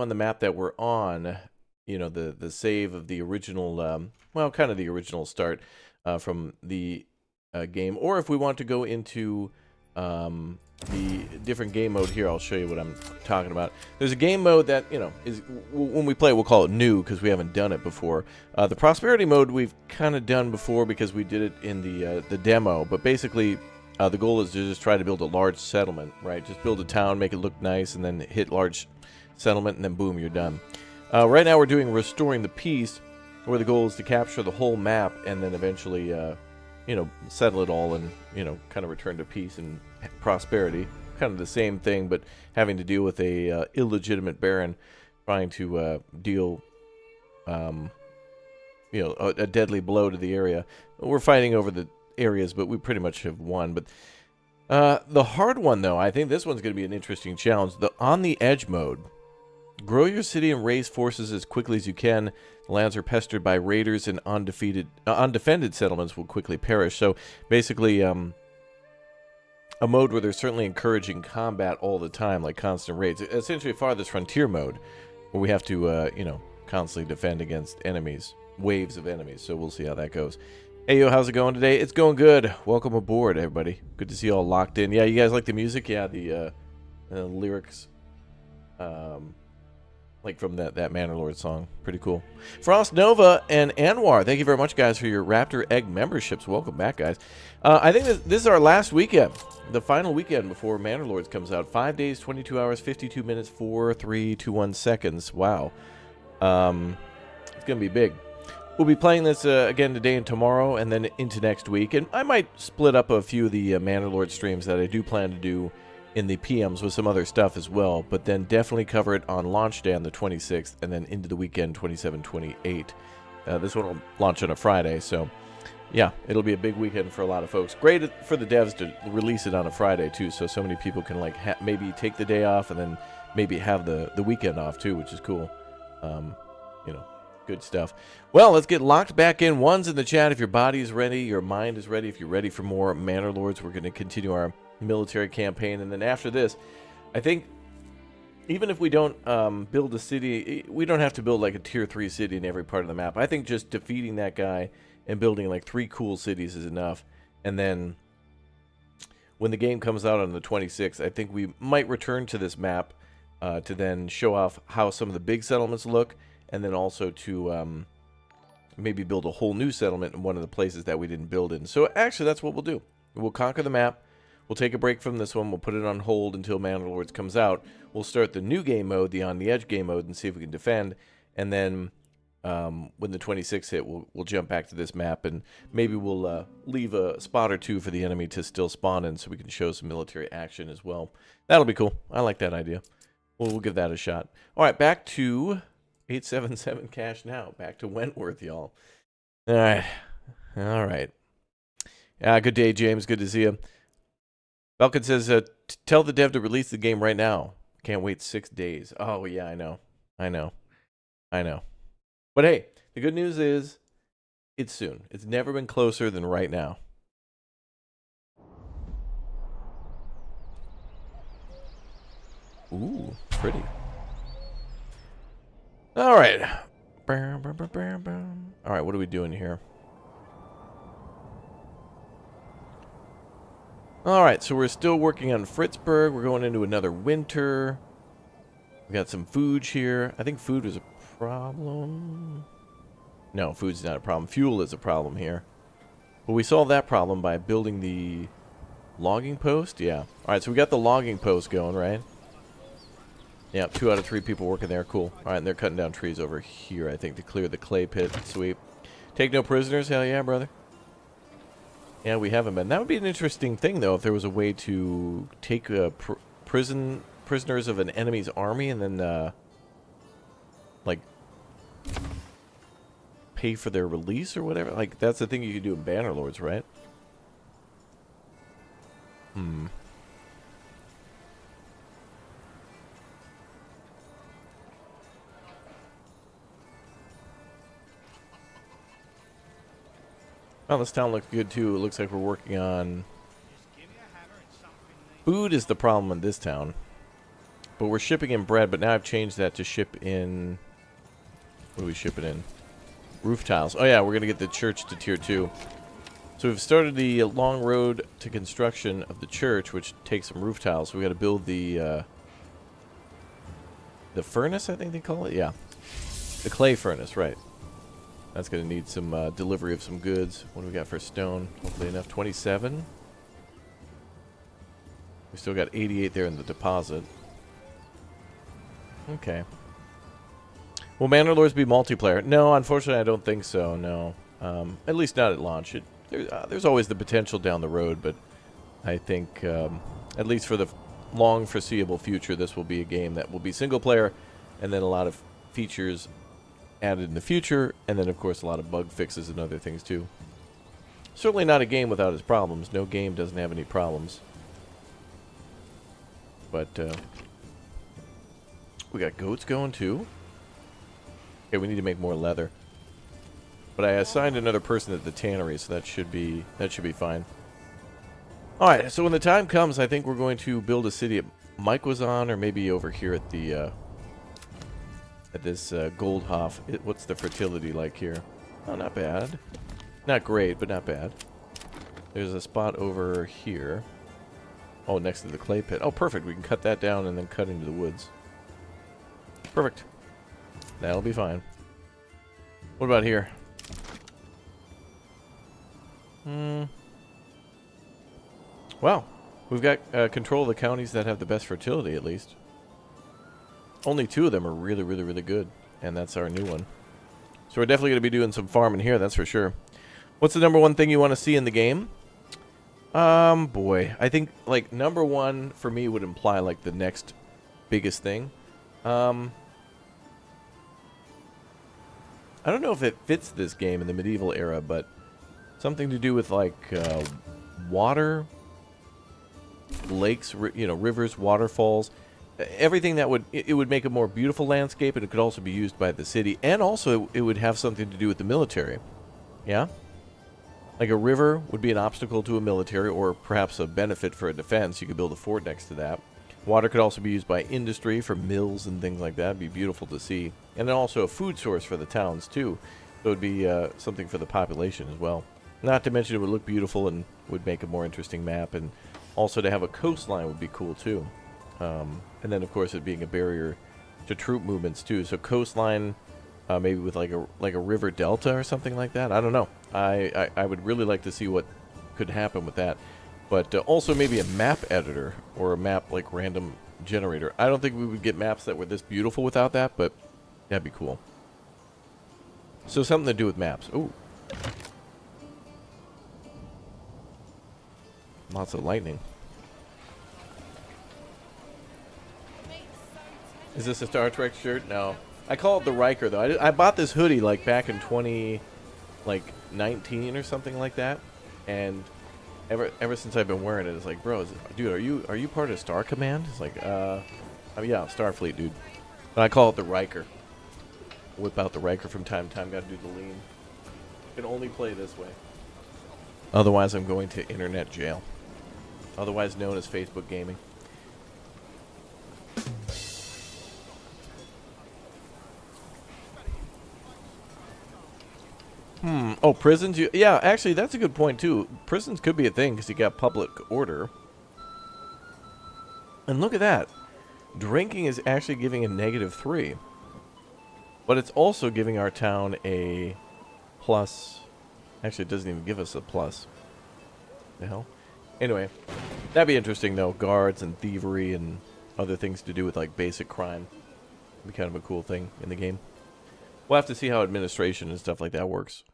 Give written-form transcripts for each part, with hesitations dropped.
on the map that we're on, you know, the save of the original, well, kind of the original start from the game, or if we want to go into the different game mode here, I'll show you what I'm talking about. There's a game mode that, you know, is when we play, we'll call it new because we haven't done it before. The prosperity mode we've kind of done before because we did it in the demo, but basically the goal is to just try to build a large settlement, right? Just build a town, make it look nice, and then hit large settlement, and then boom, you're done. Right now we're doing restoring the peace, where the goal is to capture the whole map and then eventually, you know, settle it all and, you know, kind of return to peace and prosperity. Kind of the same thing, but having to deal with a illegitimate baron trying to deal, you know, a deadly blow to the area. We're fighting over the areas, but we pretty much have won. But the hard one, though, I think this one's going to be an interesting challenge. The on the edge mode. Grow your city and raise forces as quickly as you can. The lands are pestered by raiders, and undefended settlements will quickly perish. So basically, a mode where they're certainly encouraging combat all the time, like constant raids. Essentially, farthest frontier mode, where we have to, you know, constantly defend against enemies, waves of enemies. So we'll see how that goes. Hey, yo, how's it going today? It's going good. Welcome aboard, everybody. Good to see you all locked in. Yeah, you guys like the music? Yeah, the lyrics. Like from that Manor Lords song. Pretty cool. Frost Nova and Anwar, thank you very much, guys, for your Raptor Egg memberships. Welcome back, guys. I think this is our last weekend. The final weekend before Manor Lords comes out. 5 days, 22 hours, 52 minutes, 4, 3, 2, 1 seconds. Wow. It's going to be big. We'll be playing this again today and tomorrow, and then into next week. And I might split up a few of the Manor Lords streams that I do plan to do in the PMs with some other stuff as well, but then definitely cover it on launch day on the 26th, and then into the weekend 27, 28. This one will launch on a Friday, so yeah, it'll be a big weekend for a lot of folks. Great for the devs to release it on a Friday too, so many people can like maybe take the day off and then maybe have the weekend off too, which is cool. You know, good stuff. Well, let's get locked back in. One's in the chat if your body is ready, your mind is ready. If you're ready for more Manor Lords, we're going to continue our military campaign, and then after this, I think even if we don't build a city, we don't have to build like a tier 3 city in every part of the map. I think just defeating that guy and building like 3 cool cities is enough, and then when the game comes out on the 26th, I think we might return to this map to then show off how some of the big settlements look, and then also to maybe build a whole new settlement in one of the places that we didn't build in. So actually that's what we'll do. We'll conquer the map. We'll take a break from this one. We'll put it on hold until Manor Lords comes out. We'll start the new game mode, the On the Edge game mode, and see if we can defend. And then when the 26th hit, we'll jump back to this map, and maybe we'll leave a spot or two for the enemy to still spawn in so we can show some military action as well. That'll be cool. I like that idea. We'll give that a shot. All right, back to 877 cash now. Back to Wentworth, y'all. All right. All right. Good day, James. Good to see you. Falcon says, tell the dev to release the game right now. Can't wait 6 days. Oh, yeah, I know. I know. But hey, the good news is it's soon. It's never been closer than right now. Ooh, pretty. All right. All right, what are we doing here? Alright, so we're still working on Fritzburg. We're going into another winter. We got some food here. I think food was a problem. No, food's not a problem. Fuel is a problem here. But we solved that problem by building the logging post. Yeah. Alright, so we got the logging post going, right? Yeah, 2 out of 3 people working there. Cool. Alright, and they're cutting down trees over here, I think, to clear the clay pit. Sweet. Take no prisoners? Hell yeah, brother. Yeah, we haven't been. That would be an interesting thing, though, if there was a way to take prisoners of an enemy's army and then, like, pay for their release or whatever. Like, that's the thing you could do in Banner Lords, right? Oh, this town looks good, too. It looks like we're working on... Food is the problem in this town. But we're shipping in bread, but now I've changed that to ship in... What are we shipping in? Roof tiles. Oh yeah, we're going to get the church to tier 2. So we've started the long road to construction of the church, which takes some roof tiles. So we got to build the furnace, I think they call it? Yeah. The clay furnace, right. That's going to need some delivery of some goods. What do we got for stone? Hopefully enough. 27. We still got 88 there in the deposit. Okay. Will Manor Lords be multiplayer? No, unfortunately I don't think so, no. At least not at launch. There's always the potential down the road, but I think, at least for the long foreseeable future, this will be a game that will be single player, and then a lot of features added in the future, and then of course a lot of bug fixes and other things too. Certainly not a game without its problems. No game doesn't have any problems. But we got goats going too. Okay, we need to make more leather. But I assigned another person at the tannery, so that should be fine. All right, so when the time comes, I think we're going to build a city at Mike was on, or maybe over here at the at this Goldhof. What's the fertility like here? Oh, not bad. Not great, but not bad. There's a spot over here. Oh, next to the clay pit. Oh, perfect. We can cut that down and then cut into the woods. Perfect. That'll be fine. What about here? Well, we've got control of the counties that have the best fertility, at least. Only 2 of them are really, really, really good. And that's our new one. So we're definitely going to be doing some farming here, that's for sure. What's the #1 thing you want to see in the game? Boy. I think, like, #1 for me would imply, like, the next biggest thing. I don't know if it fits this game in the medieval era, but something to do with, like, water, lakes, rivers, waterfalls. Everything that it would make a more beautiful landscape, and it could also be used by the city, and also it would have something to do with the military. Yeah? Like a river would be an obstacle to a military, or perhaps a benefit for a defense. You could build a fort next to that. Water could also be used by industry for mills and things like that. It'd be beautiful to see. And then also a food source for the towns, too. So it would be something for the population as well. Not to mention it would look beautiful and would make a more interesting map. And also to have a coastline would be cool, too. And then, of course, it being a barrier to troop movements, too. So coastline, maybe with like a river delta or something like that. I don't know. I would really like to see what could happen with that. But also maybe a map editor or a map like random generator. I don't think we would get maps that were this beautiful without that, but that'd be cool. So something to do with maps. Ooh. Lots of lightning. Is this a Star Trek shirt? No. I call it the Riker, though. I bought this hoodie like back in 2019 or something like that, and ever since I've been wearing it, it's like, bro, dude, are you part of Star Command? It's like, yeah, Starfleet, dude. But I call it the Riker. Whip out the Riker from time to time. Got to do the lean. Can only play this way. Otherwise, I'm going to internet jail. Otherwise known as Facebook gaming. Oh, prisons? Yeah, actually, that's a good point, too. Prisons could be a thing, because you got public order. And look at that. Drinking is actually giving a -3. But it's also giving our town a plus. Actually, it doesn't even give us a plus. The hell? Anyway, that'd be interesting, though. Guards and thievery and other things to do with, like, basic crime. Be kind of a cool thing in the game. We'll have to see how administration and stuff like that works.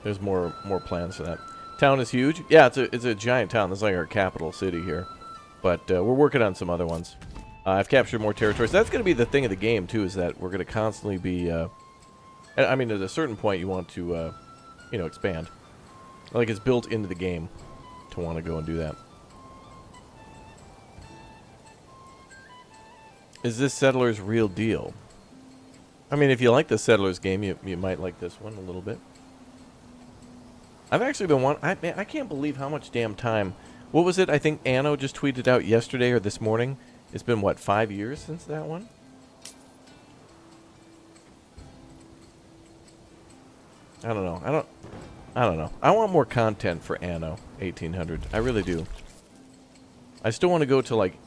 There's more plans for that. Town is huge. Yeah, it's a giant town. This is like our capital city here. But we're working on some other ones. I've captured more territories. That's going to be the thing of the game, too, is that we're going to constantly be... I mean, at a certain point, you want to, expand. Like, it's built into the game to want to go and do that. Is this Settlers real deal? I mean, if you like the Settlers game, you might like this one a little bit. I've actually been I can't believe how much damn time What was it? I think Anno just tweeted out yesterday or this morning. It's been, what, 5 years since that one? I don't know. I don't know. I want more content for Anno 1800. I really do. I still want to go to, like,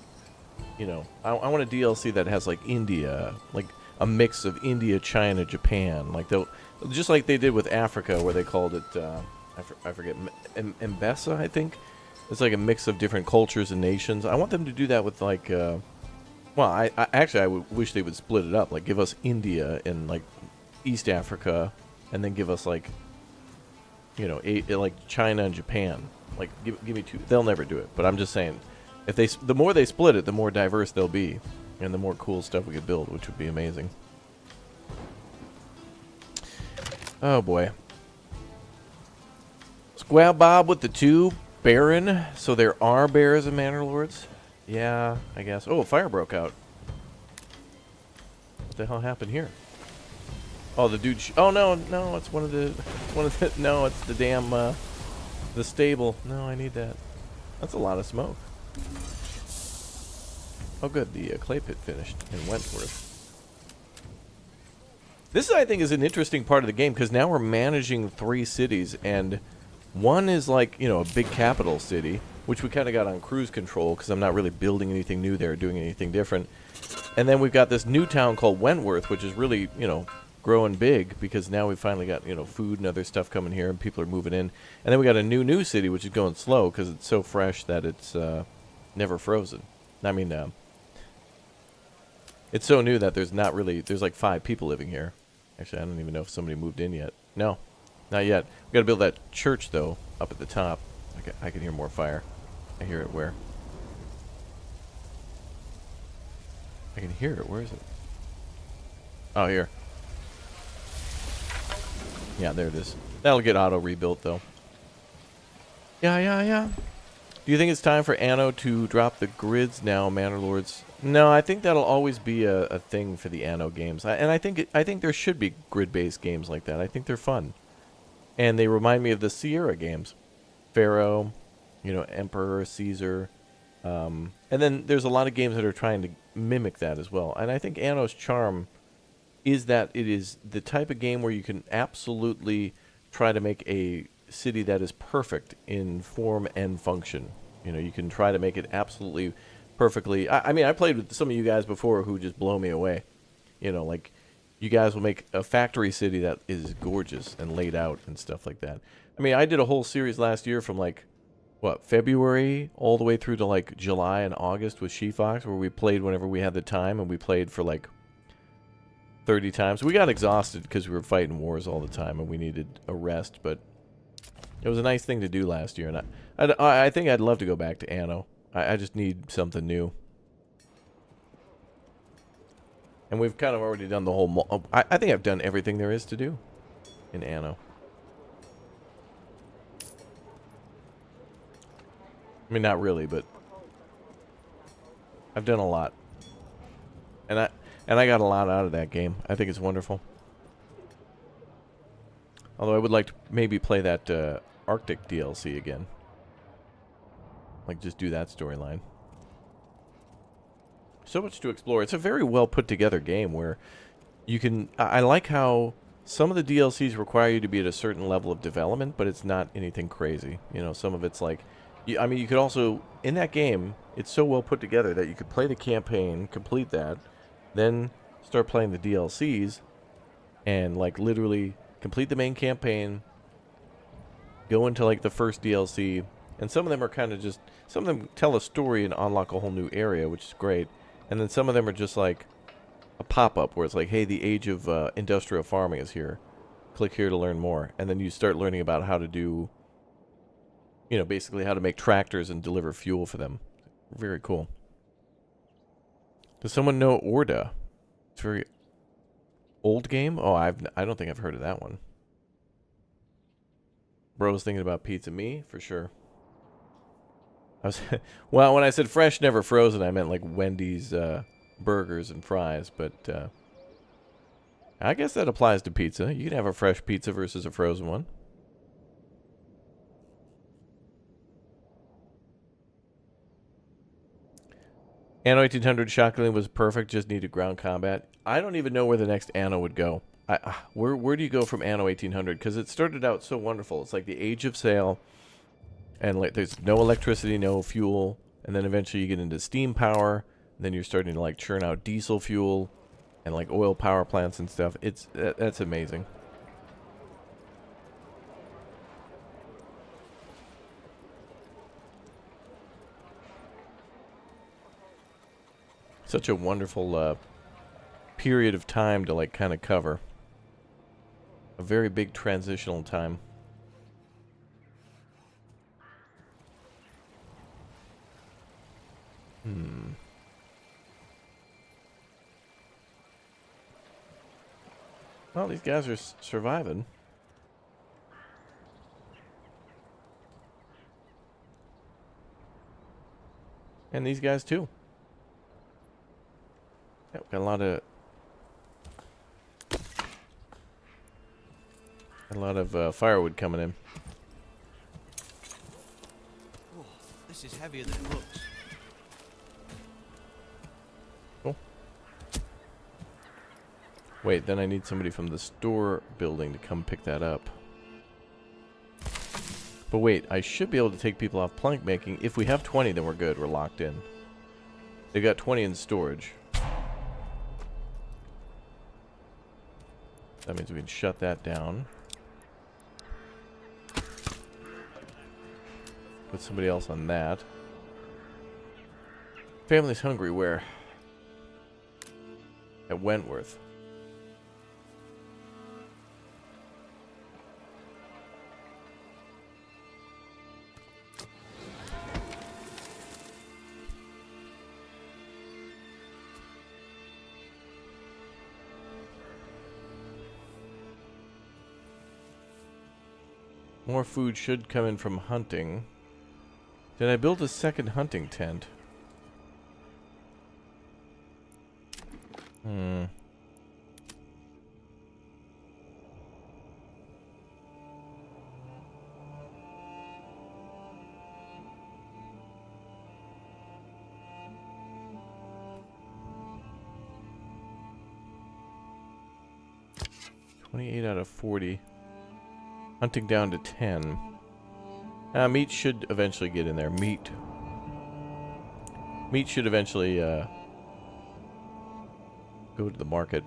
you know, I want a DLC that has, like, India, like a mix of India, China, Japan, like just like they did with Africa, where they called it I forget, Mbesa, I think. It's like a mix of different cultures and nations. I want them to do that with, like, well, I actually would wish they would split it up, like give us India and, like, East Africa, and then give us, like, you know, like China and Japan. Like, give me two. They'll never do it, but I'm just saying, if the more they split it, the more diverse they'll be, and the more cool stuff we could build, which would be amazing. Oh boy. Squab Bob with the 2. Baron. So there are bears in Manor Lords? Yeah, I guess. Oh, a fire broke out. What the hell happened here? Oh, the dude. Oh no, it's one of the. No, it's the damn. The stable. No, I need that. That's a lot of smoke. Oh, good. The clay pit finished in Wentworth. This, I think, is an interesting part of the game, because now we're managing 3 cities, and one is like, you know, a big capital city, which we kind of got on cruise control because I'm not really building anything new there, doing anything different. And then we've got this new town called Wentworth, which is really, you know, growing big, because now we've finally got, you know, food and other stuff coming here, and people are moving in. And then we got a new city, which is going slow because it's so fresh that it's never frozen. I mean, it's so new that there's like 5 people living here. Actually, I don't even know if somebody moved in yet. No, not yet. We got to build that church, though, up at the top. I can hear more fire. I hear it where? I can hear it. Where is it? Oh, here. Yeah, there it is. That'll get auto rebuilt, though. Yeah. Do you think it's time for Anno to drop the grids now, Manor Lords? No, I think that'll always be a thing for the Anno games. And I think there should be grid-based games like that. I think they're fun. And they remind me of the Sierra games. Pharaoh, you know, Emperor, Caesar. And then there's a lot of games that are trying to mimic that as well. And I think Anno's charm is that it is the type of game where you can absolutely try to make a city that is perfect in form and function. You know, you can try to make it absolutely perfectly. I mean, I played with some of you guys before who just blow me away. You know, like, you guys will make a factory city that is gorgeous and laid out and stuff like that. I mean, I did a whole series last year from, like, what, February all the way through to, like, July and August with She-Fox, where we played whenever we had the time, and we played for, like, 30 times. We got exhausted because we were fighting wars all the time and we needed a rest, but it was a nice thing to do last year, and I think I'd love to go back to Anno. I just need something new. And we've kind of already done the whole... I think I've done everything there is to do in Anno. I mean, not really, but I've done a lot. And I got a lot out of that game. I think it's wonderful. Although I would like to maybe play that Arctic DLC again. Like, just do that storyline. So much to explore. It's a very well put together game where you can... I like how some of the DLCs require you to be at a certain level of development, but it's not anything crazy. You know, some of it's like... I mean, you could also... In that game, it's so well put together that you could play the campaign, complete that, then start playing the DLCs, and, like, literally complete the main campaign, go into, like, the first DLC, and some of them are kind of just... Some of them tell a story and unlock a whole new area, which is great. And then some of them are just like a pop-up where it's like, hey, the age of industrial farming is here. Click here to learn more. And then you start learning about how to do, you know, basically how to make tractors and deliver fuel for them. Very cool. Does someone know Orda? It's a very old game. Oh, I don't think I've heard of that one. Bro's thinking about pizza. Me, for sure. Well, when I said fresh, never frozen, I meant like Wendy's burgers and fries, but I guess that applies to pizza. You can have a fresh pizza versus a frozen one. Anno 1800 shockingly was perfect, just needed ground combat. I don't even know where the next Anno would go. Where do you go from Anno 1800? Because it started out so wonderful. It's like the age of sail, and like there's no electricity, no fuel, and then eventually you get into steam power, and then you're starting to like churn out diesel fuel, and like oil power plants and stuff. That's amazing. Such a wonderful period of time to like kind of cover. A very big transitional time. Well, these guys are surviving. And these guys too. Yeah, got a lot of firewood coming in. Oh, this is heavier than it looks. Cool. Wait, then I need somebody from the store building to come pick that up. But wait, I should be able to take people off plank making. If we have 20, then we're good. We're locked in. They got 20 in storage. That means we can shut that down. Put somebody else on that. Family's hungry where? At Wentworth. More food should come in from hunting. Did I build a second hunting tent? Hmm. $28 out of 40. Hunting down to 10. Meat should eventually get in there. Meat should eventually go to the market.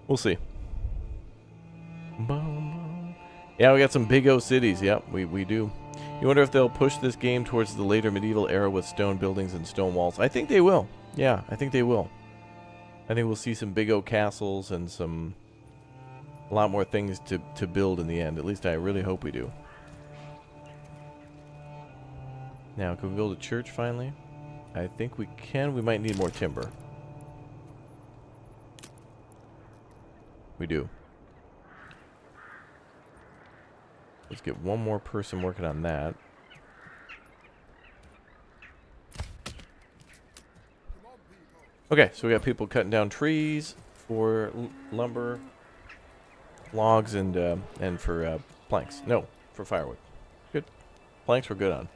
We'll see. Yeah, we got some big O cities. Yep, we do. You wonder if they'll push this game towards the later medieval era with stone buildings and stone walls. I think they will. Yeah, I think they will. I think we'll see some big O castles and a lot more things to build in the end. At least I really hope we do. Now, can we build a church finally? I think we can. We might need more timber. We do. Let's get one more person working on that. Okay, so we got people cutting down trees for lumber, logs, and for planks. No, for firewood. Good. Planks we're good on.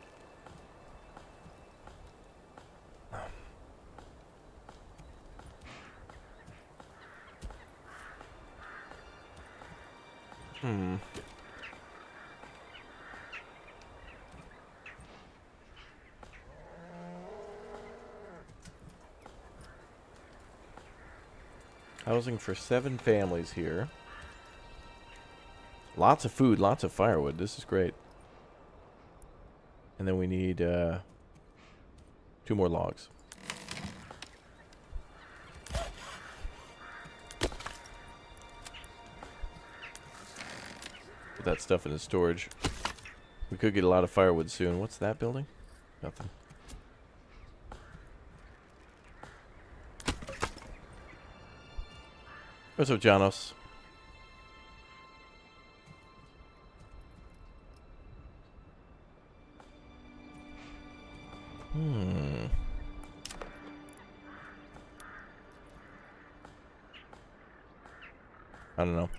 Housing for 7 families here. Lots of food, lots of firewood. This is great. And then we need 2 more logs. Put that stuff in the storage. We could get a lot of firewood soon. What's that building? Nothing. What's up, Janos? I don't know.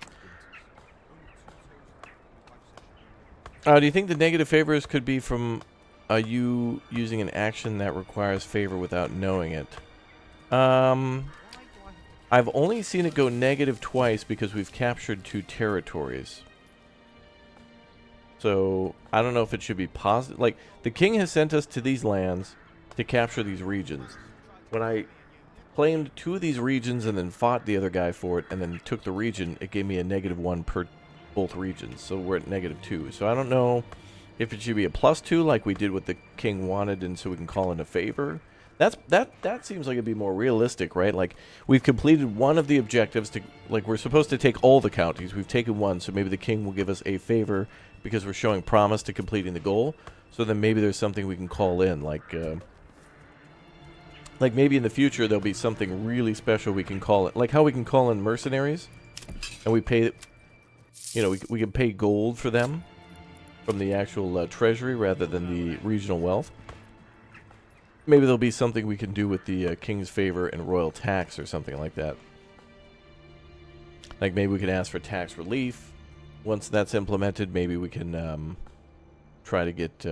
Do you think the negative favors could be from Are you using an action that requires favor without knowing it? I've only seen it go negative twice because we've captured 2 territories. So, I don't know if it should be positive. Like, the king has sent us to these lands to capture these regions. When I claimed 2 of these regions and then fought the other guy for it and then took the region, it gave me a -1 per both regions. So we're at -2. So I don't know if it should be a +2 like we did what the king wanted and so we can call in a favor. That seems like it'd be more realistic, right? Like, we've completed one of the objectives to, like, we're supposed to take all the counties. We've taken one, so maybe the king will give us a favor because we're showing promise to completing the goal. So then maybe there's something we can call in, like maybe in the future there'll be something really special we can call it, like how we can call in mercenaries, and we pay, you know, we can pay gold for them from the actual treasury rather than the regional wealth. Maybe there'll be something we can do with the king's favor and royal tax or something like that. Like maybe we can ask for tax relief. Once that's implemented, maybe we can try to get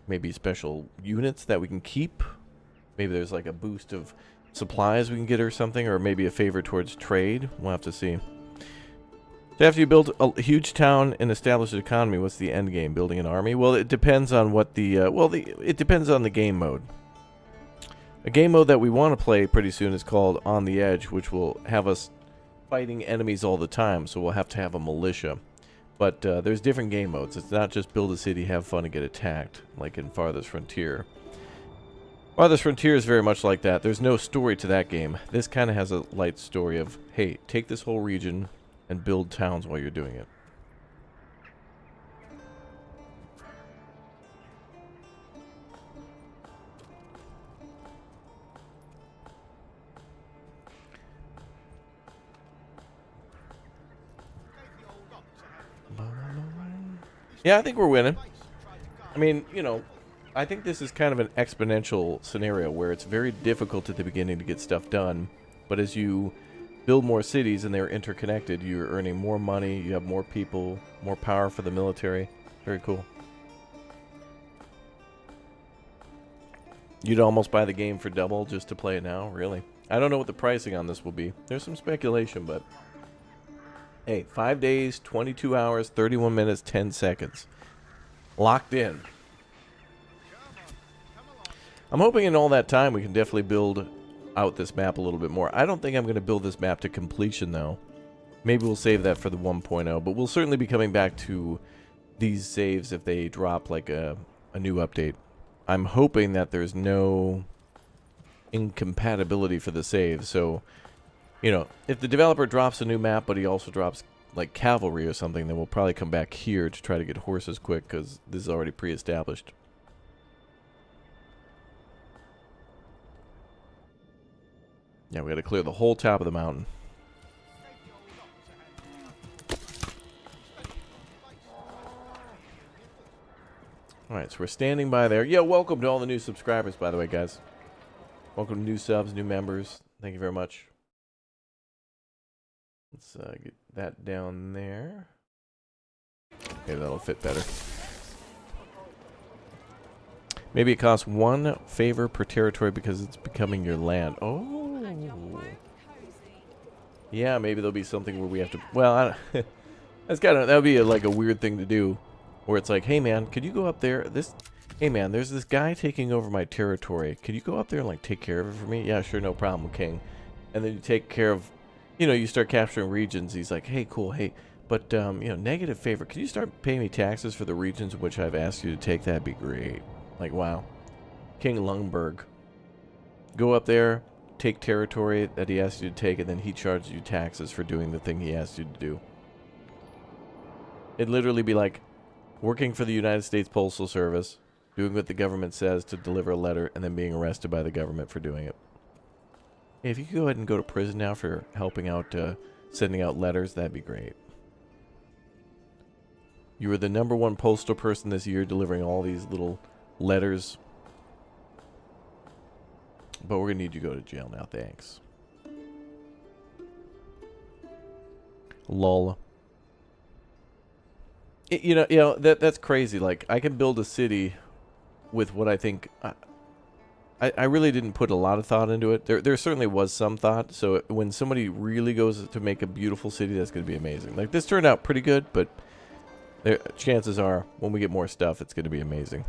maybe special units that we can keep. Maybe there's like a boost of supplies we can get or something, or maybe a favor towards trade. We'll have to see. So after you build a huge town and establish an economy, what's the end game? Building an army? Well, it depends on what the it depends on the game mode. A game mode that we want to play pretty soon is called On the Edge, which will have us fighting enemies all the time, so we'll have to have a militia. But there's different game modes. It's not just build a city, have fun, and get attacked, like in Farthest Frontier. Farthest Frontier is very much like that. There's no story to that game. This kind of has a light story of, hey, take this whole region and build towns while you're doing it. Yeah, I think we're winning. I mean, you know, I think this is kind of an exponential scenario where it's very difficult at the beginning to get stuff done, but as you build more cities and they're interconnected, you're earning more money, you have more people, more power for the military. Very cool. You'd almost buy the game for double just to play it now? Really? I don't know what the pricing on this will be. There's some speculation, but hey, 5 days, 22 hours, 31 minutes, 10 seconds. Locked in. I'm hoping in all that time we can definitely build out this map a little bit more. I don't think I'm going to build this map to completion, though. Maybe we'll save that for the 1.0, but we'll certainly be coming back to these saves if they drop like a new update. I'm hoping that there's no incompatibility for the saves, so, you know, if the developer drops a new map, but he also drops like cavalry or something, then we'll probably come back here to try to get horses quick, because this is already pre-established. Yeah, we got to clear the whole top of the mountain. Alright, so we're standing by there. Yeah, welcome to all the new subscribers, by the way, guys. Welcome to new subs, new members. Thank you very much. Let's get that down there. Okay, that'll fit better. Maybe it costs 1 favor per territory because it's becoming your land. Oh. Yeah, maybe there'll be something where we have to... Well, I don't, that's kind of... That would be like a weird thing to do. Where it's like, hey man, could you go up there? Hey man, there's this guy taking over my territory. Could you go up there and like take care of it for me? Yeah, sure, no problem, king. And then you take care of... You know, you start capturing regions. He's like, hey, cool, hey... But, you know, negative favor. Can you start paying me taxes for the regions in which I've asked you to take? That'd be great. Like, wow. King Lungberg. Go up there, take territory that he asked you to take, and then he charges you taxes for doing the thing he asked you to do. It'd literally be like working for the United States Postal Service, doing what the government says to deliver a letter, and then being arrested by the government for doing it. Hey, if you could go ahead and go to prison now for helping out, sending out letters, that'd be great. You were the #1 postal person this year, delivering all these little letters. But we're going to need you to go to jail now, thanks. Lol. that's crazy. Like, I can build a city with what I think. I really didn't put a lot of thought into it. There certainly was some thought. So when somebody really goes to make a beautiful city, that's going to be amazing. Like, this turned out pretty good, but chances are when we get more stuff, it's going to be amazing.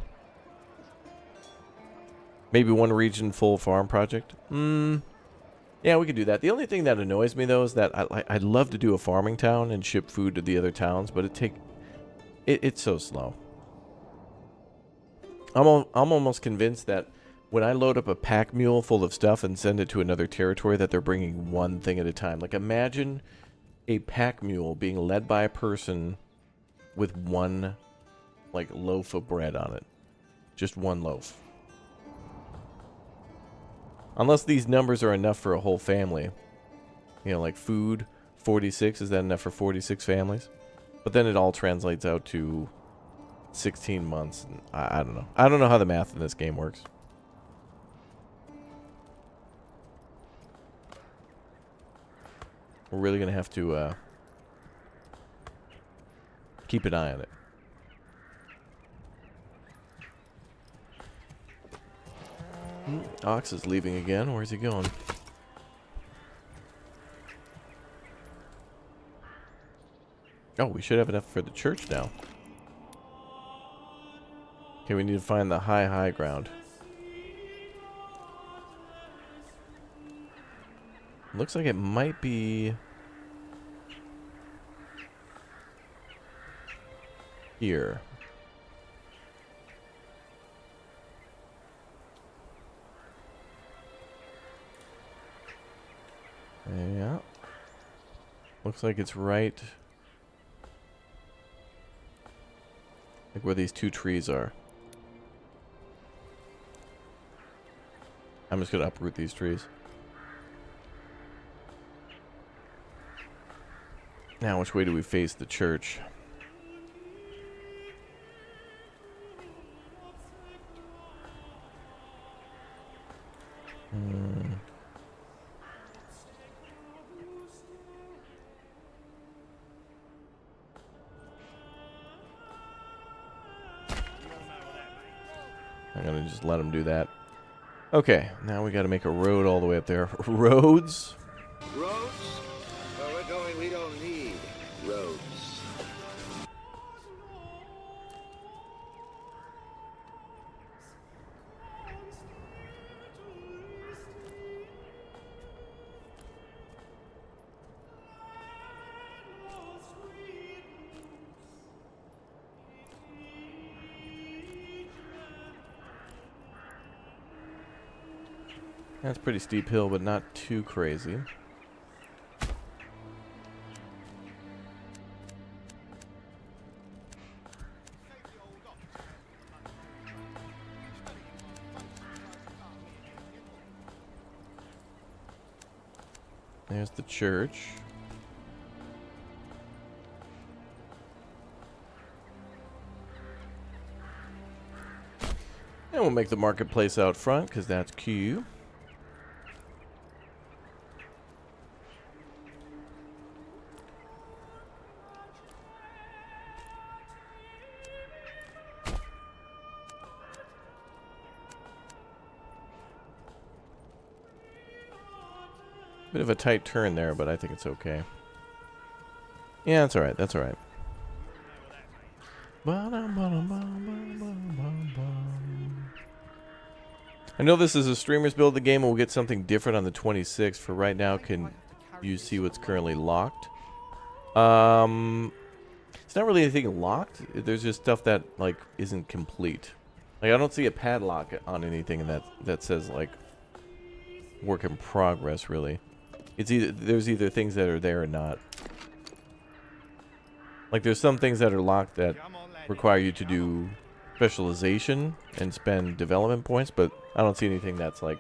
Maybe one region full farm project. Yeah, we could do that. The only thing that annoys me though is that I'd love to do a farming town and ship food to the other towns, but it's so slow. I'm almost convinced that when I load up a pack mule full of stuff and send it to another territory, that they're bringing one thing at a time. Like, imagine a pack mule being led by a person with one, like, loaf of bread on it. Just one loaf. Unless these numbers are enough for a whole family. You know, like food, 46. Is that enough for 46 families? But then it all translates out to 16 months. And I don't know. I don't know how the math in this game works. We're really going to have to keep an eye on it. Ox is leaving again. Where's he going? Oh, we should have enough for the church now. Okay, we need to find the high ground. Looks like it might be here. Yeah. Looks like it's right, like where these two trees are. I'm just gonna uproot these trees. Now, which way do we face the church? I'm gonna just let him do that. Okay, now we gotta make a road all the way up there. Roads? Roads? Where we're going, we don't need roads. That's a pretty steep hill, but not too crazy. There's the church. And we'll make the marketplace out front, because that's cute. Bit of a tight turn there, but I think it's okay. Yeah, that's alright. That's alright. I know this is a streamer's build of the game, and we'll get something different on the 26th. For right now, can you see what's currently locked? It's not really anything locked. There's just stuff that, like, isn't complete. Like, I don't see a padlock on anything that says, like, work in progress, really. It's there's either things that are there or not. Like, there's some things that are locked that require you to do specialization and spend development points, but I don't see anything that's, like,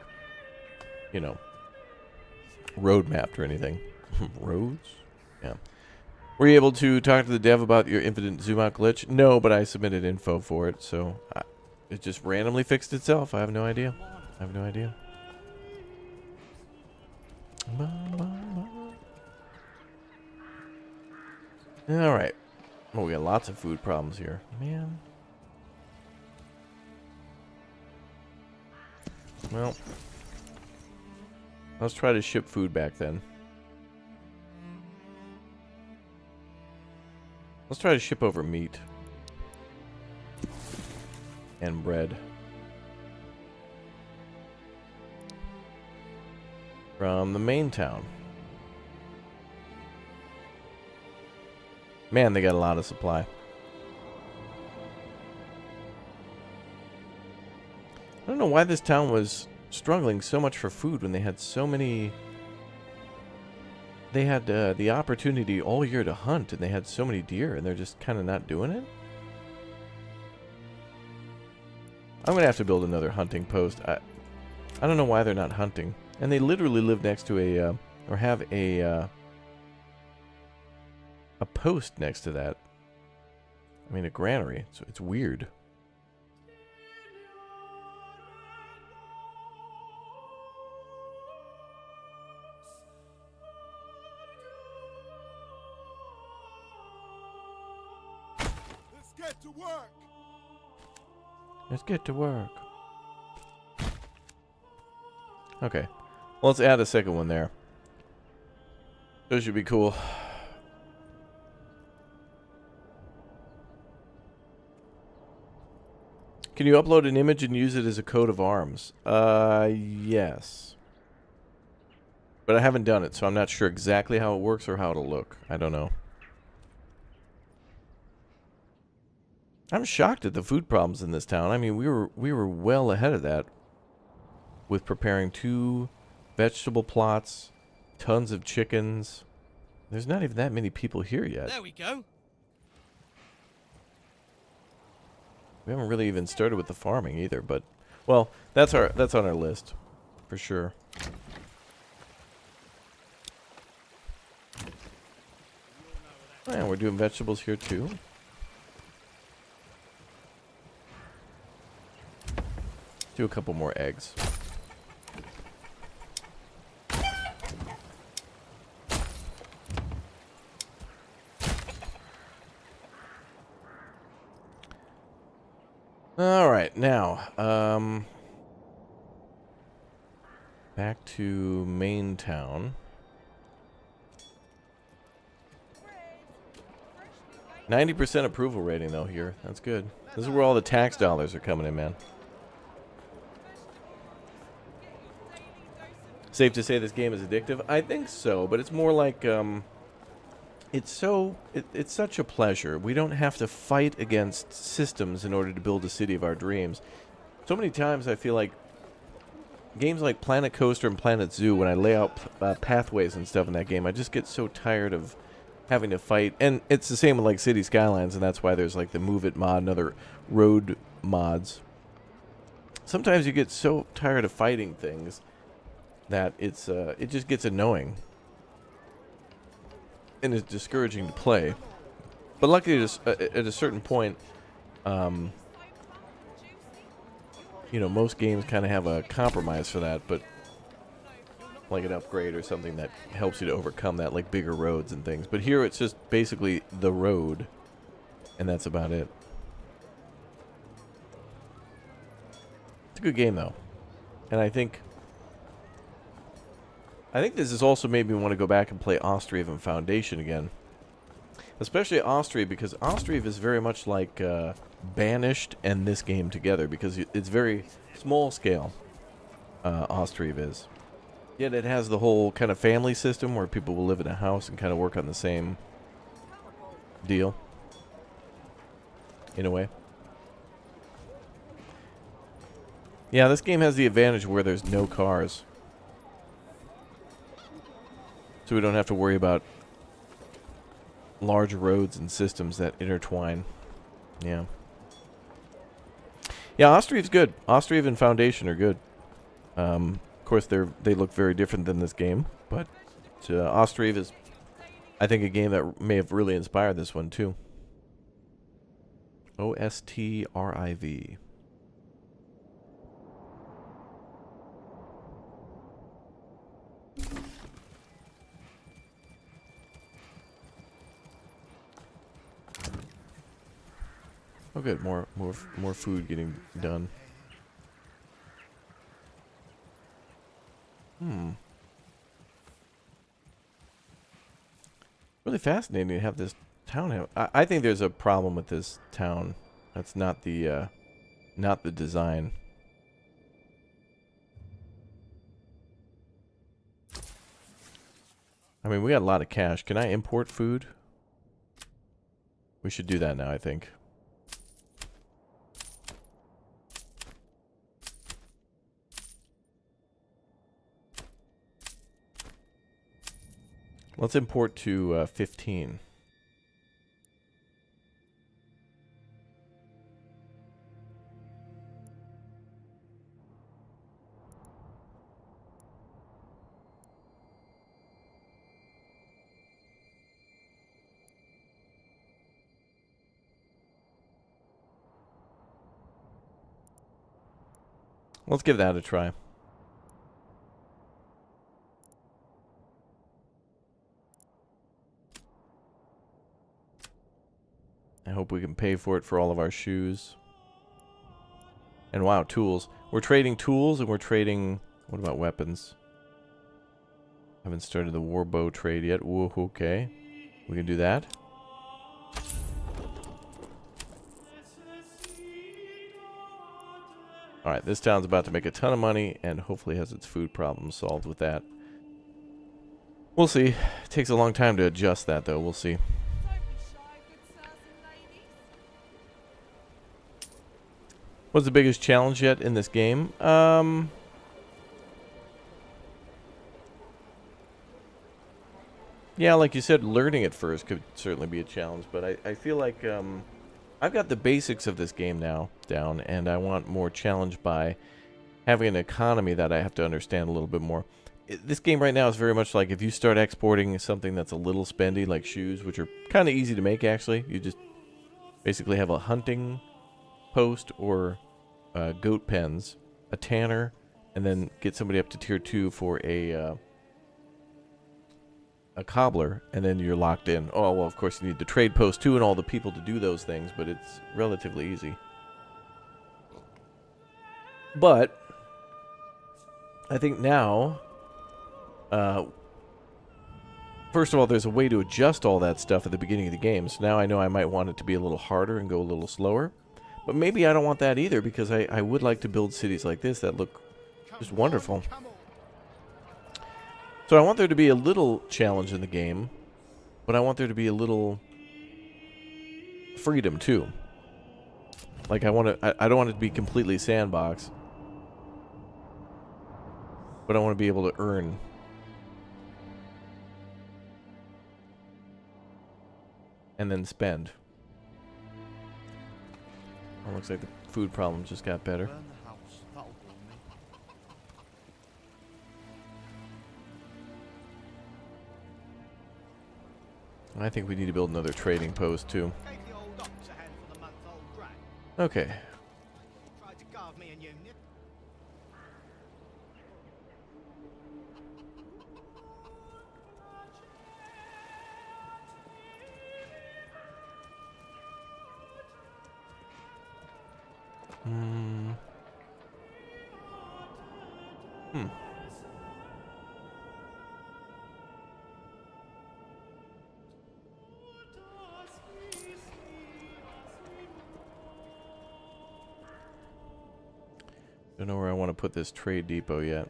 you know, road mapped or anything. Roads? Yeah. Were you able to talk to the dev about your infinite zoom out glitch? No, but I submitted info for it, so it just randomly fixed itself. I have no idea. I have no idea. All right. Oh, we got lots of food problems here. Man. Well, let's try to ship food back then. Let's try to ship over meat. And bread. From the main town. Man, they got a lot of supply. I don't know why this town was struggling so much for food when they had so many... They had the opportunity all year to hunt, and they had so many deer, and they're just kind of not doing it? I'm going to have to build another hunting post. I don't know why they're not hunting. And they literally live next to a... or have a post next to that. I mean, a granary. So it's weird. Let's get to work. Let's get to work. Okay. Well, let's add a second one there. Those should be cool. Can you upload an image and use it as a coat of arms? Yes. But I haven't done it, so I'm not sure exactly how it works or how it'll look. I don't know. I'm shocked at the food problems in this town. I mean, we were well ahead of that with preparing 2 vegetable plots, tons of chickens. There's not even that many people here yet. There we go. We haven't really even started with the farming either, but well, that's on our list for sure. And we're doing vegetables here too. Do a couple more eggs. All right, now back to main town. 90% approval rating though here. That's good. This is where all the tax dollars are coming in, man. Safe to say this game is addictive? I think so, but it's more like it's such a pleasure. We don't have to fight against systems in order to build a city of our dreams. So many times I feel like games like Planet Coaster and Planet Zoo, when I lay out pathways and stuff in that game, I just get so tired of having to fight. And it's the same with like City Skylines, and that's why there's like the Move It mod and other road mods. Sometimes you get so tired of fighting things that it just gets annoying. And it's discouraging to play. But luckily, at a certain point, you know, most games kind of have a compromise for that, but like an upgrade or something that helps you to overcome that, like bigger roads and things. But here it's just basically the road, and that's about it. It's a good game, though. And I think this has also made me want to go back and play Ostriv and Foundation again. Especially Ostriv, because Ostriv is very much like Banished and this game together, because it's very small scale, Ostriv is. Yet it has the whole kind of family system where people will live in a house and kind of work on the same deal, in a way. Yeah, this game has the advantage where there's no cars. So we don't have to worry about large roads and systems that intertwine. Yeah. Yeah, Ostriv's good. Ostriv and Foundation are good. Of course, they look very different than this game, but Ostriv is, I think, a game that may have really inspired this one too. Ostriv. Oh, good. More food getting done. Really fascinating to have this town have. I think there's a problem with this town. That's not the design. I mean, we got a lot of cash. Can I import food? We should do that now, I think. Let's import to 15. Let's give that a try. I hope we can pay for it for all of our shoes. And wow, tools. We're trading tools and we're trading... What about weapons? Haven't started the warbow trade yet. Whoa, okay. We can do that. Alright, this town's about to make a ton of money and hopefully has its food problem solved with that. We'll see. It takes a long time to adjust that, though. We'll see. What's the biggest challenge yet in this game? Yeah, like you said, learning it first could certainly be a challenge, but I feel like I've got the basics of this game now down, and I want more challenge by having an economy that I have to understand a little bit more. This game right now is very much like if you start exporting something that's a little spendy, like shoes, which are kind of easy to make, actually. You just basically have a hunting post or goat pens, a tanner, and then get somebody up to tier 2 for a cobbler, and then you're locked in. Oh, well, of course you need the trade post too and all the people to do those things, but it's relatively easy. But I think now, first of all, there's a way to adjust all that stuff at the beginning of the game. So now I know I might want it to be a little harder and go a little slower. But maybe I don't want that either, because I would like to build cities like this that look just wonderful. So I want there to be a little challenge in the game, but I want there to be a little freedom too. Like I don't want it to be completely sandbox, but I want to be able to earn. And then spend. Oh, looks like the food problem just got better. Burn the house. That'll warm me. I think we need to build another trading post too. Gave the old ox a hand for the month-old drag. Okay. Tried to carve me a unit. Don't know where I want to put this trade depot yet.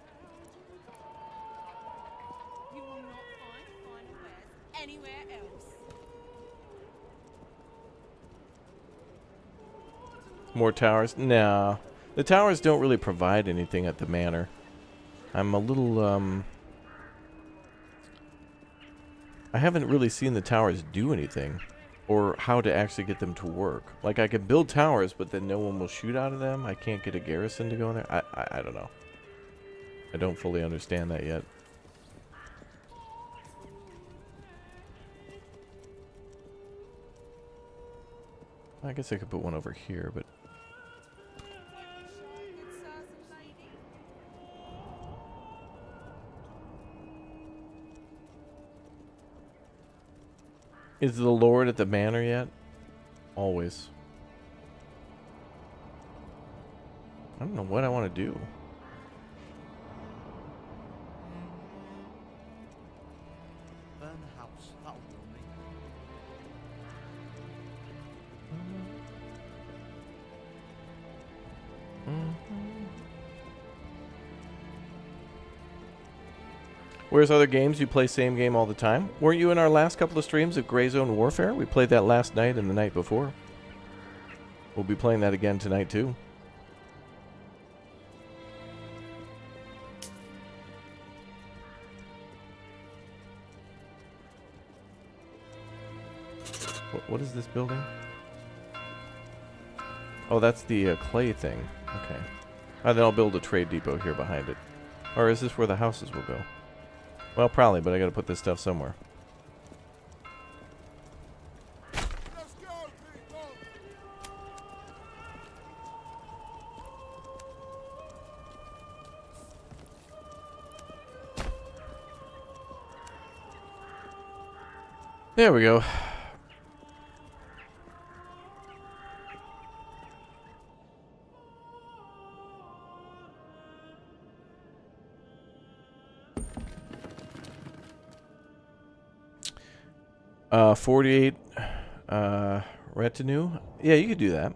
You will not find finer wares anywhere else. More towers? Nah. The towers don't really provide anything at the manor. I'm a little, I haven't really seen the towers do anything. Or how to actually get them to work. Like, I can build towers, but then no one will shoot out of them. I can't get a garrison to go in there. I don't know. I don't fully understand that yet. I guess I could put one over here, but... Is the Lord at the manor yet? Always. I don't know what I want to do. Burn the house. That'll do me. Where's other games? You play same game all the time? Weren't you in our last couple of streams of Gray Zone Warfare? We played that last night and the night before. We'll be playing that again tonight too. What is this building? Oh, that's the clay thing. Okay. Then I'll build a trade depot here behind it. Or is this where the houses will go? Well, probably, but I gotta put this stuff somewhere. Let's go, people! There we go. Uh, 48 retinue. Yeah, you could do that.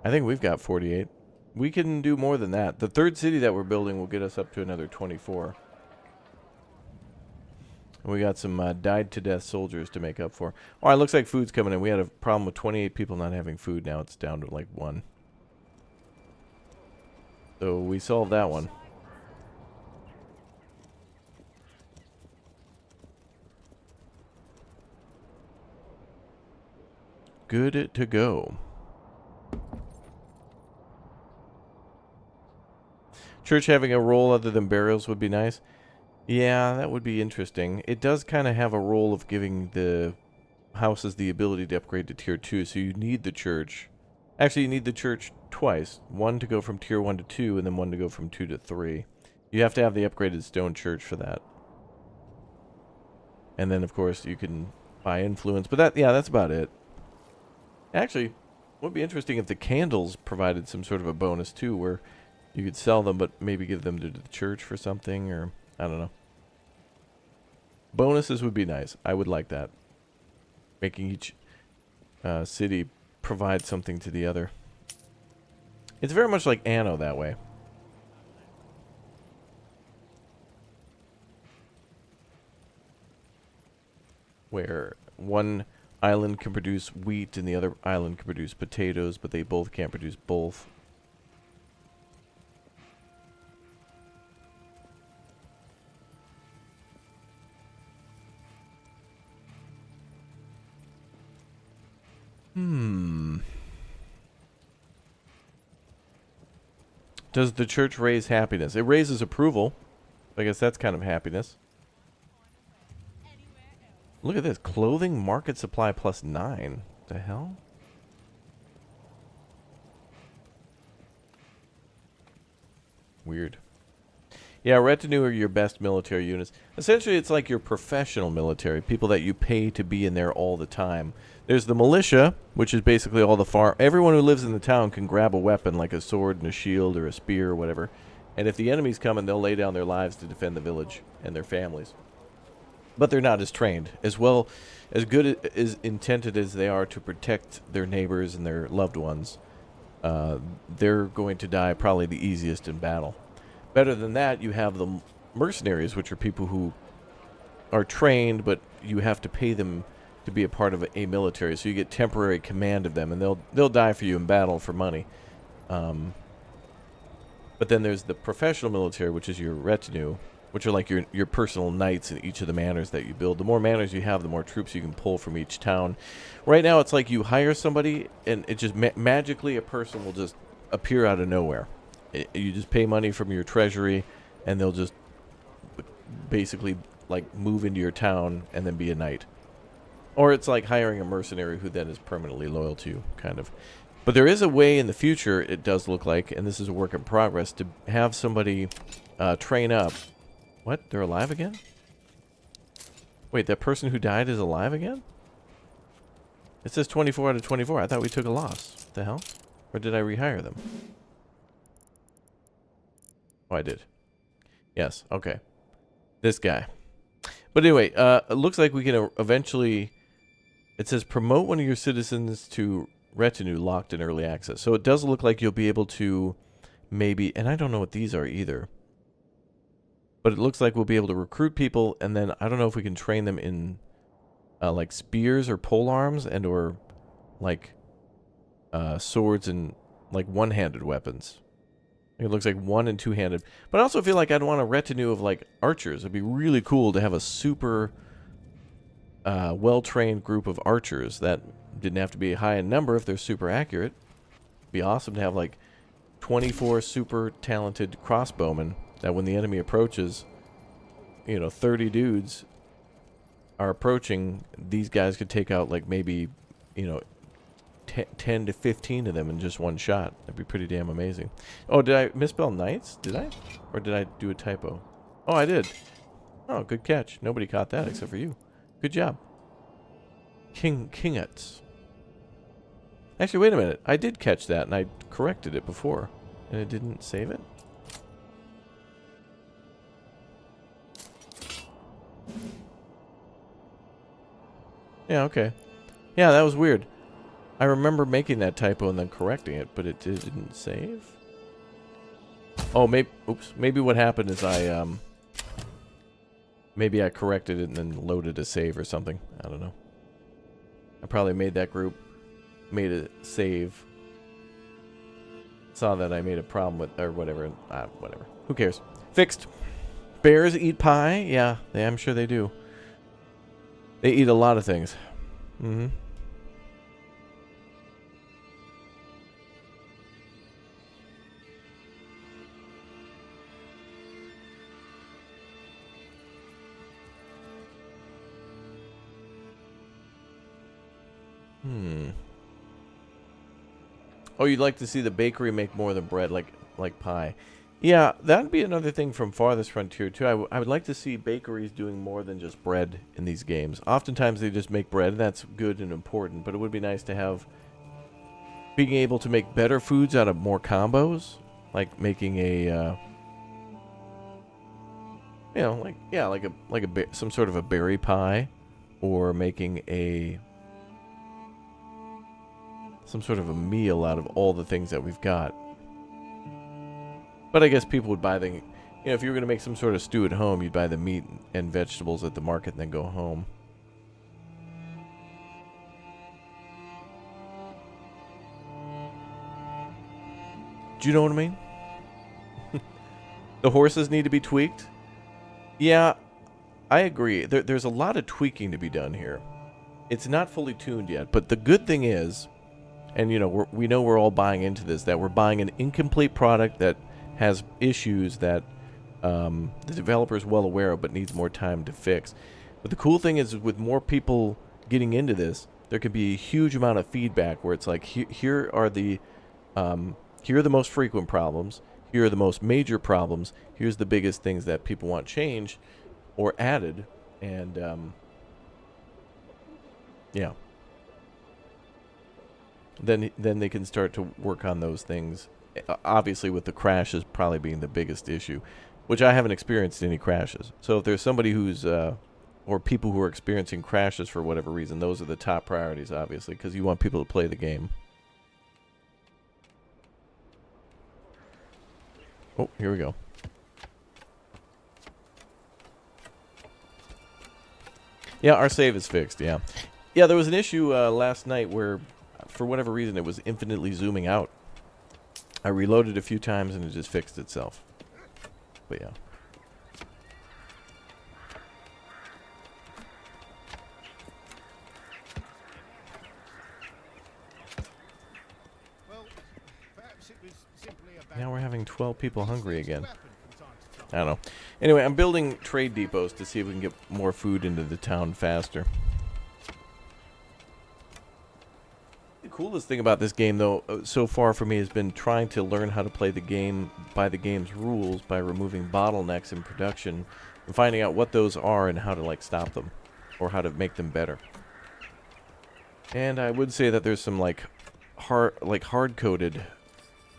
I think we've got 48. We can do more than that. The third city that we're building will get us up to another 24. And we got some died to death soldiers to make up for. Oh, it looks like food's coming in. We had a problem with 28 people not having food. Now it's down to like 1. So we solved that one. Good to go. Church having a role other than burials would be nice. Yeah, that would be interesting. It does kind of have a role of giving the houses the ability to upgrade to tier 2, so you need the church. Actually, you need the church twice. One to go from tier 1 to 2, and then one to go from 2 to 3. You have to have the upgraded stone church for that. And then, of course, you can buy influence. But that, yeah, that's about it. Actually, it would be interesting if the candles provided some sort of a bonus too, where you could sell them but maybe give them to the church for something, or I don't know. Bonuses would be nice. I would like that. Making each city provide something to the other. It's very much like Anno that way. Where one island can produce wheat and the other island can produce potatoes, but they both can't produce both. Does the church raise happiness? It raises approval. I guess that's kind of happiness. Look at this. Clothing market supply plus 9. The hell? Weird. Yeah, retinue are your best military units. Essentially, it's like your professional military. People that you pay to be in there all the time. There's the militia, which is basically all the farm. Everyone who lives in the town can grab a weapon like a sword and a shield or a spear or whatever. And if the enemy's coming, they'll lay down their lives to defend the village and their families. But they're not as trained. As well, as good as intended as they are to protect their neighbors and their loved ones, they're going to die probably the easiest in battle. Better than that, you have the mercenaries, which are people who are trained, but you have to pay them to be a part of a military. So you get temporary command of them, and they'll die for you in battle for money. But then there's the professional military, which is your retinue, which are like your personal knights in each of the manors that you build. The more manors you have, the more troops you can pull from each town. Right now, it's like you hire somebody, and it just magically a person will just appear out of nowhere. You just pay money from your treasury, and they'll just basically like move into your town and then be a knight. Or it's like hiring a mercenary who then is permanently loyal to you, kind of. But there is a way in the future, it does look like, and this is a work in progress, to have somebody train up. What? They're alive again? Wait, that person who died is alive again? It says 24 out of 24. I thought we took a loss. What the hell? Or did I rehire them? Oh, I did. Yes, okay. This guy. But anyway, it looks like we can eventually... It says promote one of your citizens to retinue locked in early access. So it does look like you'll be able to maybe... And I don't know what these are either. But it looks like we'll be able to recruit people, and then I don't know if we can train them in like spears or pole arms and or like swords and like one-handed weapons. It looks like one and two-handed. But I also feel like I'd want a retinue of like archers. It'd be really cool to have a super well-trained group of archers that didn't have to be high in number if they're super accurate. It'd be awesome to have like 24 super talented crossbowmen that when the enemy approaches, 30 dudes are approaching, these guys could take out like maybe, 10 to 15 of them in just one shot. That'd be pretty damn amazing. Oh, did I misspell knights? Did I? Or did I do a typo? Oh, I did. Oh, good catch. Nobody caught that except for you. Good job. Kinguts. Actually, wait a minute. I did catch that, and I corrected it before. And it didn't save it? Yeah, okay. Yeah, that was weird. I remember making that typo and then correcting it, but it didn't save. Oh, maybe... Oops. Maybe what happened is maybe I corrected it and then loaded a save or something. I don't know. I probably made that group, made a save, saw that I made a problem with, or whatever, whatever. Who cares? Fixed. Bears eat pie? Yeah, I'm sure they do. They eat a lot of things. Mm-hmm. Oh, you'd like to see the bakery make more than bread, like pie. Yeah, that'd be another thing from Farthest Frontier, too. I would like to see bakeries doing more than just bread in these games. Oftentimes they just make bread, and that's good and important, but it would be nice to have being able to make better foods out of more combos, like making a, some sort of a berry pie, or making some sort of a meal out of all the things that we've got. But I guess people would buy the... if you were going to make some sort of stew at home, you'd buy the meat and vegetables at the market and then go home. Do you know what I mean? The horses need to be tweaked? Yeah, I agree. There's a lot of tweaking to be done here. It's not fully tuned yet, but the good thing is... And, we know we're all buying into this, that we're buying an incomplete product that has issues that the developer is well aware of but needs more time to fix. But the cool thing is, with more people getting into this, there can be a huge amount of feedback where it's like, here are the most frequent problems, here are the most major problems, here's the biggest things that people want changed or added, and, yeah. Then they can start to work on those things. Obviously, with the crashes probably being the biggest issue, which I haven't experienced any crashes. So if there's somebody who's, or people who are experiencing crashes for whatever reason, those are the top priorities, obviously, because you want people to play the game. Oh, here we go. Yeah, our save is fixed, yeah. Yeah, there was an issue last night where... For whatever reason, it was infinitely zooming out. I reloaded a few times and it just fixed itself. But yeah. Well, perhaps it was simply a Now we're having 12 people hungry again. I don't know. Anyway, I'm building trade depots to see if we can get more food into the town faster. The coolest thing about this game, though, so far for me has been trying to learn how to play the game by the game's rules by removing bottlenecks in production and finding out what those are and how to, like, stop them or how to make them better. And I would say that there's some, like, hard-coded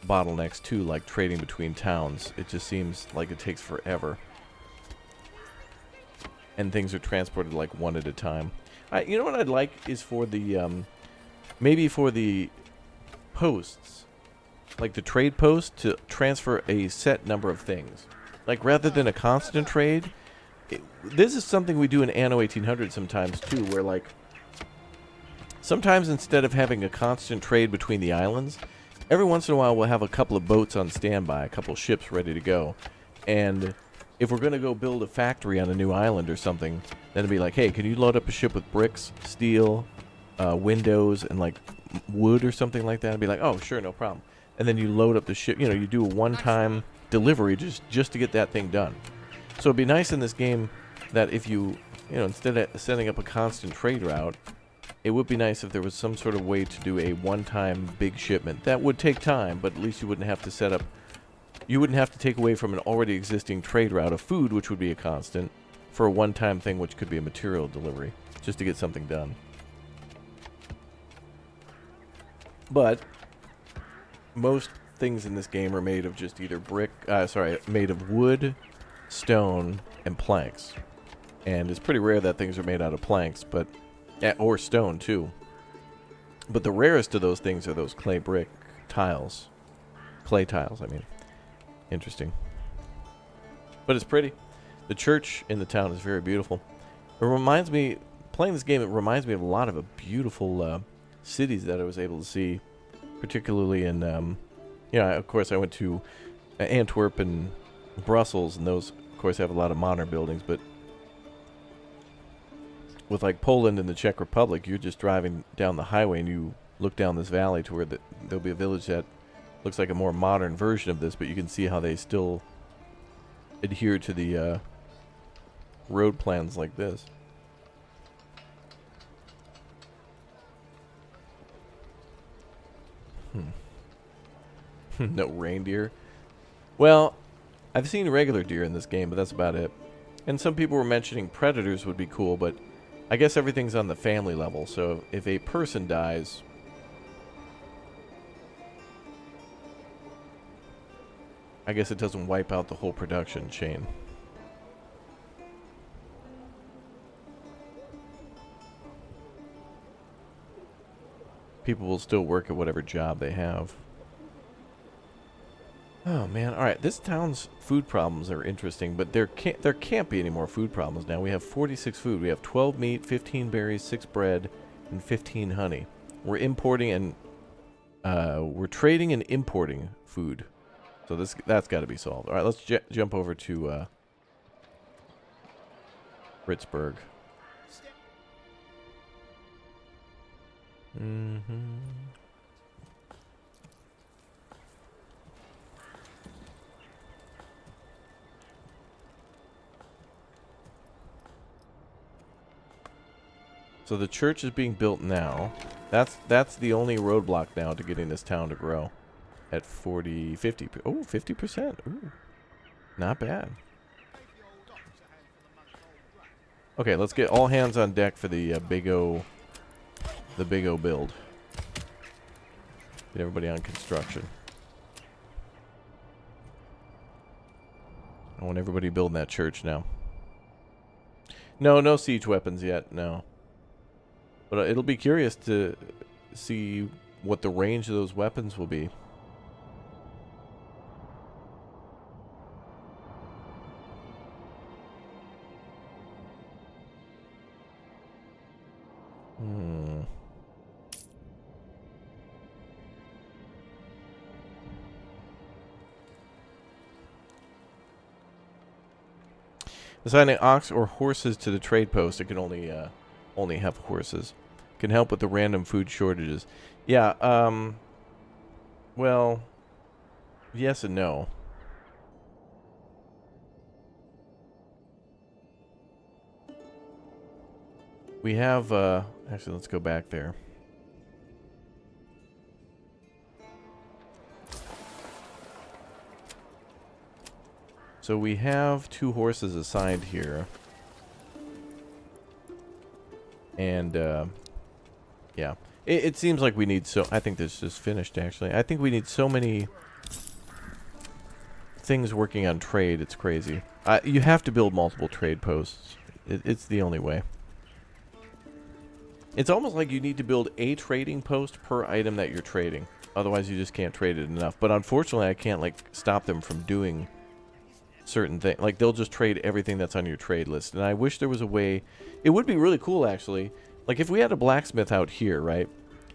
bottlenecks too, like trading between towns. It just seems like it takes forever. And things are transported like one at a time. You know what I'd like is for the, maybe for the posts, like the trade post, to transfer a set number of things. Like rather than a constant trade, this is something we do in Anno 1800 sometimes too, where like, sometimes instead of having a constant trade between the islands, every once in a while we'll have a couple of boats on standby, a couple of ships ready to go. And if we're going to go build a factory on a new island or something, then it'd be like, hey, can you load up a ship with bricks, steel, windows, and like wood or something like that? I'd be like, oh, sure, no problem. And then you load up the ship, you know, you do a one-time delivery just to get that thing done. So it'd be nice in this game that if you know, instead of setting up a constant trade route, it would be nice if there was some sort of way to do a one-time big shipment. That would take time, but at least you wouldn't have to set up, you wouldn't have to take away from an already existing trade route of food, which would be a constant, for a one-time thing, which could be a material delivery, just to get something done. But most things in this game are made of just either made of wood, stone, and planks. And it's pretty rare that things are made out of planks, but or stone too. But the rarest of those things are those clay tiles, I mean. Interesting. But it's pretty. The church in the town is very beautiful. It reminds me, playing this game, it reminds me of a lot of beautiful cities that I was able to see, particularly in, of course I went to Antwerp and Brussels, and those, of course, have a lot of modern buildings, but with like Poland and the Czech Republic, you're just driving down the highway and you look down this valley to where there'll be a village that looks like a more modern version of this, but you can see how they still adhere to the road plans like this. No reindeer. Well, I've seen regular deer in this game, but that's about it. And some people were mentioning predators would be cool, but I guess everything's on the family level, so if a person dies, I guess it doesn't wipe out the whole production chain. People will still work at whatever job they have. Oh man, alright, this town's food problems are interesting, but there can't be any more food problems now. We have 46 food. We have 12 meat, 15 berries, 6 bread, and 15 honey. We're importing and we're trading and importing food. So that's got to be solved. Alright, let's jump over to Ritzburg. So the church is being built now. That's the only roadblock now to getting this town to grow. At 50. Oh, 50%. Ooh. Not bad. Okay, let's get all hands on deck for the Big O build. Get everybody on construction. I want everybody building that church now. No siege weapons yet, no. But it'll be curious to see what the range of those weapons will be. Assigning ox or horses to the trade post, it can only have horses. Can help with the random food shortages. Yeah, well, yes and no. We have, actually, let's go back there. So we have 2 horses assigned here. And, yeah. It seems like we need I think this is finished, actually. I think we need so many things working on trade. It's crazy. You have to build multiple trade posts. It's the only way. It's almost like you need to build a trading post per item that you're trading. Otherwise, you just can't trade it enough. But unfortunately, I can't, like, stop them from doing certain things. Like, they'll just trade everything that's on your trade list. And I wish there was a way... It would be really cool, actually. Like, if we had a blacksmith out here, right?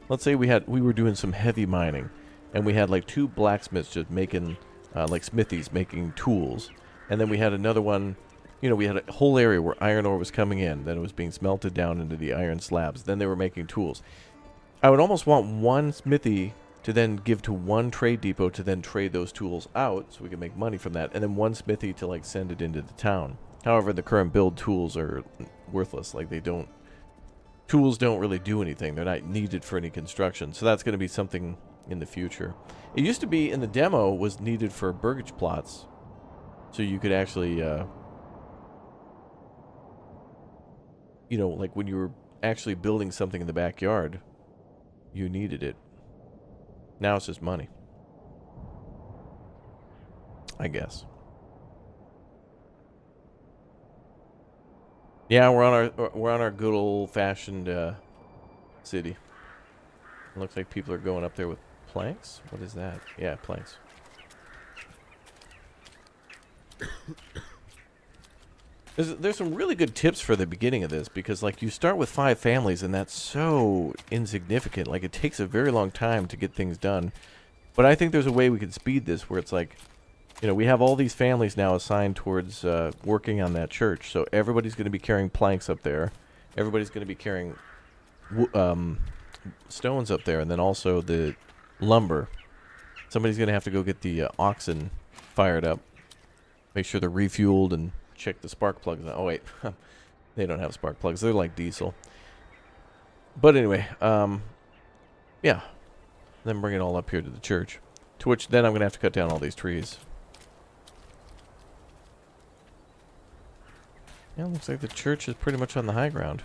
Let's say we were doing some heavy mining. And we had, like, 2 blacksmiths just making, like, smithies, making tools. And then we had another one... You know, we had a whole area where iron ore was coming in. Then it was being smelted down into the iron slabs. Then they were making tools. I would almost want one smithy to then give to one trade depot to then trade those tools out so we can make money from that. And then one smithy to, like, send it into the town. However, the current build tools are worthless. Like, they don't... Tools don't really do anything. They're not needed for any construction. So that's going to be something in the future. It used to be, in the demo, was needed for burgage plots. So you could actually... you know, like when you were actually building something in the backyard, you needed it. Now it's just money, I guess. Yeah, we're on our good old-fashioned city. It looks like people are going up there with planks. What is that? Yeah, planks. There's some really good tips for the beginning of this, because, like, you start with 5 families, and that's so insignificant. Like, it takes a very long time to get things done. But I think there's a way we could speed this, where it's like, you know, we have all these families now assigned towards working on that church. So everybody's going to be carrying planks up there. Everybody's going to be carrying stones up there, and then also the lumber. Somebody's going to have to go get the oxen fired up. Make sure they're refueled and... check the spark plugs. Oh wait, they don't have spark plugs. They're like diesel. But anyway, yeah. Then bring it all up here to the church. To which then I'm gonna have to cut down all these trees. Yeah, looks like the church is pretty much on the high ground.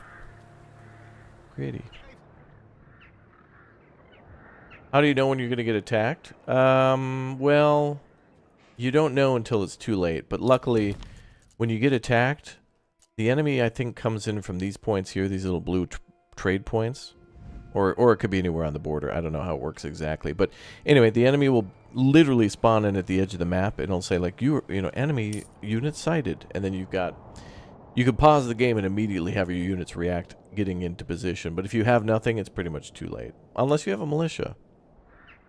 Pretty. How do you know when you're gonna get attacked? Well, you don't know until it's too late. But luckily, when you get attacked, the enemy, I think, comes in from these points here, these little blue trade points. Or it could be anywhere on the border. I don't know how it works exactly. But anyway, the enemy will literally spawn in at the edge of the map, and it'll say, like, you know, enemy unit sighted. And then you could pause the game and immediately have your units react getting into position. But if you have nothing, it's pretty much too late. Unless you have a militia.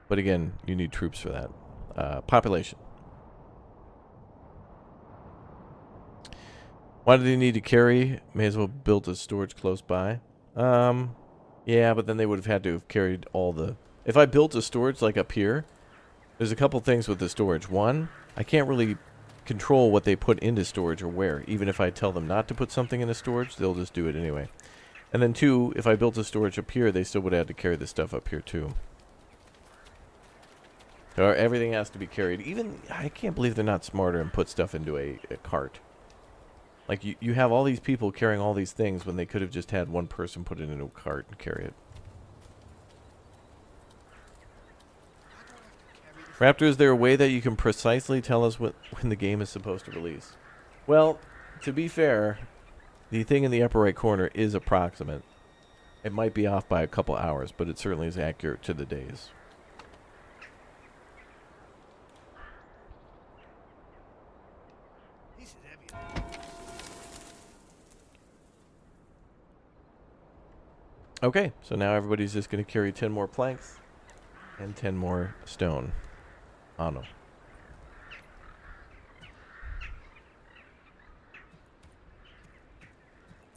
But again, you need troops for that. Population. Why do they need to carry? May as well build a storage close by. Yeah, but then they would have had to have carried all the... If I built a storage like up here, there's a couple things with the storage. One, I can't really control what they put into storage or where. Even if I tell them not to put something into storage, they'll just do it anyway. And then two, if I built a storage up here, they still would have had to carry the stuff up here too. So everything has to be carried. Even, I can't believe they're not smarter and put stuff into a cart. Like, you have all these people carrying all these things when they could have just had one person put it into a cart and carry it. Raptor, is there a way that you can precisely tell us when the game is supposed to release? Well, to be fair, the thing in the upper right corner is approximate. It might be off by a couple hours, but it certainly is accurate to the days. Okay, so now everybody's just going to carry 10 more planks and 10 more stone on them.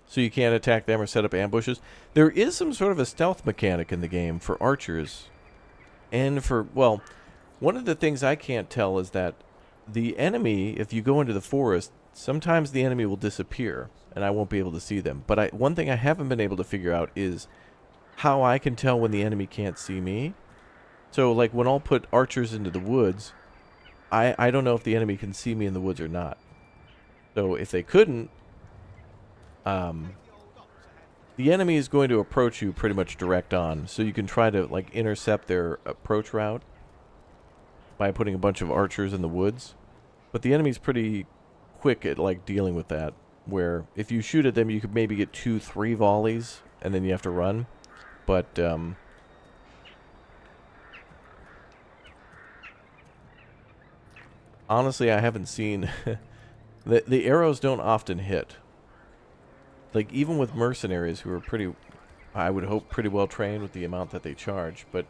So you can't attack them or set up ambushes. There is some sort of a stealth mechanic in the game for archers. And for, well, one of the things I can't tell is that the enemy, if you go into the forest, sometimes the enemy will disappear and I won't be able to see them. But one thing I haven't been able to figure out is how I can tell when the enemy can't see me. So, like, when I'll put archers into the woods, I don't know if the enemy can see me in the woods or not. So, if they couldn't, the enemy is going to approach you pretty much direct on, so you can try to like intercept their approach route by putting a bunch of archers in the woods. But the enemy's pretty quick at like dealing with that, where if you shoot at them, you could maybe get 2-3 volleys, and then you have to run. But honestly, I haven't seen the arrows don't often hit. Like even with mercenaries who are pretty, I would hope, pretty well trained with the amount that they charge. But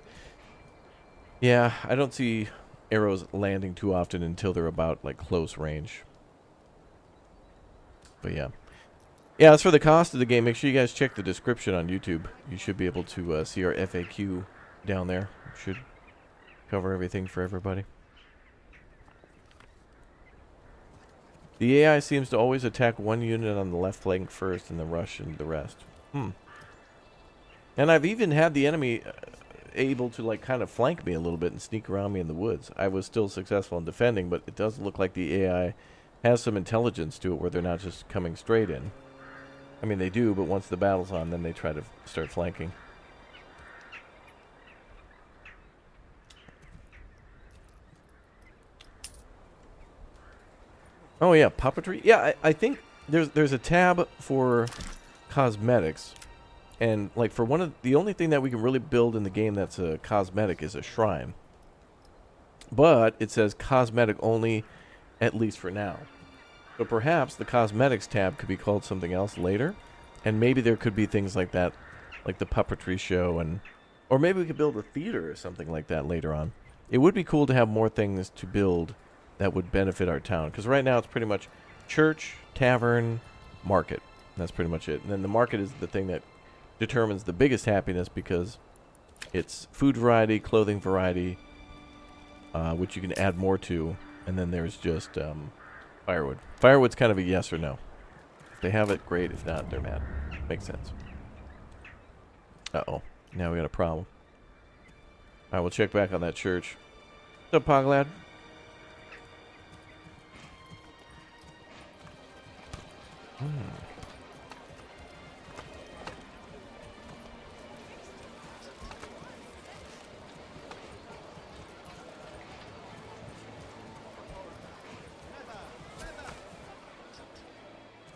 yeah, I don't see arrows landing too often until they're about like close range. But yeah. Yeah, as for the cost of the game, make sure you guys check the description on YouTube. You should be able to see our FAQ down there. Should cover everything for everybody. The AI seems to always attack one unit on the left flank first and then rush into the rest. And I've even had the enemy able to like kind of flank me a little bit and sneak around me in the woods. I was still successful in defending, but it does look like the AI has some intelligence to it where they're not just coming straight in. I mean, they do, but once the battle's on, then they try to start flanking. Oh yeah, puppetry. Yeah, I think there's a tab for cosmetics, and like for one of the only thing that we can really build in the game that's a cosmetic is a shrine. But it says cosmetic only, at least for now. So perhaps the cosmetics tab could be called something else later, and maybe there could be things like that, like the puppetry show, and or maybe we could build a theater or something like that later on. It would be cool to have more things to build that would benefit our town, because right now it's pretty much church, tavern, market. That's pretty much it. And then the market is the thing that determines the biggest happiness, because it's food variety, clothing variety, which you can add more to, and then there's just firewood. Firewood's kind of a yes or no. If they have it, great. If not, they're mad. Makes sense. Uh-oh. Now we got a problem. Alright, we'll check back on that church. What's up, Poglad?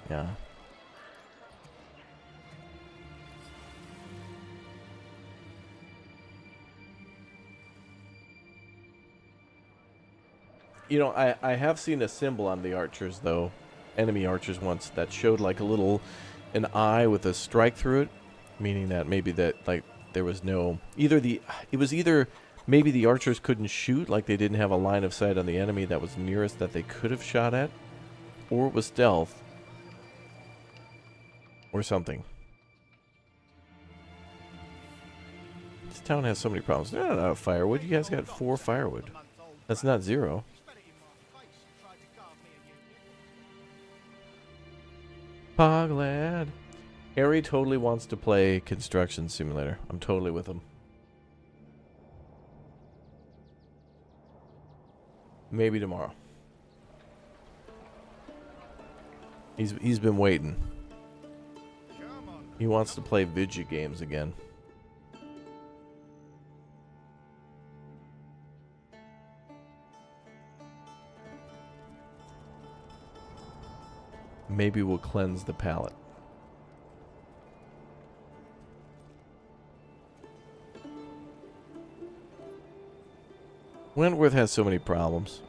Yeah. You know, I have seen a symbol on the archers, though. Enemy archers once that showed like a little, an eye with a strike through it. Meaning that maybe that, like, there was no, it was either maybe the archers couldn't shoot, like they didn't have a line of sight on the enemy that was nearest that they could have shot at. Or it was stealth. Or something. This town has so many problems. They're not out of firewood. You guys got 4 firewood. That's not 0. Poglad. Harry totally wants to play Construction Simulator. I'm totally with him. Maybe tomorrow. He's been waiting. He wants to play video games again. Maybe we'll cleanse the palate. Wentworth has so many problems.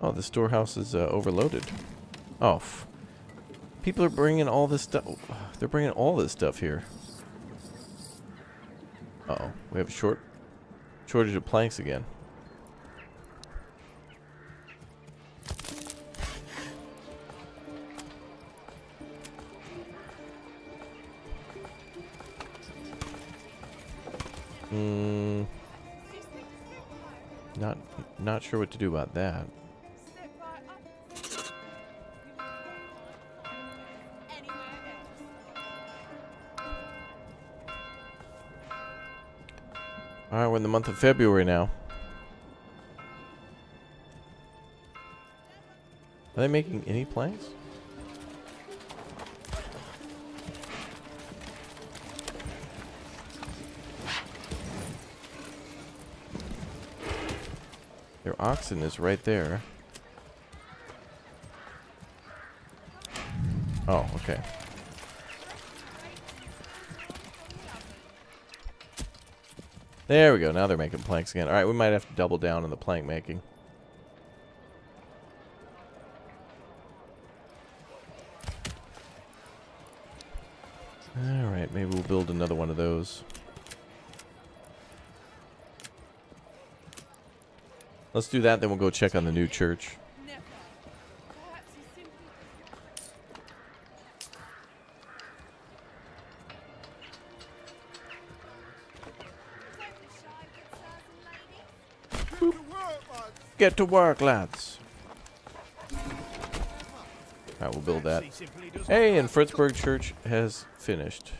Oh, the storehouse is overloaded. Oh, people are bringing all this stuff. They're bringing all this stuff here. Uh-oh, we have a shortage of planks again. Not sure what to do about that. Alright, we're in the month of February now. Are they making any planks? Their oxen is right there. Oh, okay. There we go. Now they're making planks again. Alright, we might have to double down on the plank making. Alright, maybe we'll build another one of those. Let's do that, then we'll go check on the new church. Never. Perhaps you simply don't be shy, good sirs and ladies. Get to work, lads. Alright, we'll build that. Hey, and Fritzburg Church has finished.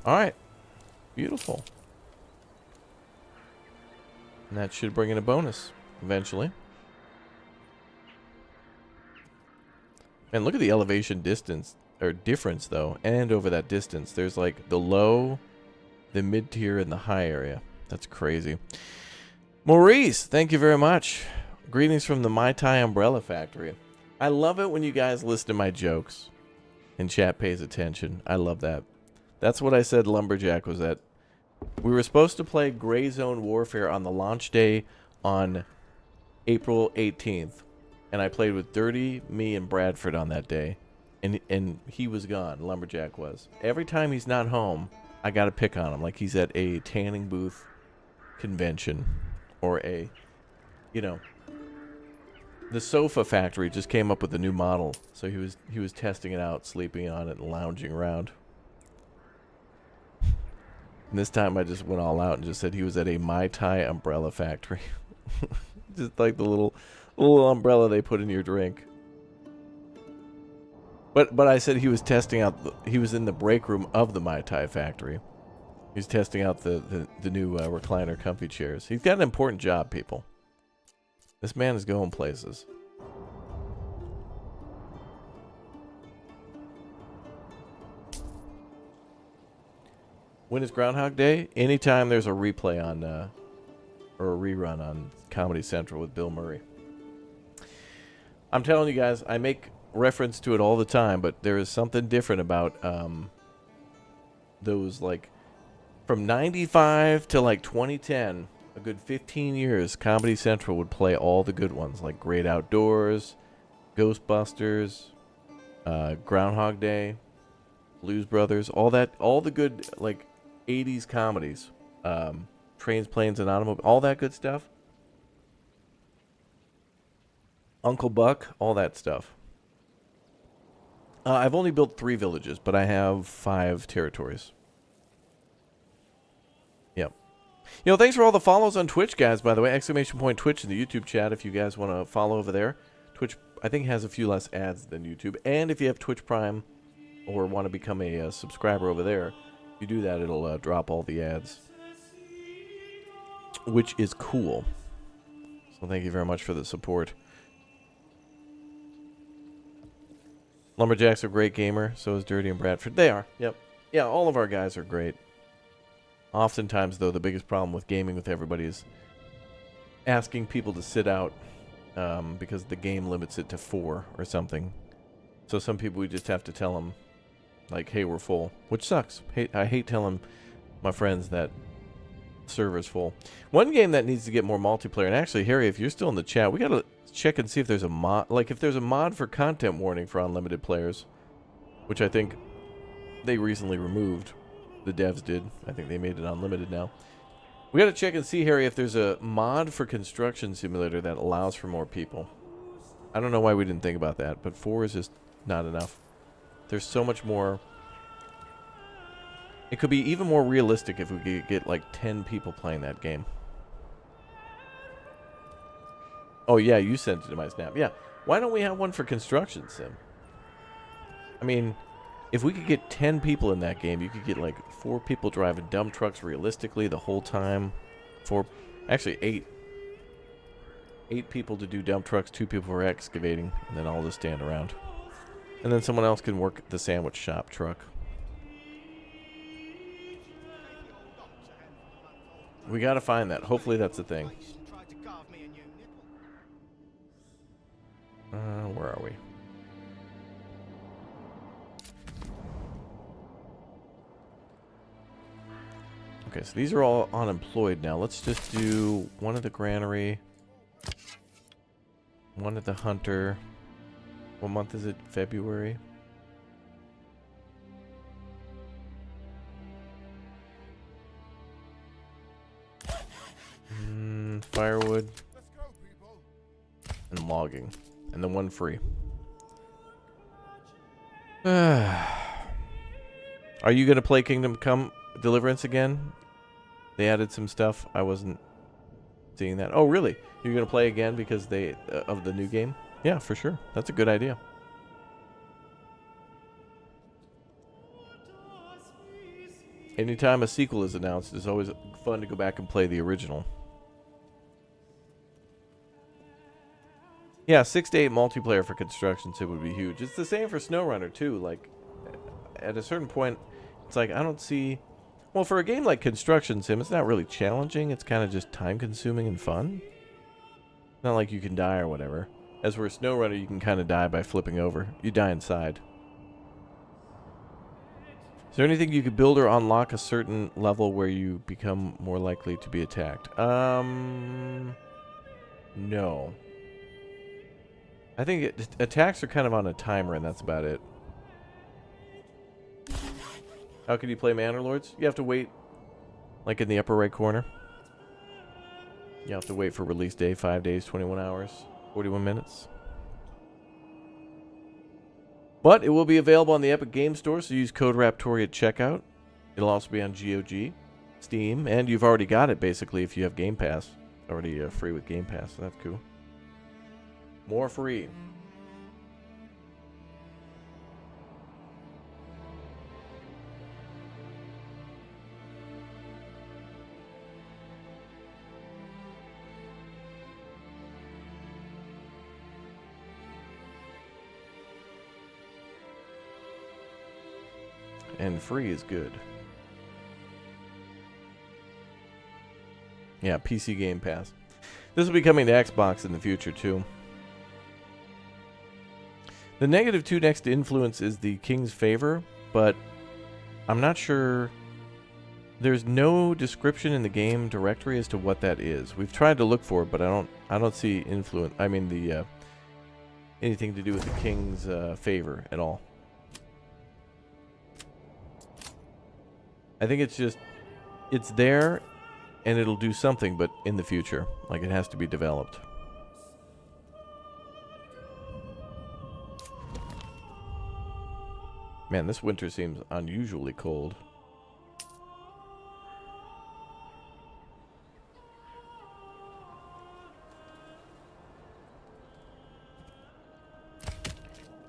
Alright. Beautiful. And that should bring in a bonus eventually. And look at the elevation distance, or difference though, and over that distance. There's like the low, the mid-tier, and the high area. That's crazy. Maurice, thank you very much. Greetings from the Mai Tai Umbrella Factory. I love it when you guys listen to my jokes and chat pays attention. I love that. That's what I said Lumberjack was at. We were supposed to play Gray Zone Warfare on the launch day on April 18th. And I played with Dirty, me, and Bradford on that day. And he was gone. Lumberjack was. Every time he's not home, I got to pick on him. Like he's at a tanning booth convention. Or a, you know, the sofa factory just came up with a new model. So he was testing it out, sleeping on it, and lounging around. And this time I just went all out and just said he was at a Mai Tai umbrella factory. Just like the little umbrella they put in your drink. But I said he was testing out, he was in the break room of the Mai Tai factory. He's testing out the new recliner comfy chairs. He's got an important job, people. This man is going places. When is Groundhog Day? Anytime there's a replay on, or a rerun on Comedy Central with Bill Murray. I'm telling you guys, I make reference to it all the time, but there is something different about those, like, from 95 to, like, 2010, a good 15 years, Comedy Central would play all the good ones, like Great Outdoors, Ghostbusters, Groundhog Day, Blues Brothers, all the good, like, 80s comedies, Trains, Planes, and Automobiles, all that good stuff. Uncle Buck, all that stuff. I've only built 3 villages, but I have 5 territories. Yep. You know, thanks for all the follows on Twitch, guys, by the way. !Twitch in the YouTube chat if you guys want to follow over there. Twitch, I think, has a few less ads than YouTube. And if you have Twitch Prime or want to become a subscriber over there, if you do that, it'll drop all the ads, which is cool. So thank you very much for the support. Lumberjack's a great gamer, so is Dirty and Bradford. They are, yep. Yeah, all of our guys are great. Oftentimes, though, the biggest problem with gaming with everybody is asking people to sit out because the game limits it to 4 or something. So some people, we just have to tell them, like, hey, we're full, which sucks. I hate telling my friends that server's full. One game that needs to get more multiplayer, and actually, Harry, if you're still in the chat, we gotta check and see if there's a mod, like if there's a mod for content warning for unlimited players, which I think they recently removed. The devs did. I think they made it unlimited now. We gotta check and see, Harry, if there's a mod for Construction Simulator that allows for more people. I don't know why we didn't think about that, but 4 is just not enough. There's so much more. It could be even more realistic if we could get like 10 people playing that game. Oh yeah, you sent it to my snap. Yeah, why don't we have one for Construction Sim? I mean, If we could get 10 people in that game, you could get like 4 people driving dump trucks realistically the whole time. Actually 8. 8 people to do dump trucks, 2 people for excavating, and then all just stand around. And then someone else can work the sandwich shop truck. We gotta find that. Hopefully that's the thing. Tried to carve me a new nipple. Where are we? Okay, so these are all unemployed now. Let's just do one at the granary, one at the hunter. What month is it? February? Firewood. Let's go, people. And logging. And then one free. Are you going to play Kingdom Come Deliverance again? They added some stuff. I wasn't seeing that. Oh, really? You're going to play again because they of the new game? Yeah, for sure. That's a good idea. Anytime a sequel is announced, it's always fun to go back and play the original. Yeah, 6 to 8 multiplayer for construction sim would be huge. It's the same for SnowRunner too. Like, at a certain point, it's like I don't see. Well, for a game like Construction Sim, it's not really challenging. It's kind of just time-consuming and fun. Not like you can die or whatever. As for a SnowRunner, you can kind of die by flipping over. You die inside. Is there anything you could build or unlock a certain level where you become more likely to be attacked? No. I think attacks are kind of on a timer, and that's about it. How can you play Manor Lords? You have to wait, like in the upper right corner. You have to wait for release day, 5 days, 21 hours, 41 minutes. But it will be available on the Epic Game Store, so use code Raptori at checkout. It'll also be on GOG, Steam, and you've already got it, basically, if you have Gamepass. Already free with Gamepass, so that's cool. More free. And free is good. Yeah, PC Game Pass. This will be coming to Xbox in the future, too. The -2 next to influence is the King's Favor, but I'm not sure. There's no description in the game directory as to what that is. We've tried to look for it, but I don't see influence. I mean the anything to do with the King's favor at all. I think it's just it's there and it'll do something, but in the future, like it has to be developed. Man, this winter seems unusually cold.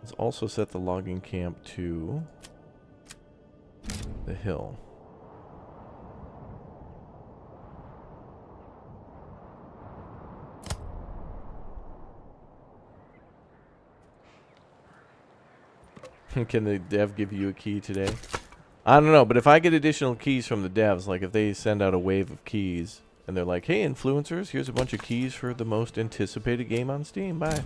Let's also set the logging camp to the hill. Can the dev give you a key today? I don't know, but if I get additional keys from the devs, like if they send out a wave of keys and they're like, hey, influencers, here's a bunch of keys for the most anticipated game on Steam, bye.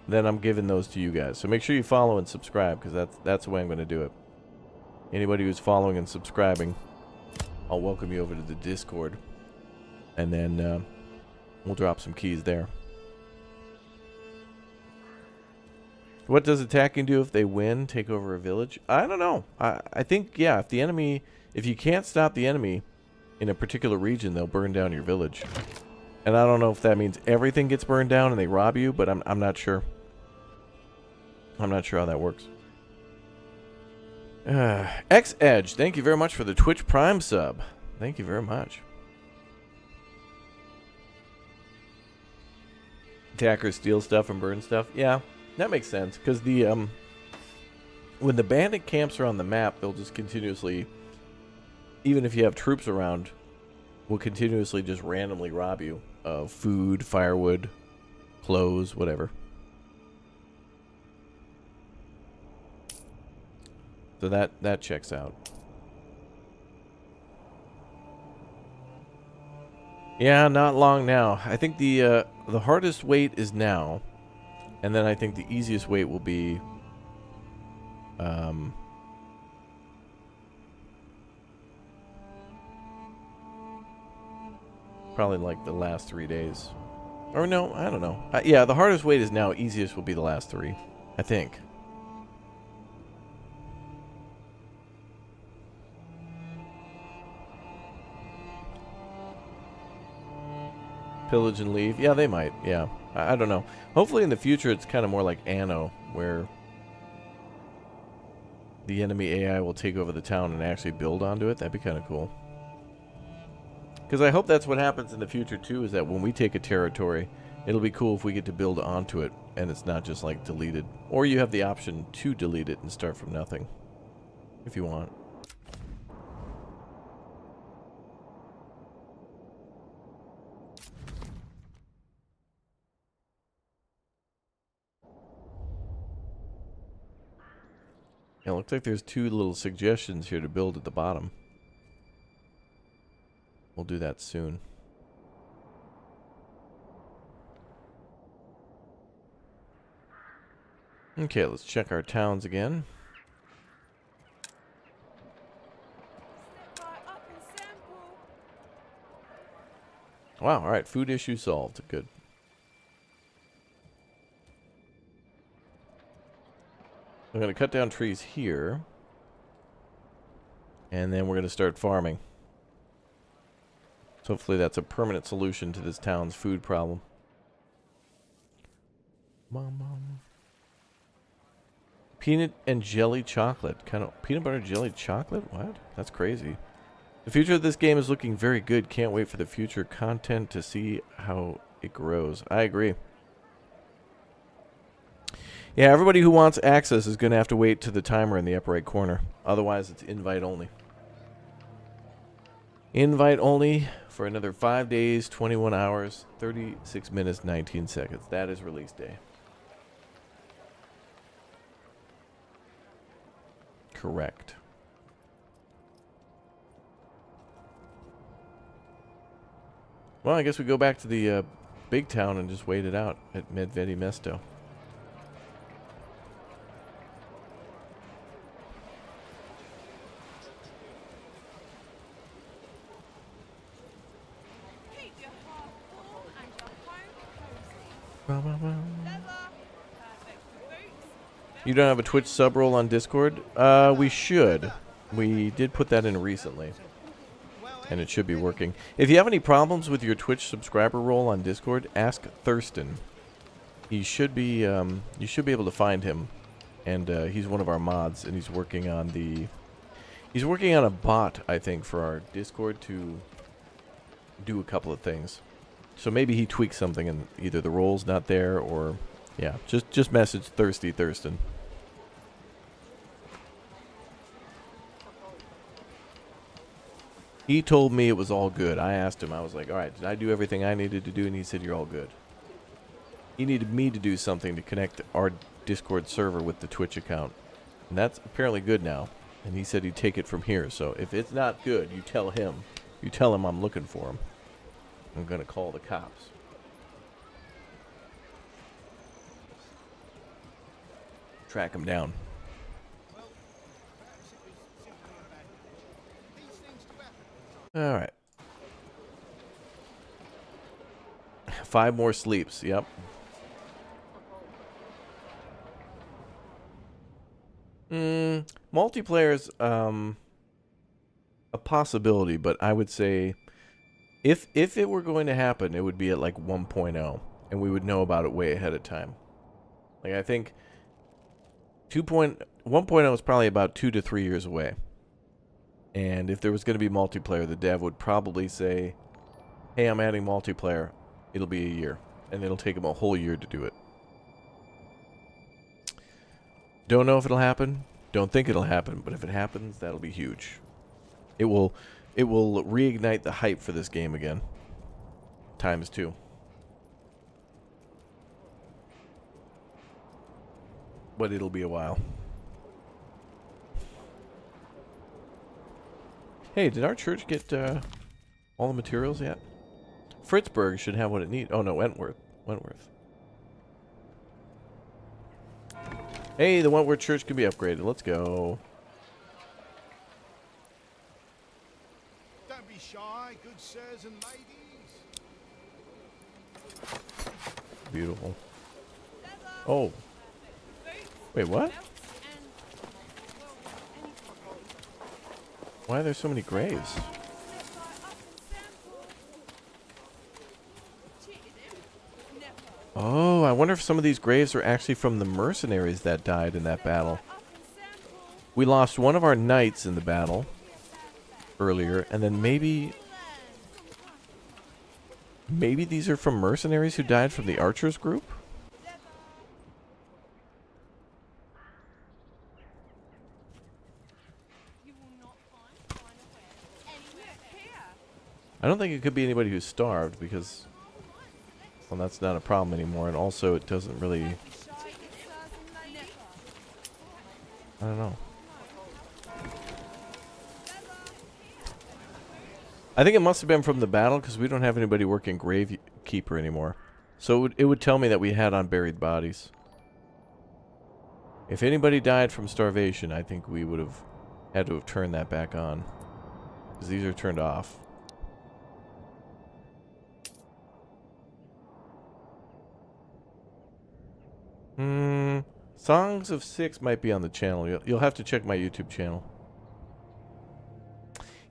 Then I'm giving those to you guys. So make sure you follow and subscribe, because that's the way I'm going to do it. Anybody who's following and subscribing, I'll welcome you over to the Discord. And then we'll drop some keys there. What does attacking do if they win? Take over a village? I don't know. I think, yeah, if you can't stop the enemy in a particular region, they'll burn down your village. And I don't know if that means everything gets burned down and they rob you, but I'm not sure. I'm not sure how that works. X-Edge, thank you very much for the Twitch Prime sub. Thank you very much. Attackers steal stuff and burn stuff. Yeah, that makes sense, because the when the bandit camps are on the map, they'll just continuously, even if you have troops around, will continuously just randomly rob you of food, firewood, clothes, whatever. So that checks out. Yeah, not long now. I think the hardest wait is now, and then I think the easiest wait will be probably like the last 3 days. Or no, I don't know. Yeah, the hardest wait is now. Easiest will be the last 3, I think. Pillage and leave. Yeah, they might. Yeah. I don't know. Hopefully in the future it's kind of more like Anno, where the enemy AI will take over the town and actually build onto it. That'd be kind of cool. Because I hope that's what happens in the future too, is that when we take a territory, it'll be cool if we get to build onto it and it's not just like deleted. Or you have the option to delete it and start from nothing, if you want. Yeah, it looks like there's 2 little suggestions here to build at the bottom. We'll do that soon. Okay, let's check our towns again. Step right up and sample. Wow, alright, food issue solved. Good. I'm going to cut down trees here. And then we're going to start farming. So hopefully that's a permanent solution to this town's food problem. Mom. Peanut and jelly chocolate. Kind of peanut butter jelly chocolate? What? That's crazy. The future of this game is looking very good. Can't wait for the future content to see how it grows. I agree. Yeah, everybody who wants access is going to have to wait to the timer in the upper right corner. Otherwise, it's invite only. Invite only for another 5 days, 21 hours, 36 minutes, 19 seconds. That is release day. Correct. Well, I guess we go back to the big town and just wait it out at Medvedi Mesto. Keep your heart full and your home cozy. Leather, perfect for boots. You don't have a Twitch sub role on Discord? We should. We did put that in recently. And it should be working. If you have any problems with your Twitch subscriber role on Discord, ask Thurston. He should be, you should be able to find him. And he's one of our mods, and he's working on the... He's working on a bot, I think, for our Discord to do a couple of things. So maybe he tweaks something and either the role's not there or... Yeah, just message Thirsty Thurston. He told me it was all good. I asked him, I was like, alright, did I do everything I needed to do? And he said, you're all good. He needed me to do something to connect our Discord server with the Twitch account. And that's apparently good now. And he said he'd take it from here. So if it's not good, you tell him. You tell him I'm looking for him. I'm going to call the cops. Track him down. All right. 5 more sleeps. Yep. Multiplayer's a possibility, but I would say if it were going to happen, it would be at like 1.0, and we would know about it way ahead of time. Like I think 1.0 is probably about 2 to 3 years away. And if there was going to be multiplayer, the dev would probably say, hey, I'm adding multiplayer. It'll be a year. And it'll take them a whole year to do it. Don't know if it'll happen. Don't think it'll happen, but if it happens, that'll be huge. It will reignite the hype for this game again. Times 2. But it'll be a while. Hey, did our church get all the materials yet? Fritzburg should have what it needs. Oh no, Wentworth. Hey, the Wentworth church can be upgraded. Let's go. Don't be shy, good sirs and ladies. Beautiful. Leather. Oh, Boots. wait, what? Belts and well, any Why are there so many graves? Let's buy up and sample. Cheated him. Never. Oh, I wonder if some of these graves are actually from the mercenaries that died in that battle. Up and sample. We lost one of our knights in the battle earlier, and then maybe these are from mercenaries who died from the archers group? Leather. You will not find finer anywhere here. I don't think it could be anybody who's starved because, well, that's not a problem anymore, and also it doesn't really, Shy, good sirs and ladies. I don't know. I think it must have been from the battle because we don't have anybody working gravekeeper anymore. So it would tell me that we had unburied bodies. If anybody died from starvation, I think we would have had to have turned that back on. Because these are turned off. Songs of Six might be on the channel. You'll have to check my YouTube channel.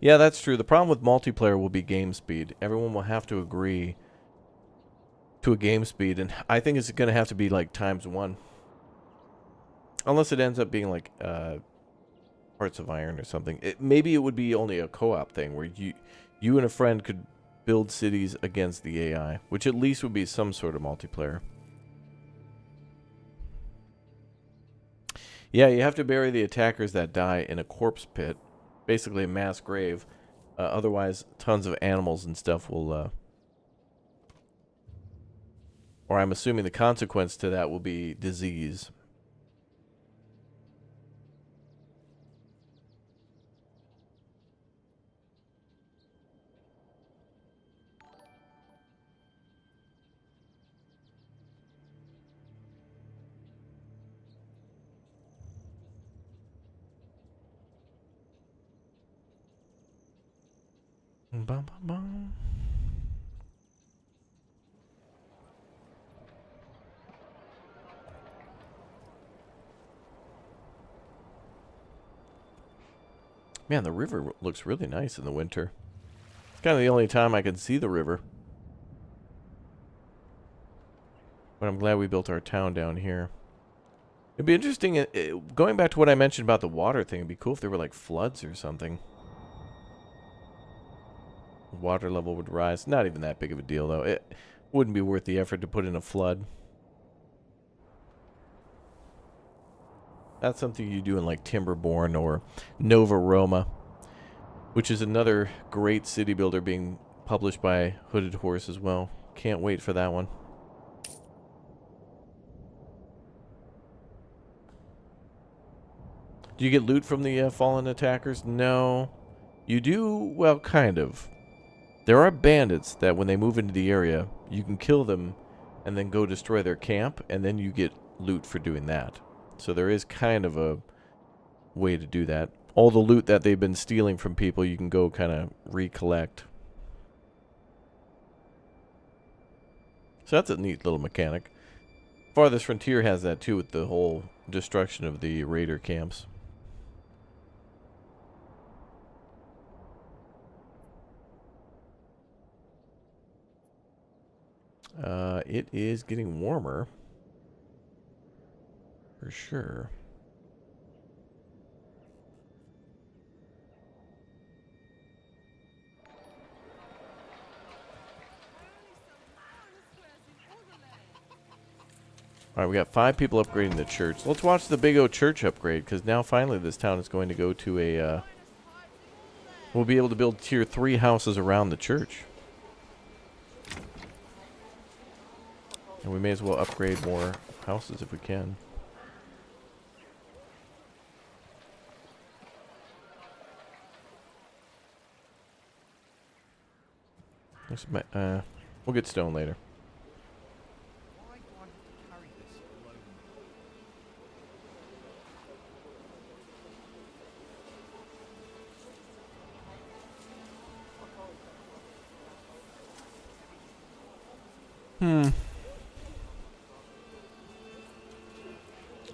Yeah, that's true. The problem with multiplayer will be game speed. Everyone will have to agree to a game speed, and I think it's going to have to be like ×1. Unless it ends up being like Hearts of Iron or something. Maybe it would be only a co-op thing where you and a friend could build cities against the AI, which at least would be some sort of multiplayer. Yeah, you have to bury the attackers that die in a corpse pit. Basically a mass grave. Otherwise, tons of animals and stuff will... or I'm assuming the consequence to that will be disease. Bum, bum, bum. Man, the river looks really nice in the winter. It's kind of the only time I can see the river. But I'm glad we built our town down here. It'd be interesting, going back to what I mentioned about the water thing, it'd be cool if there were like floods or something. Water level would rise. Not even that big of a deal, though. It wouldn't be worth the effort to put in a flood. That's something you do in like Timberborn or Nova Roma, which is another great city builder being published by Hooded Horse as well. Can't wait for that one. Do you get loot from the fallen attackers? No. You do, well, kind of. There are bandits that when they move into the area, you can kill them and then go destroy their camp, and then you get loot for doing that. So there is kind of a way to do that. All the loot that they've been stealing from people, you can go kind of recollect. So that's a neat little mechanic. Farthest Frontier has that too, with the whole destruction of the raider camps. It is getting warmer. For sure. All right, we got 5 people upgrading the church. Let's watch the Big O church upgrade, because now finally this town is going to go to a... we'll be able to build tier 3 houses around the church. And we may as well upgrade more houses if we can. We'll get stone later. Why do I have to carry this alone?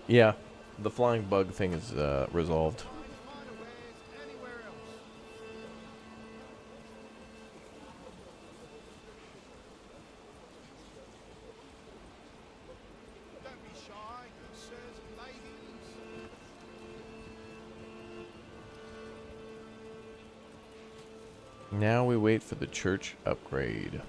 Yeah, the flying bug thing is resolved. Find wares anywhere else. Don't be shy, good sirs and ladies. Now we wait for the church upgrade.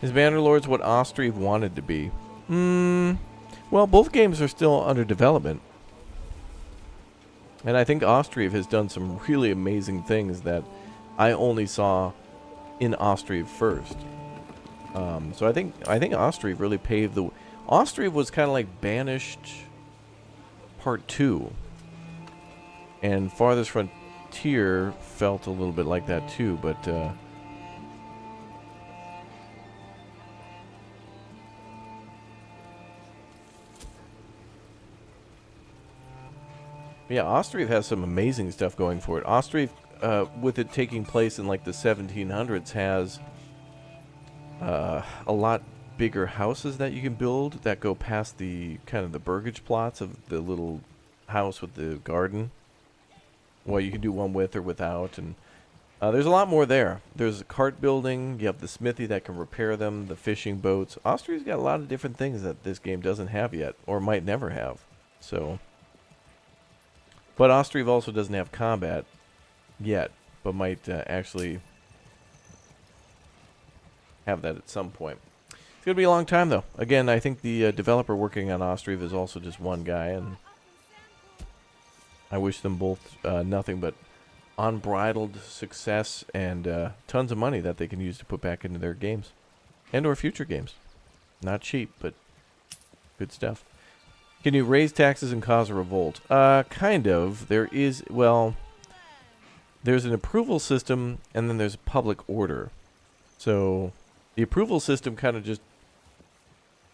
Is Manor Lords what Austrieve wanted to be? Well, both games are still under development. And I think Austrieve has done some really amazing things that I only saw in Austrieve first. So I think Austrieve really paved the... Austrieve was kind of like Banished Part 2. And Farthest Frontier felt a little bit like that too, but... yeah, Austrieve has some amazing stuff going for it. Austrieve, with it taking place in like the 1700s, has a lot bigger houses that you can build that go past the kind of the burgage plots of the little house with the garden. Well, you can do one with or without, and there's a lot more there. There's a cart building. You have the smithy that can repair them, the fishing boats. Austria's got a lot of different things that this game doesn't have yet, or might never have. So... but Austrieve also doesn't have combat yet, but might actually have that at some point. It's going to be a long time, though. Again, I think the developer working on Austrieve is also just one guy, and I wish them both nothing but unbridled success and tons of money that they can use to put back into their games and or future games. Not cheap, but good stuff. Can you raise taxes and cause a revolt? Kind of. There is, well, there's an approval system, and then there's public order. So the approval system kind of just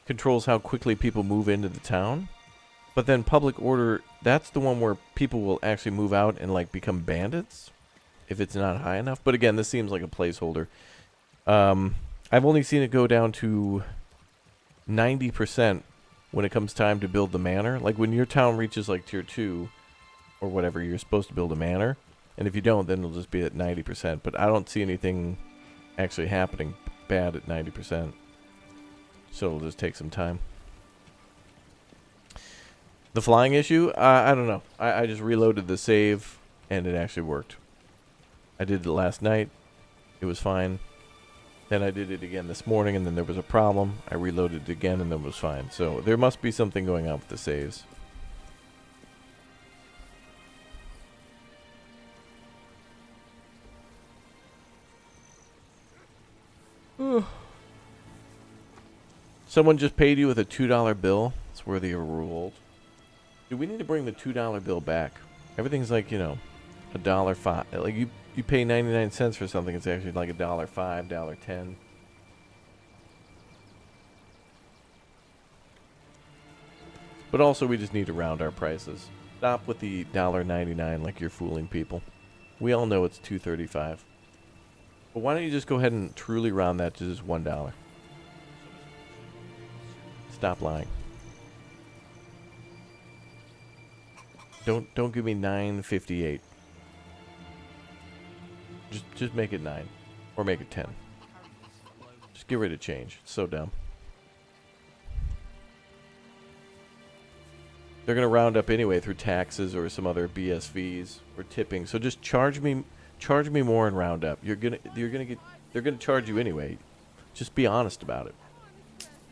controls how quickly people move into the town. But then public order, that's the one where people will actually move out and, like, become bandits if it's not high enough. But again, this seems like a placeholder. I've only seen it go down to 90% when it comes time to build the manor. Like when your town reaches like tier 2 or whatever, you're supposed to build a manor, and if you don't, then it'll just be at 90%. But I don't see anything actually happening bad at 90%, so it'll just take some time. The flying issue, I don't know. I just reloaded the save and it actually worked. I did it last night, it was fine. Then I did it again this morning, and then there was a problem. I reloaded it again, and then it was fine. So there must be something going on with the saves. Someone just paid you with a $2 bill. It's worthy of a revolt. Dude, we need to bring the $2 bill back. Everything's like, you know, $1.05. Like you pay 99 cents for something, it's actually like $1.05, $1.10. But also we just need to round our prices. Stop with the $1.99 like you're fooling people. We all know it's $2.35. But why don't you just go ahead and truly round that to just $1? Stop lying. Don't give me $9.58. Just make it 9, or make it 10. Just get rid of change. It's so dumb. They're gonna round up anyway through taxes or some other BS fees or tipping. So just charge me more and round up. They're gonna charge you anyway. Just be honest about it.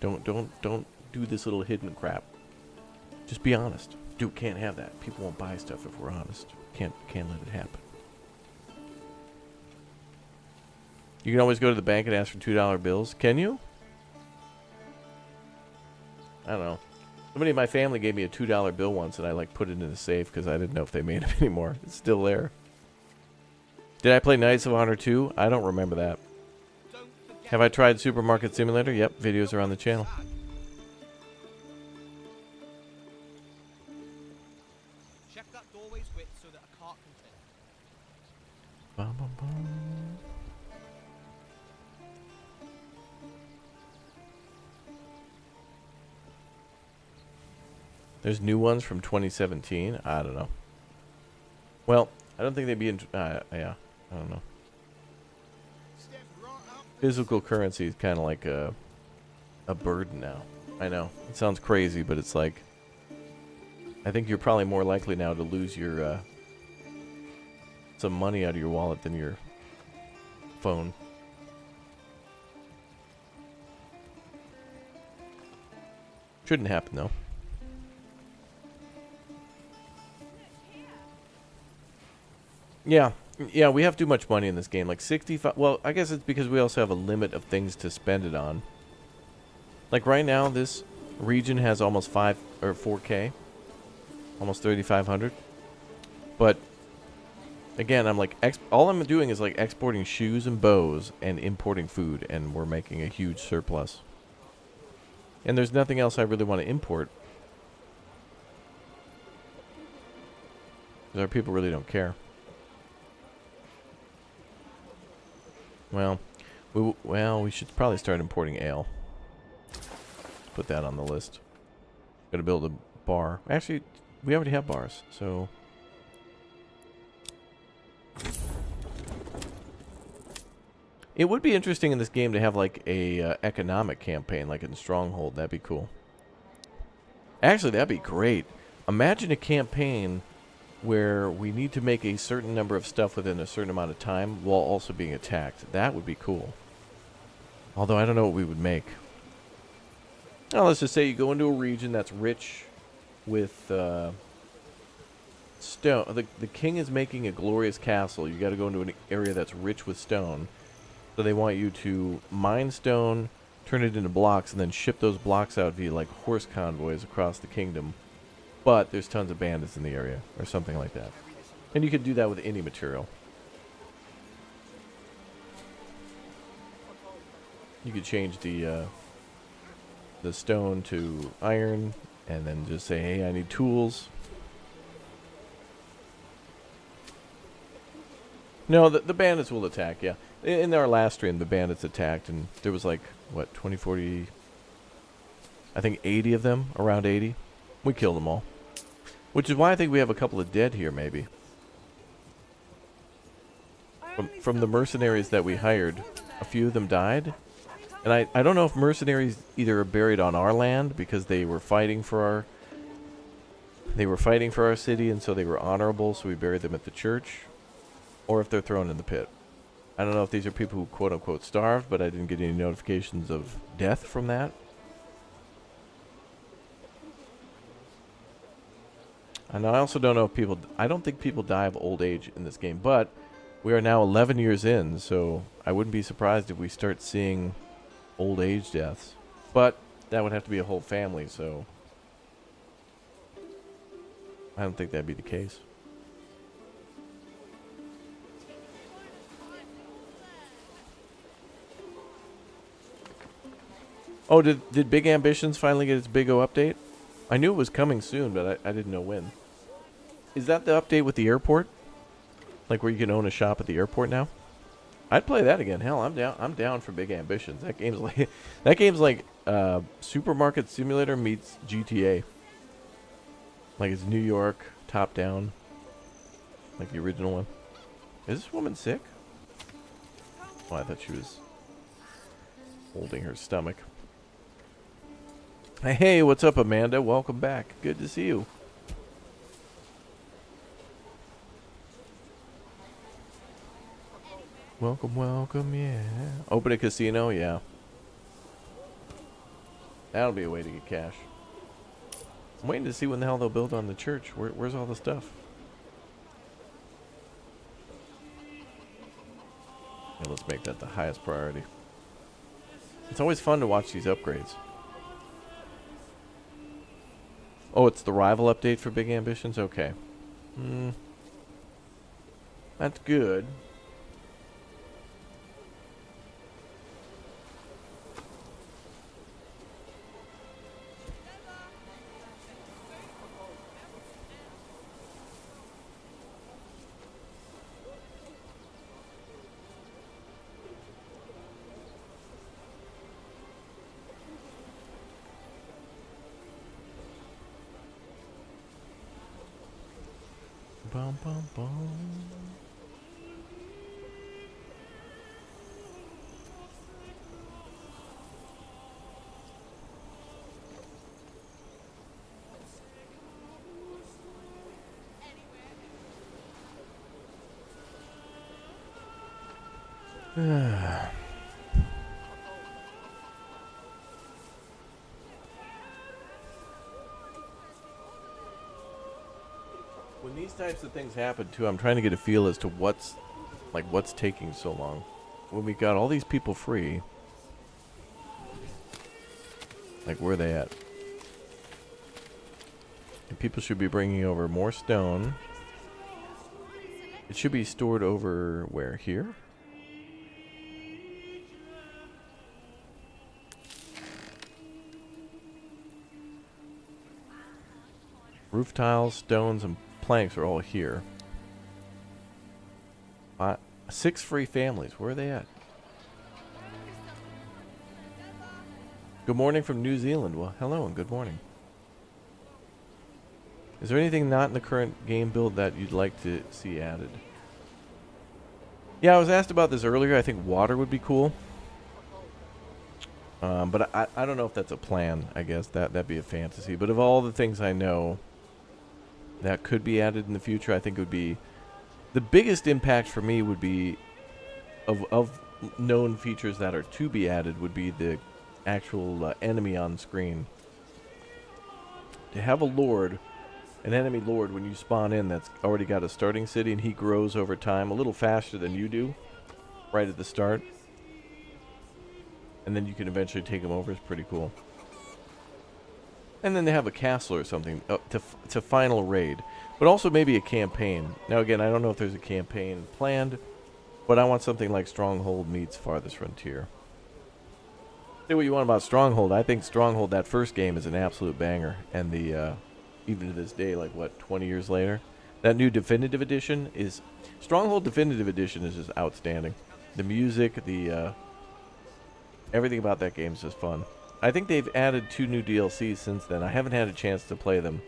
Don't do this little hidden crap. Just be honest. Dude, can't have that. People won't buy stuff if we're honest. Can't let it happen. You can always go to the bank and ask for $2 bills. Can you? I don't know. Somebody in my family gave me a $2 bill once, and I like put it in the safe because I didn't know if they made them anymore. It's still there. Did I play Knights of Honor 2? I don't remember that. Have I tried Supermarket Simulator? Yep, videos are on the channel. Check that doorway's width so that a cart can fit. Bum, bum, bum. There's new ones from 2017. I don't know. Well, I don't think they'd be in. Yeah, I don't know. Step right up. Physical currency is kind of like a burden now. I know it sounds crazy, but it's like I think you're probably more likely now to lose your some money out of your wallet than your phone. Shouldn't happen though. Yeah, we have too much money in this game. Like 65. Well, I guess it's because we also have a limit of things to spend it on. Like right now, this region has almost 4K, almost 3,500. But again, I'm like, all I'm doing is like exporting shoes and bows and importing food, and we're making a huge surplus. And there's nothing else I really want to import. Because our people really don't care. Well, we should probably start importing ale. Put that on the list. Gotta build a bar. Actually, we already have bars, so... It would be interesting in this game to have like a economic campaign, like in Stronghold. That'd be cool. Actually, that'd be great. Imagine a campaign where we need to make a certain number of stuff within a certain amount of time while also being attacked. That would be cool. Although I don't know what we would make. Now, let's just say you go into a region that's rich with stone. The king is making a glorious castle. You got to go into an area that's rich with stone. So they want you to mine stone, turn it into blocks, and then ship those blocks out via like horse convoys across the kingdom. But there's tons of bandits in the area, or something like that. And you could do that with any material. You could change the stone to iron, and then just say, hey, I need tools. No, the bandits will attack, yeah. In our last stream, the bandits attacked, and there was like, what, 20, 40... I think 80 of them, around 80. We killed them all. Which is why I think we have a couple of dead here, maybe. From the mercenaries that we hired, a few of them died. And I don't know if mercenaries either are buried on our land because they were fighting for our... They were fighting for our city, and so they were honorable, so we buried them at the church. Or if they're thrown in the pit. I don't know if these are people who quote-unquote starved, but I didn't get any notifications of death from that. And I also don't know if people... I don't think people die of old age in this game, but we are now 11 years in, so I wouldn't be surprised if we start seeing old age deaths. But that would have to be a whole family, so... I don't think that'd be the case. Oh, did Big Ambitions finally get its Big O update? I knew it was coming soon, but I didn't know when. Is that the update with the airport? Like where you can own a shop at the airport now? I'd play that again. Hell, I'm down. I'm down for big ambitions. That game's like Supermarket Simulator meets GTA. Like it's New York, top down, like the original one. Is this woman sick? Oh, I thought she was holding her stomach. Hey, what's up, Amanda? Welcome back. Good to see you. Welcome, welcome, yeah. Open a casino, yeah. That'll be a way to get cash. I'm waiting to see when the hell they'll build on the church. Where's all the stuff? Yeah, let's make that the highest priority. It's always fun to watch these upgrades. Oh, it's the rival update for Big Ambitions? Okay. That's good. Bum, bum, bum. When these types of things happen too, I'm trying to get a feel as to what's taking so long. When we got all these people free, like where are they at? And people should be bringing over more stone. It should be stored over where? Here? Roof tiles, stones, and planks are all here. 6 free families. Where are they at? Good morning from New Zealand. Well, hello and good morning. Is there anything not in the current game build that you'd like to see added? Yeah, I was asked about this earlier. I think water would be cool. But I don't know if that's a plan. I guess that'd be a fantasy. But of all the things I know that could be added in the future, I think it would be the biggest impact for me would be of known features that are to be added would be the actual enemy on screen. To have a lord, an enemy lord, when you spawn in that's already got a starting city and he grows over time a little faster than you do right at the start, and then you can eventually take him over, is pretty cool. And then they have a castle or something to final raid. But also maybe a campaign. Now again, I don't know if there's a campaign planned, but I want something like Stronghold meets Farthest Frontier. Say what you want about Stronghold. I think Stronghold, that first game, is an absolute banger. And the even to this day, like what, 20 years later, that new Definitive Edition is... Stronghold Definitive Edition is just outstanding. The music, the... everything about that game is just fun. I think they've added 2 new DLCs since then. I haven't had a chance to play them,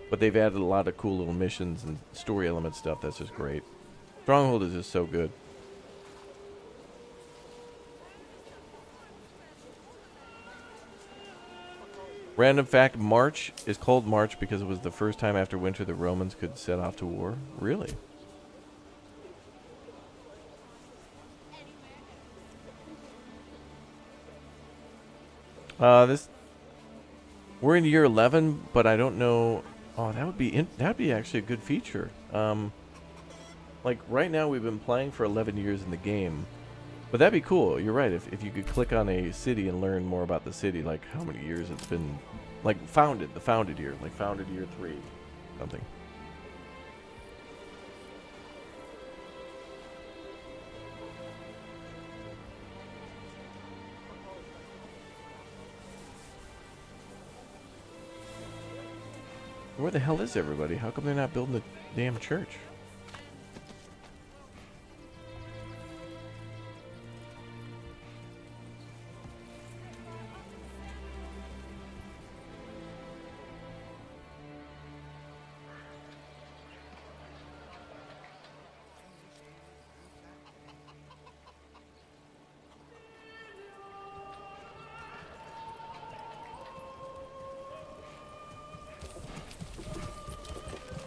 but they've added a lot of cool little missions and story element stuff that's just great. Stronghold is just so good. Random fact, March is called March because it was the first time after winter the Romans could set off to war. Really? We're in year 11, but I don't know. Oh, that would be actually a good feature. Like right now we've been playing for 11 years in the game, but that'd be cool. You're right. If you could click on a city and learn more about the city, like how many years it's been, like the founded year, like founded year 3, something. Where the hell is everybody? How come they're not building the damn church?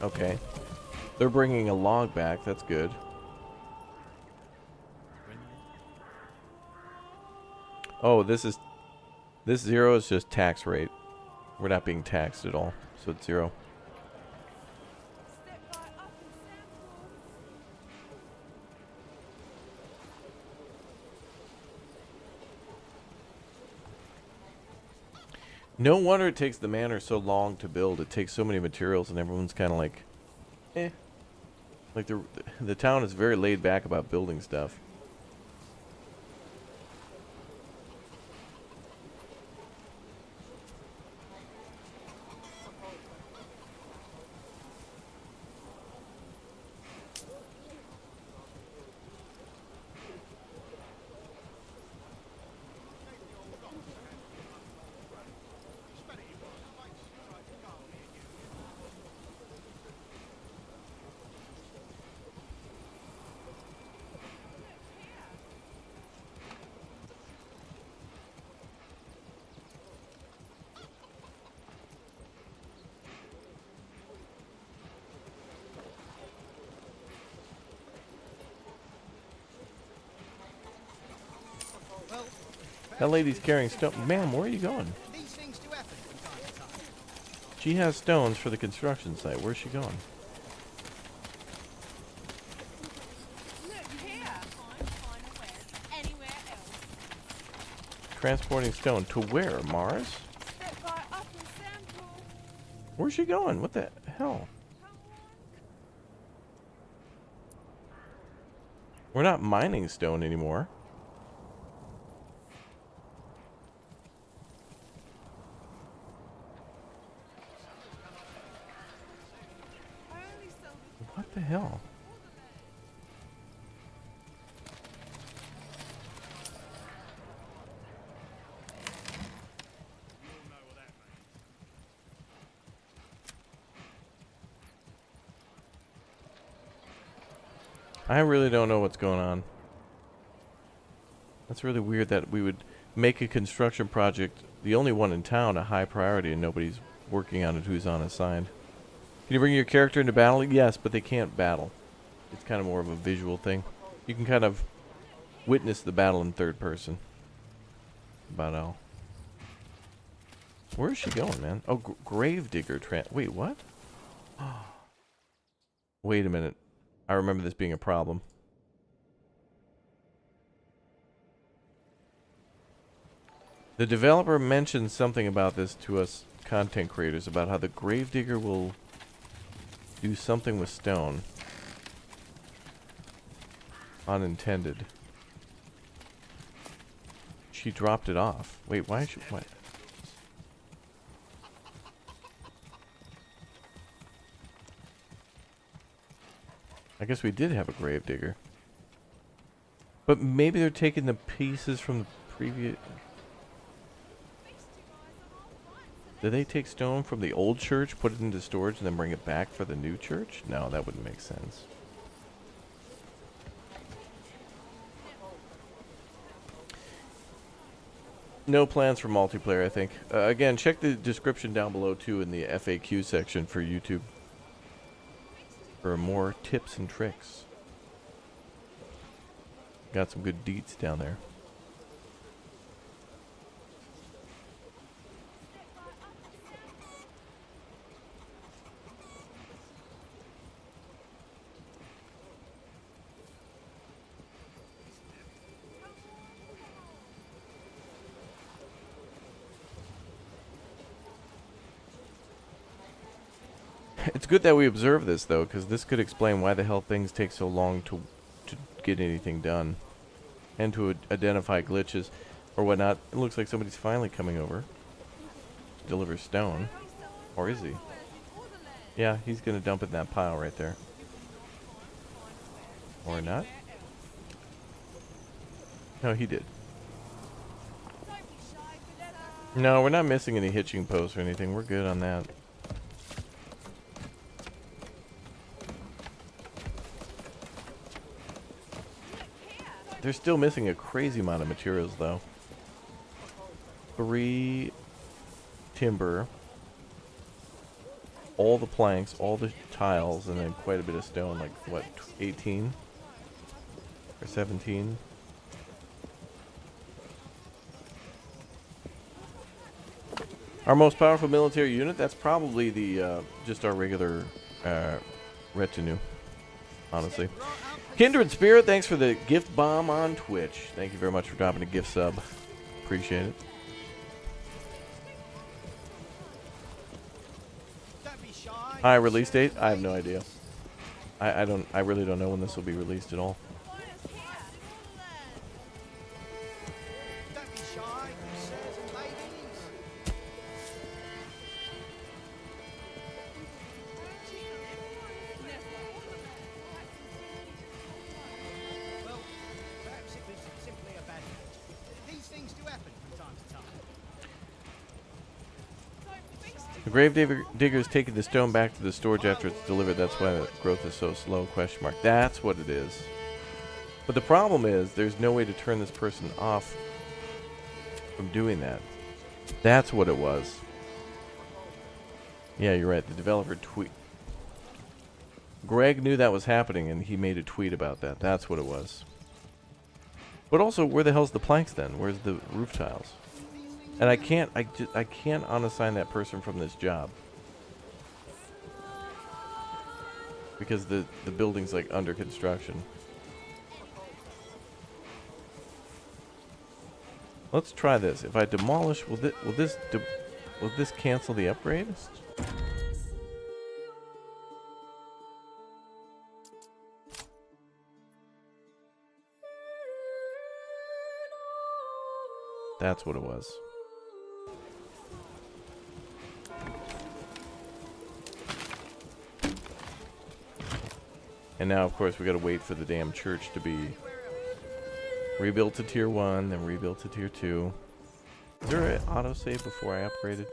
Okay. They're bringing a log back. That's good. Oh, this 0 is just tax rate. We're not being taxed at all, so it's 0. Step right up and sample. No wonder it takes the manor so long to build. It takes so many materials, and everyone's kind of like, eh. Like the town is very laid back about building stuff. Well, That lady's carrying stone. Ma'am, where are you going? these things do happen from time to time. She has stones for the construction site. Where's she going? Look here. Can't find a wedge anywhere else. Transporting stone to where? Mars? Step right up and sample. Where's she going? What the hell? Come on. We're not mining stone anymore. I only sold it What the hell? I really don't know what's going on. That's really weird that we would make a construction project, the only one in town, a high priority, and nobody's working on it who's on assigned. Can you bring your character into battle? Yes, but they can't battle. It's kind of more of a visual thing. You can kind of witness the battle in third person. About all. Where is she going, man? Oh, Gravedigger. Wait, what? Wait a minute. I remember this being a problem. The developer mentioned something about this to us content creators, about how the Gravedigger will do something with stone. Unintended. She dropped it off. Wait, why is she... What? I guess we did have a Gravedigger. But maybe they're taking the pieces from the previous... Did they take stone from the old church, put it into storage, and then bring it back for the new church? No, that wouldn't make sense. No plans for multiplayer, I think. Again, check the description down below, too, in the FAQ section for YouTube, for more tips and tricks. Got some good deets down there. It's good that we observe this, though, because this could explain why the hell things take so long to get anything done. And to identify glitches or whatnot. It looks like somebody's finally coming over to deliver stone. Or is he? all the Yeah, he's gonna dump it in that pile right there. Or not? No, he did. Don't be shy, Vanessa. No, we're not missing any hitching posts or anything. We're good on that. They're still missing a crazy amount of materials, though. 3 timber, all the planks, all the tiles, and then quite a bit of stone, like, what, 18? Or 17? Our most powerful military unit? That's probably the, just our regular, retinue, honestly. Kindred Spirit, thanks for the gift bomb on Twitch. Thank you very much for dropping a gift sub. Appreciate it. Don't be shy. Hi, release date? I have no idea. I really don't know when this will be released at all. Don't be shy, sirs and ladies. Well, perhaps it was simply a bad match. These things do happen from time to time. The grave digger's taking the stone back to the storage after it's delivered. That's why the growth is so slow, question mark. That's what it is. But the problem is, there's no way to turn this person off from doing that. That's what it was. Yeah, you're right. The developer tweet. Greg knew that was happening, and he made a tweet about that. That's what it was. But also, where the hell's the planks then? Where's the roof tiles? And I can't unassign that person from this job. Because the building's like under construction. Let's try this. If I demolish, will this cancel the upgrade? That's what it was. And now, of course, we gotta wait for the damn church to be rebuilt to tier 1, then rebuilt to tier 2. Is there an autosave before I upgraded?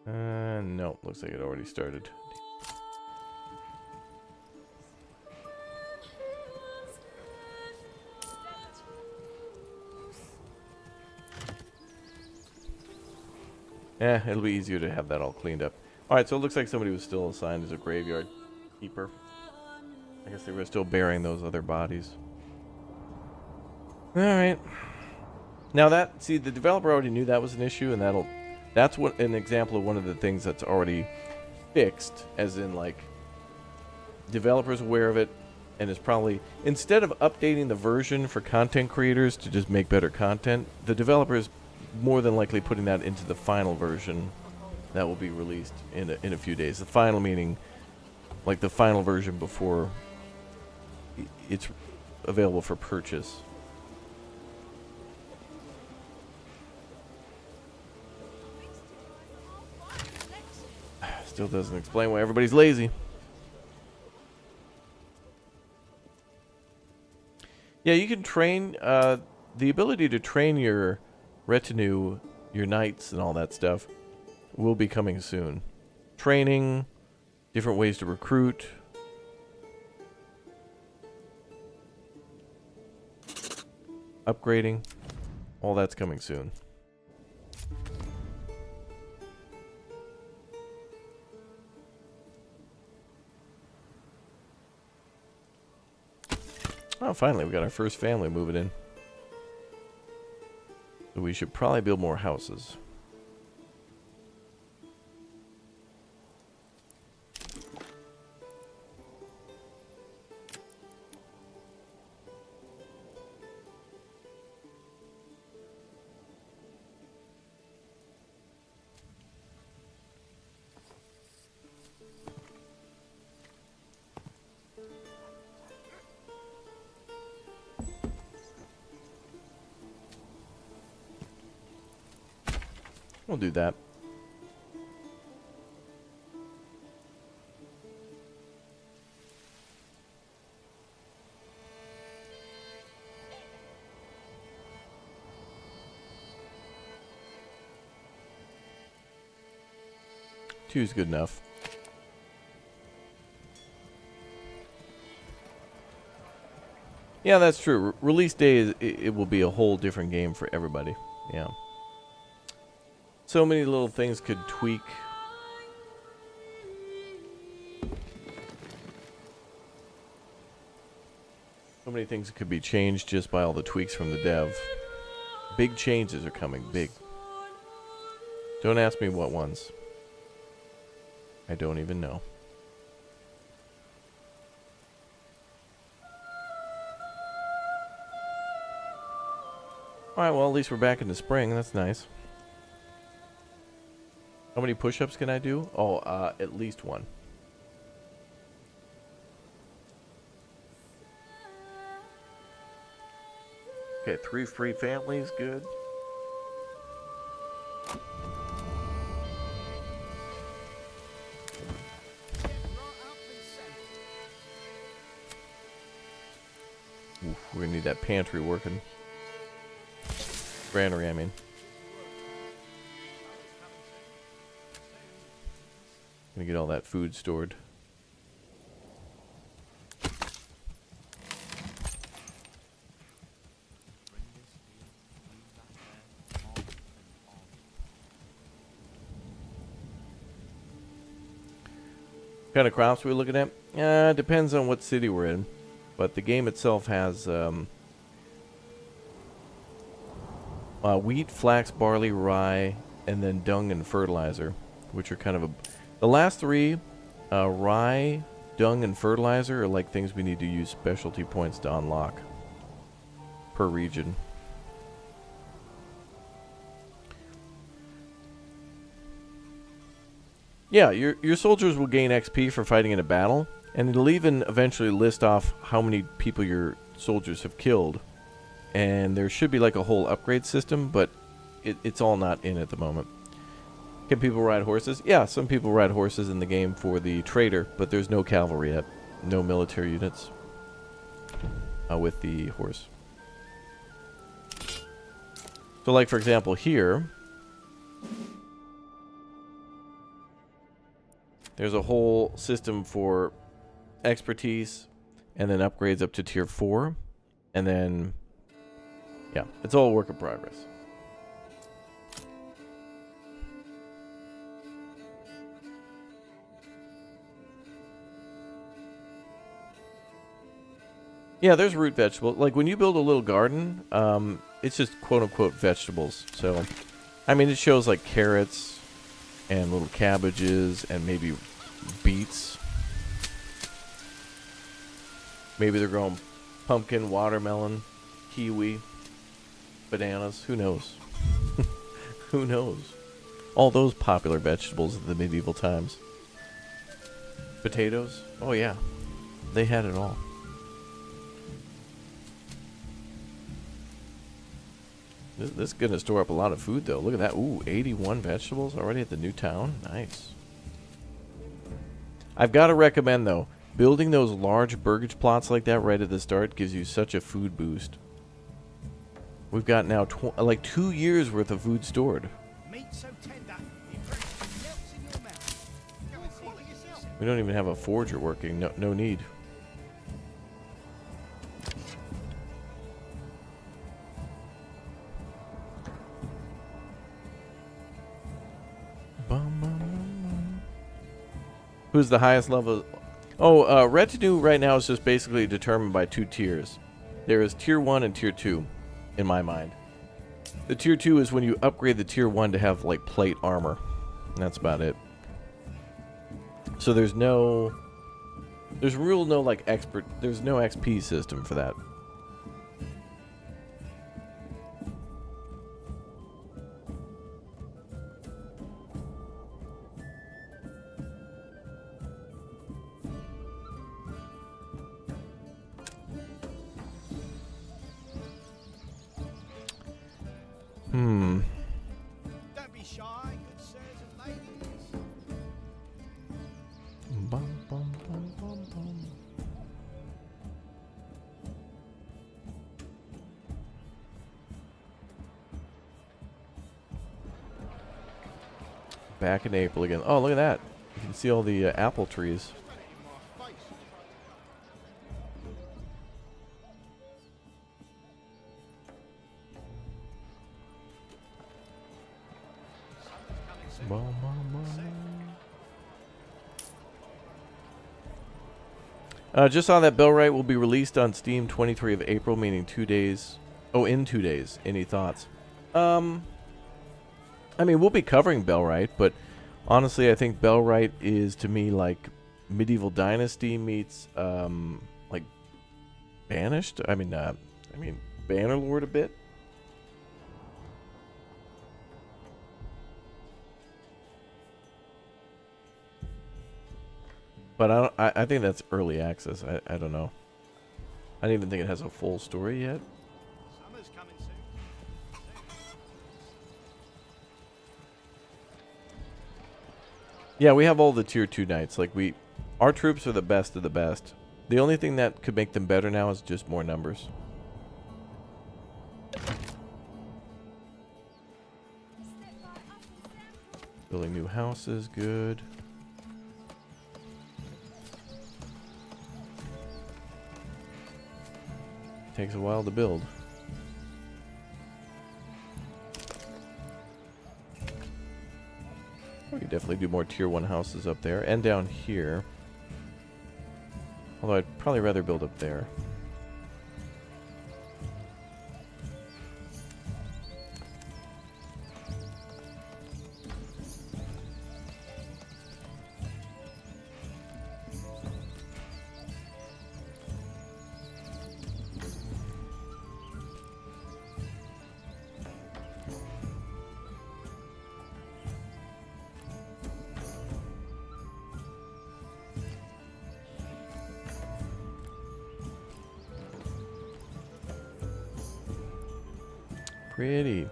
No. Looks like it already started. It'll be easier to have that all cleaned up. Alright, so it looks like somebody was still assigned as a graveyard keeper. I guess they were still burying those other bodies. Alright. Now that, see, the developer already knew that was an issue, and that's what an example of one of the things that's already fixed, as in, like, developers aware of it, and is probably, instead of updating the version for content creators to just make better content, the developers more than likely putting that into the final version that will be released in a few days. The final meaning, like the final version before it's available for purchase. Still doesn't explain why everybody's lazy. Yeah, you can train, the ability to train your retinue, your knights and all that stuff will be coming soon. Training, different ways to recruit. Upgrading, all that's coming soon. Oh, finally, we got our first family moving in. So we should probably build more houses. We'll do that. Two's good enough. Yeah, that's true. Release day, it will be a whole different game for everybody. Yeah. So many little things could tweak. So many things could be changed just by all the tweaks from the dev. Big changes are coming. Big. Don't ask me what ones. I don't even know. Alright, well, at least we're back in the spring. That's nice. How many push-ups can I do? Oh, at least one. Okay, 3 free families. Good. Oof, we're gonna need that pantry working. Granary, I mean. Gonna get all that food stored. What kind of crops are we looking at? Depends on what city we're in. But the game itself has wheat, flax, barley, rye, and then dung and fertilizer, which are kind of the last 3, rye, dung, and fertilizer are like things we need to use specialty points to unlock per region. Yeah, your soldiers will gain XP for fighting in a battle, and it'll even eventually list off how many people your soldiers have killed. And there should be like a whole upgrade system, but it's all not in at the moment. Can people ride horses? Yeah, some people ride horses in the game for the trader, but there's no cavalry yet. No military units with the horse. So like, for example, here, there's a whole system for expertise, and then upgrades up to tier 4, and then, yeah, it's all a work in progress. Yeah, there's root vegetables. Like, when you build a little garden, it's just quote-unquote vegetables. So, I mean, it shows, like, carrots and little cabbages and maybe beets. Maybe they're growing pumpkin, watermelon, kiwi, bananas. Who knows? Who knows? All those popular vegetables of the medieval times. Potatoes? Oh, yeah. They had it all. This is going to store up a lot of food, though. Look at that. Ooh, 81 vegetables already at the new town. Nice. I've got to recommend, though, building those large burgage plots like that right at the start gives you such a food boost. We've got now like 2 years worth of food stored. Meat so tender, it practically melts in your mouth. Go and see for yourself. We don't even have a forger working. No need. Who's the highest level? Oh, retinue right now is just basically determined by 2 tiers. There is tier 1 and tier 2, in my mind. The tier 2 is when you upgrade the tier 1 to have, like, plate armor. And that's about it. So there's no XP system for that. Don't be shy. Back in April again. Oh, look at that. You can see all the apple trees. In my face. Just saw that Bellwright will be released on Steam 23 of April, meaning 2 days. Oh, in 2 days. Any thoughts? I mean, we'll be covering Bellwright, but honestly, I think Bellwright is to me like Medieval Dynasty meets like Banished. I mean, Manor Lord a bit. But I think that's early access. I don't know. I don't even think it has a full story yet. Summer's coming soon. Yeah, we have all the tier 2 knights. Like our troops are the best of the best. The only thing that could make them better now is just more numbers. Building new houses, good. Takes a while to build. We could definitely do more tier 1 houses up there and down here. Although I'd probably rather build up there. Pretty.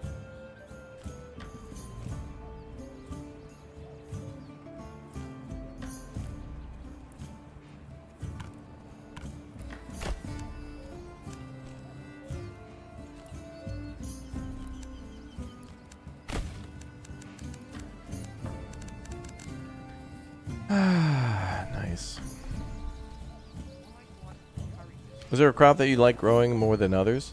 Nice. Was there a crop that you like growing more than others?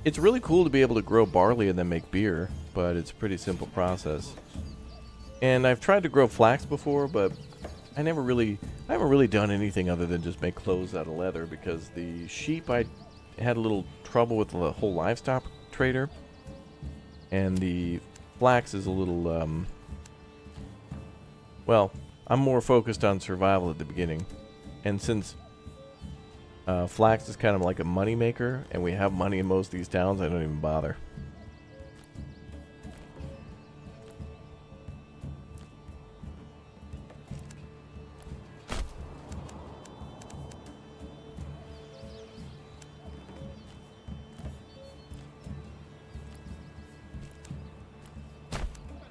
It's really cool to be able to grow barley and then make beer, but it's a pretty simple process. And I've tried to grow flax before, but I haven't really done anything other than just make clothes out of leather, because the sheep, I had a little trouble with the whole livestock trader, and the flax is a little, well, I'm more focused on survival at the beginning. And since flax is kind of like a money maker, and we have money in most of these towns, I don't even bother.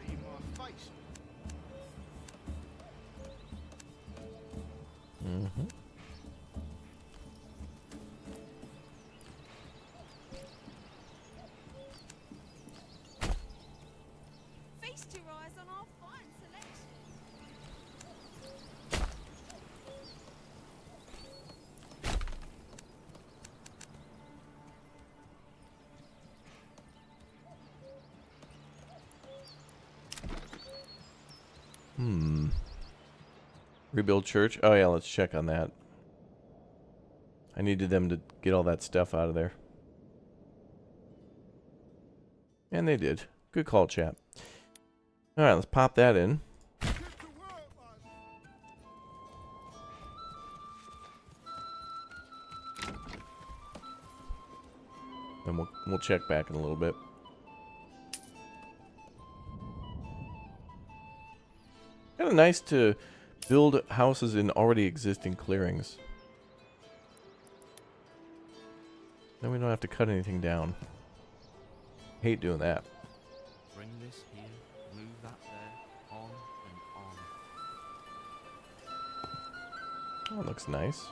In my face. Mm-hmm. Feast your eyes on our fine selection. Rebuild church. Oh yeah, let's check on that. I needed them to get all that stuff out of there. And they did. Good call, chap. Alright, let's pop that in. Get to work, man. And we'll check back in a little bit. Kind of nice to build houses in already existing clearings. Then we don't have to cut anything down. Hate doing that. Bring this here, move that there, on and on. Oh, looks nice.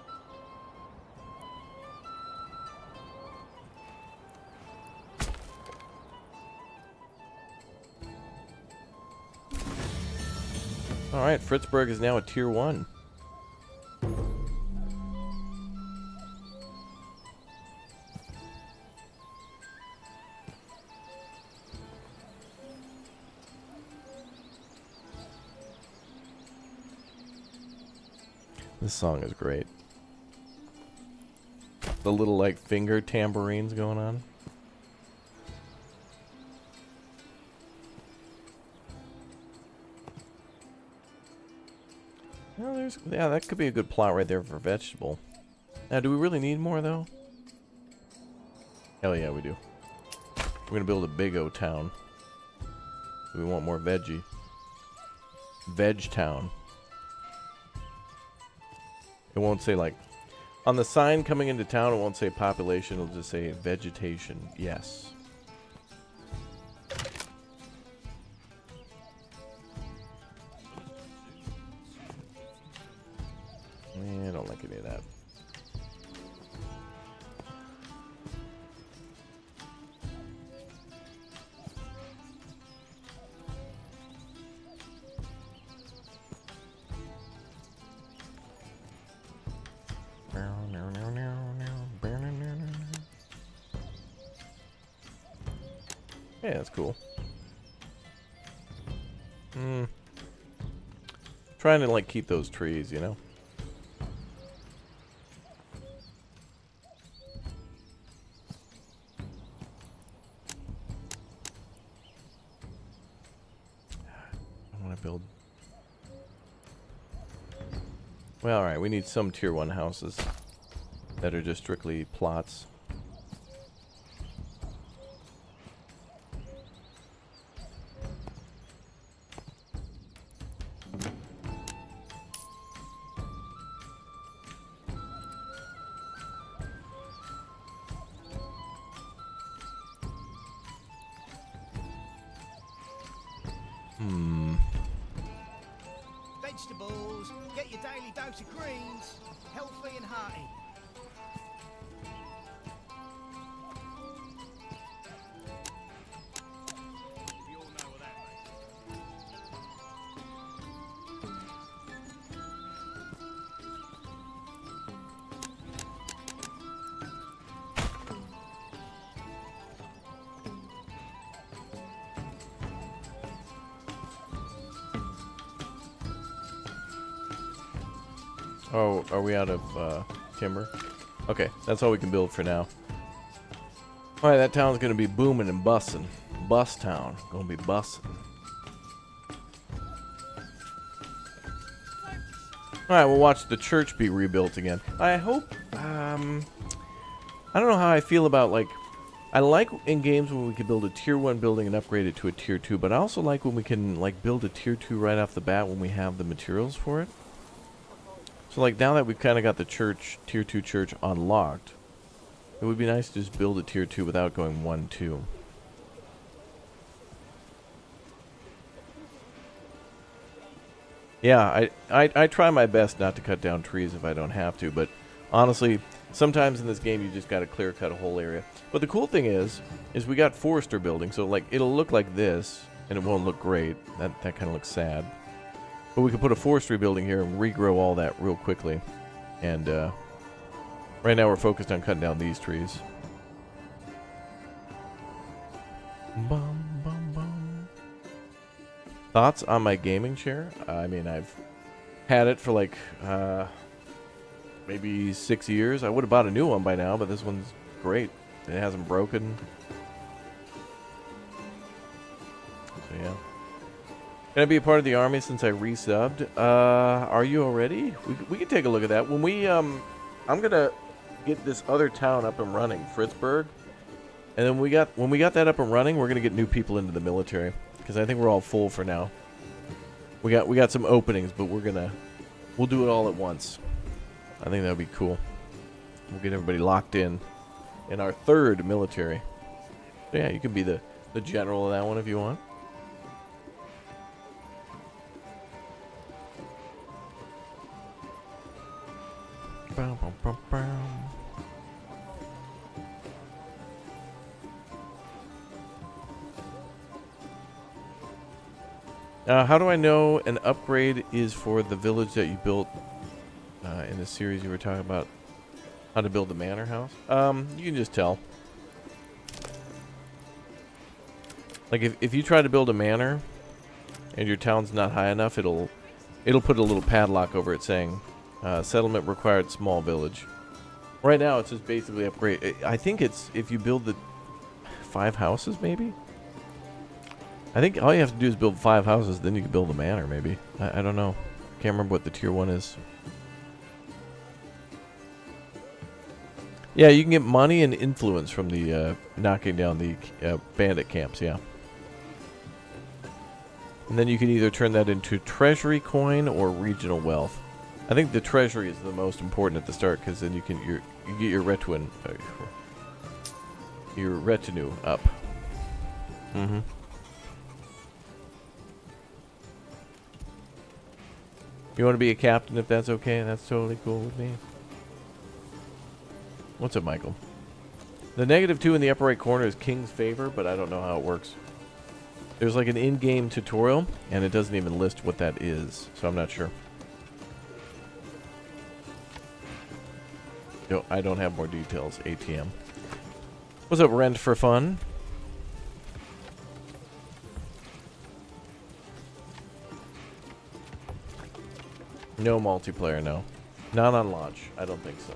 All right, Fritzburg is now a tier 1. This song is great. The little like finger tambourines going on. Well, yeah, that could be a good plot right there for vegetable. Now, do we really need more though? Hell yeah, we do. We're gonna build a big O town. We want more veggie. Veg town. It won't say like on the sign coming into town. It won't say population. It'll just say vegetation. Yes. I don't like any of that. Yeah, that's cool. Trying to like keep those trees, you know. I want to build. Well, all right. We need some tier 1 houses that are just strictly plots. Vegetables, get your daily dose of greens, healthy and hearty. You all know what that means. Oh, are we out of timber? Okay, that's all we can build for now. Alright, that town's gonna be booming and bussin'. Bus town. Gonna be bussin'. Alright, we'll watch the church be rebuilt again. I hope, I don't know how I feel about, like, I like in games when we can build a tier 1 building and upgrade it to a tier 2, but I also like when we can, like, build a tier 2 right off the bat when we have the materials for it. So, like, now that we've kind of got the church, tier 2 church unlocked, it would be nice to just build a tier 2 without going 1, 2. Yeah, I try my best not to cut down trees if I don't have to, but honestly, sometimes in this game you just got to clear cut a whole area. But the cool thing is we got forester building, so, like, it'll look like this, and it won't look great. That kind of looks sad. But we could put a forestry building here and regrow all that real quickly. And right now we're focused on cutting down these trees. Bum, bum, bum. Thoughts on my gaming chair? I mean, I've had it for like maybe 6 years. I would have bought a new one by now, but this one's great. It hasn't broken. So yeah. Can I be a part of the army since I resubbed? Are you already? We can take a look at that. When we, I'm gonna get this other town up and running, Fritzburg. And then when we got that up and running, we're gonna get new people into the military. Because I think we're all full for now. We got some openings, but we'll do it all at once. I think that would be cool. We'll get everybody locked in our 3rd military. So yeah, you can be the general of that one if you want. How do I know an upgrade is for the village that you built in the series you were talking about? How to build the manor house? You can just tell. Like if you try to build a manor and your town's not high enough, it'll put a little padlock over it saying settlement required small village. Right now it's just basically upgrade. I think it's if you build the 5 houses maybe? I think all you have to do is build 5 houses, then you can build a manor maybe. I don't know. Can't remember what the tier 1 is. Yeah, you can get money and influence from the knocking down the bandit camps, yeah. And then you can either turn that into treasury coin or regional wealth. I think the treasury is the most important at the start because then you get your retinue up. Mm-hmm. You want to be a captain if that's okay? That's totally cool with me. What's up, Michael? The -2 in the upper right corner is King's Favor, but I don't know how it works. There's like an in-game tutorial, and it doesn't even list what that is, so I'm not sure. No, I don't have more details. ATM. What's up, Rent for Fun? No multiplayer, no. Not on launch. I don't think so.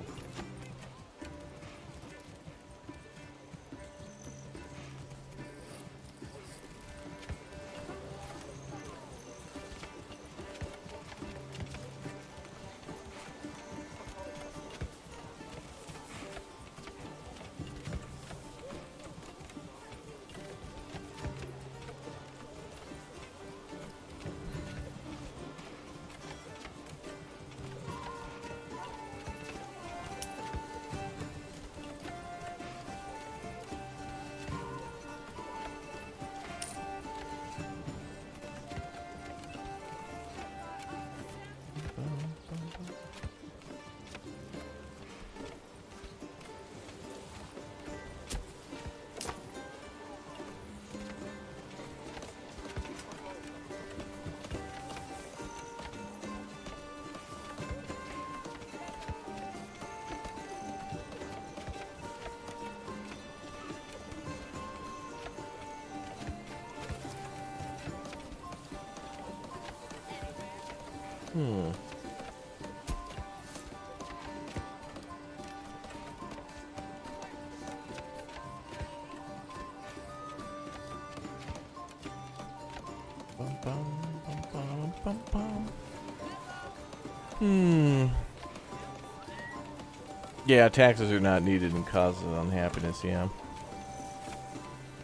Yeah, taxes are not needed and causes unhappiness, yeah.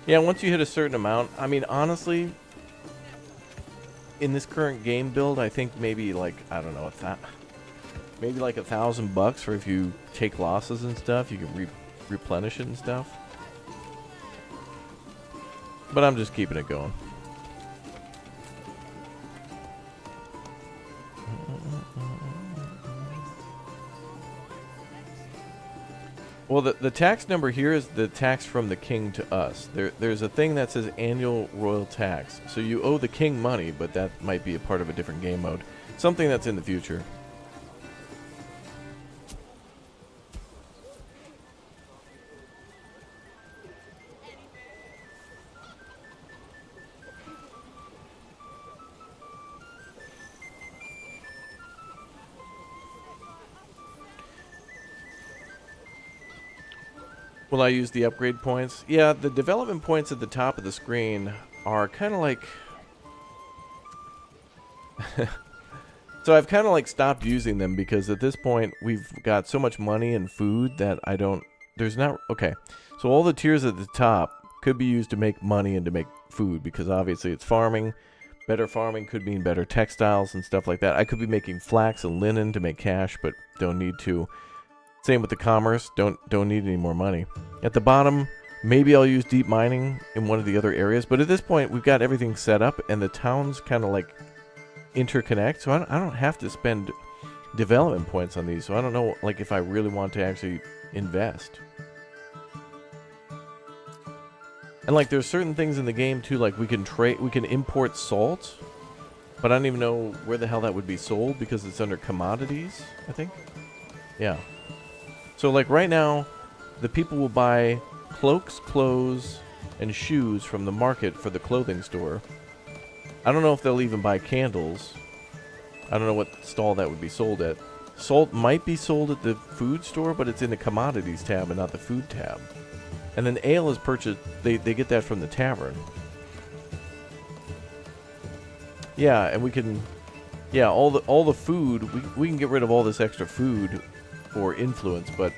Yeah, once you hit a certain amount, I mean, honestly, in this current game build, I think maybe like, I don't know, maybe like $1,000 for if you take losses and stuff, you can replenish it and stuff. But I'm just keeping it going. Well, the tax number here is the tax from the king to us. There's a thing that says annual royal tax. So you owe the king money, but that might be a part of a different game mode. Something that's in the future. Will I use the upgrade points? Yeah, the development points at the top of the screen are kind of like... So I've kind of like stopped using them because at this point we've got so much money and food that I don't... There's not... Okay, so all the tiers at the top could be used to make money and to make food because obviously it's farming. Better farming could mean better textiles and stuff like that. I could be making flax and linen to make cash, but don't need to. Same with the commerce, don't need any more money. At the bottom, maybe I'll use deep mining in one of the other areas, but at this point we've got everything set up and the towns kind of like interconnect, so I don't have to spend development points on these, so I don't know like if I really want to actually invest. And like there's certain things in the game too, like we can import salt But I don't even know where the hell that would be sold because it's under commodities, I think. Yeah. So like right now, the people will buy cloaks, clothes, and shoes from the market for the clothing store. I don't know if they'll even buy candles. I don't know what stall that would be sold at. Salt might be sold at the food store, but it's in the commodities tab and not the food tab. And then ale is purchased, they get that from the tavern. Yeah, and we can, yeah, all the food, we can get rid of all this extra food for influence, but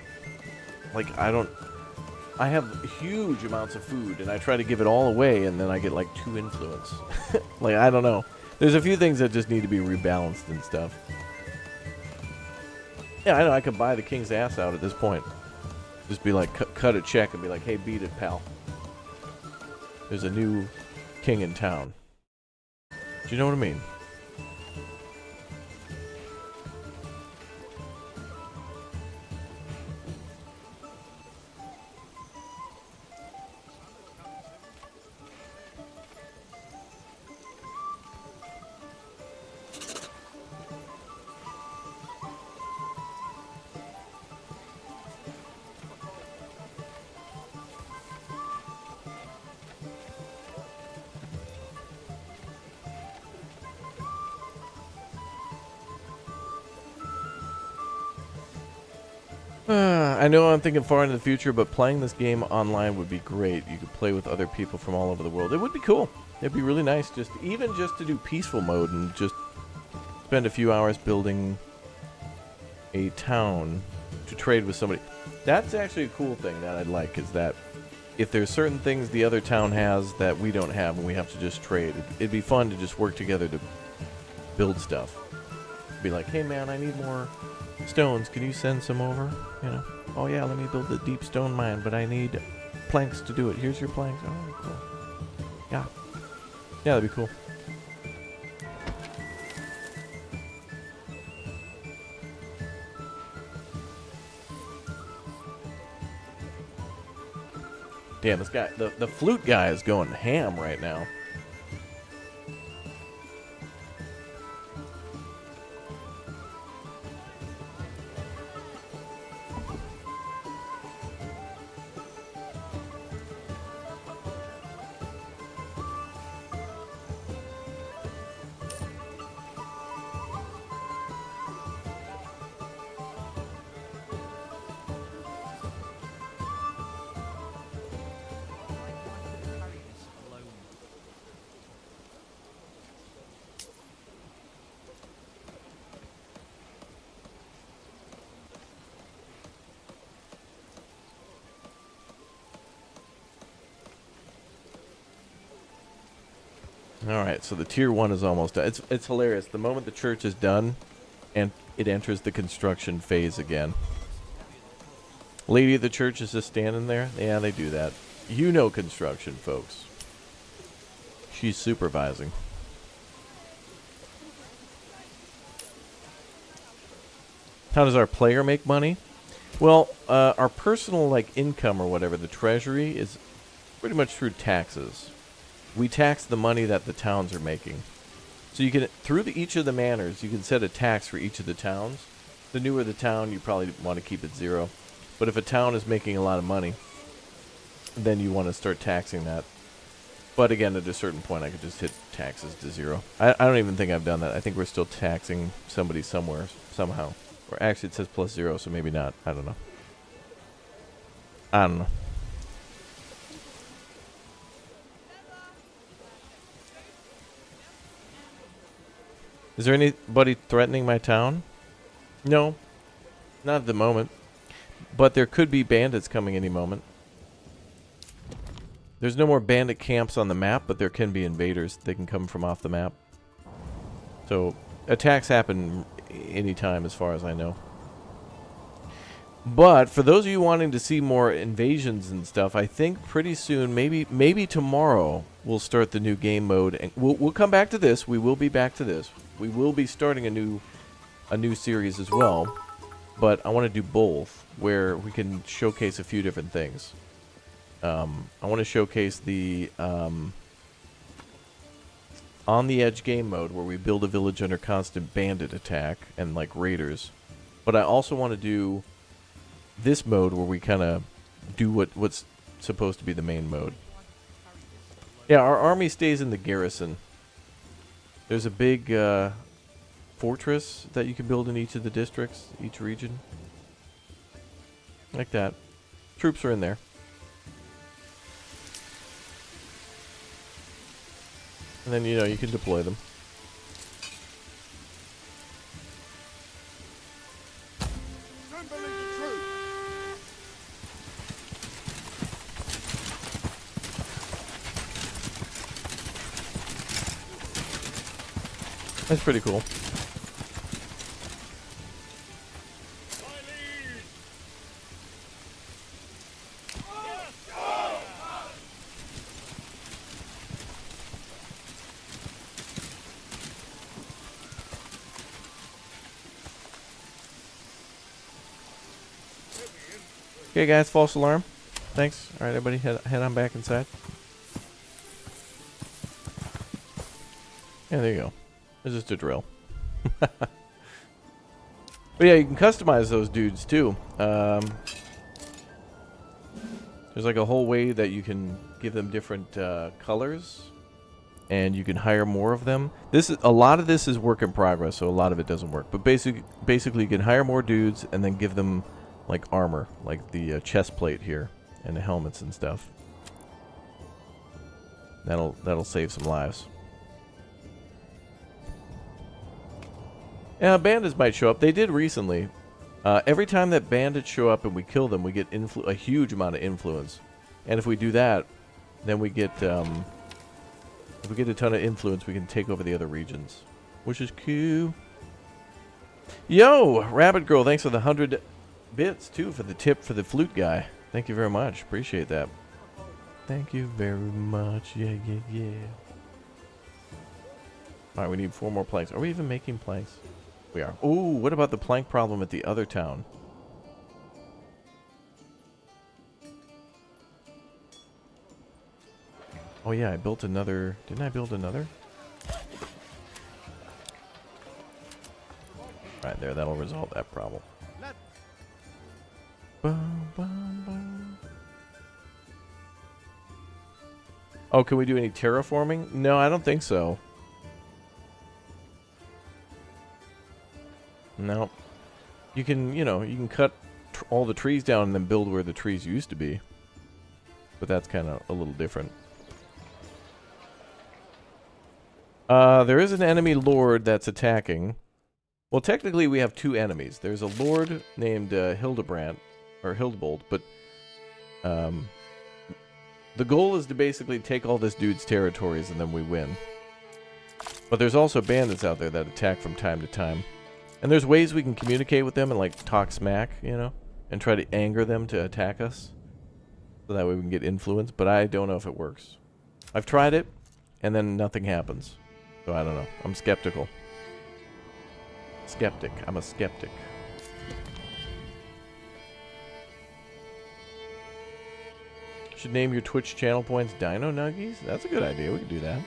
like I have huge amounts of food and I try to give it all away and then I get like 2 influence. Like, I don't know. There's a few things that just need to be rebalanced and stuff. Yeah, I know, I could buy the king's ass out at this point. Just be like, cut a check and be like, hey, beat it, pal. There's a new king in town. Do you know what I mean? I know I'm thinking far into the future, but playing this game online would be great. You could play with other people from all over the world. It would be cool. It'd be really nice, even just to do peaceful mode and just spend a few hours building a town to trade with somebody. That's actually a cool thing that I'd like, is that if there's certain things the other town has that we don't have and we have to just trade, it'd be fun to just work together to build stuff. Be like, hey man, I need more stones. Can you send some over? You know, oh yeah, let me build the deep stone mine, but I need planks to do it. Here's your planks. Oh, cool. Yeah. Yeah, that'd be cool. Damn, this guy, the flute guy is going ham right now. Alright, so the tier 1 is almost done. It's hilarious. The moment the church is done, and it enters the construction phase again. Lady of the church is just standing there? Yeah, they do that. You know construction, folks. She's supervising. How does our player make money? Well, our personal like income or whatever, the treasury, is pretty much through taxes. We tax the money that the towns are making. So you can, through each of the manors, you can set a tax for each of the towns. The newer the town, you probably want to keep it 0. But if a town is making a lot of money, then you want to start taxing that. But again, at a certain point, I could just hit taxes to 0. I don't even think I've done that. I think we're still taxing somebody somewhere, somehow. Or actually, it says +0, so maybe not. I don't know. I don't know. Is there anybody threatening my town? No. Not at the moment. But there could be bandits coming any moment. There's no more bandit camps on the map, but there can be invaders. They can come from off the map. So, attacks happen anytime as far as I know. But for those of you wanting to see more invasions and stuff, I think pretty soon, maybe tomorrow, we'll start the new game mode, and we'll come back to this. We will be back to this. We will be starting a new series as well, but I want to do both, where we can showcase a few different things. I want to showcase the on the edge game mode where we build a village under constant bandit attack and like raiders. But I also want to do this mode where we kind of do what's supposed to be the main mode. Yeah, our army stays in the garrison. There's a big fortress that you can build in each of the districts, each region. Like that. Troops are in there. And then, you know, you can deploy them. Tremble into truth. That's pretty cool. Okay, guys, false alarm. Thanks. All right, everybody, head on back inside. Yeah, there you go. It's just a drill. But yeah, you can customize those dudes too. There's like a whole way that you can give them different colors, and you can hire more of them. A lot of this is work in progress, so a lot of it doesn't work. But basically, you can hire more dudes and then give them like armor, like the chest plate here and the helmets and stuff. That'll save some lives. Yeah, bandits might show up. They did recently. Every time that bandits show up and we kill them, we get a huge amount of influence. And if we do that, then we get if we get a ton of influence, we can take over the other regions, which is cool. Yo, Rabbit Girl, thanks for the 100 bits too for the tip for the flute guy. Thank you very much. Appreciate that. Thank you very much. Yeah, yeah, yeah. All right, we need 4 more planks. Are we even making planks? We are. Ooh, what about the plank problem at the other town? Oh yeah, I built another. Didn't I build another? Right there, that'll resolve that problem. Bum, bum, bum. Oh, can we do any terraforming? No, I don't think so. No. You can, you know, you can cut all the trees down and then build where the trees used to be. But that's kind of a little different. There is an enemy lord that's attacking. Well, technically we have 2 enemies. There's a lord named Hildebrand, or Hildebold, but the goal is to basically take all this dude's territories and then we win. But there's also bandits out there that attack from time to time. And there's ways we can communicate with them and like talk smack, you know, and try to anger them to attack us. So that way we can get influence, but I don't know if it works. I've tried it, and then nothing happens. So I don't know. I'm skeptical. Skeptic. I'm a skeptic. Should name your Twitch channel points Dino Nuggies? That's a good idea. We could do that.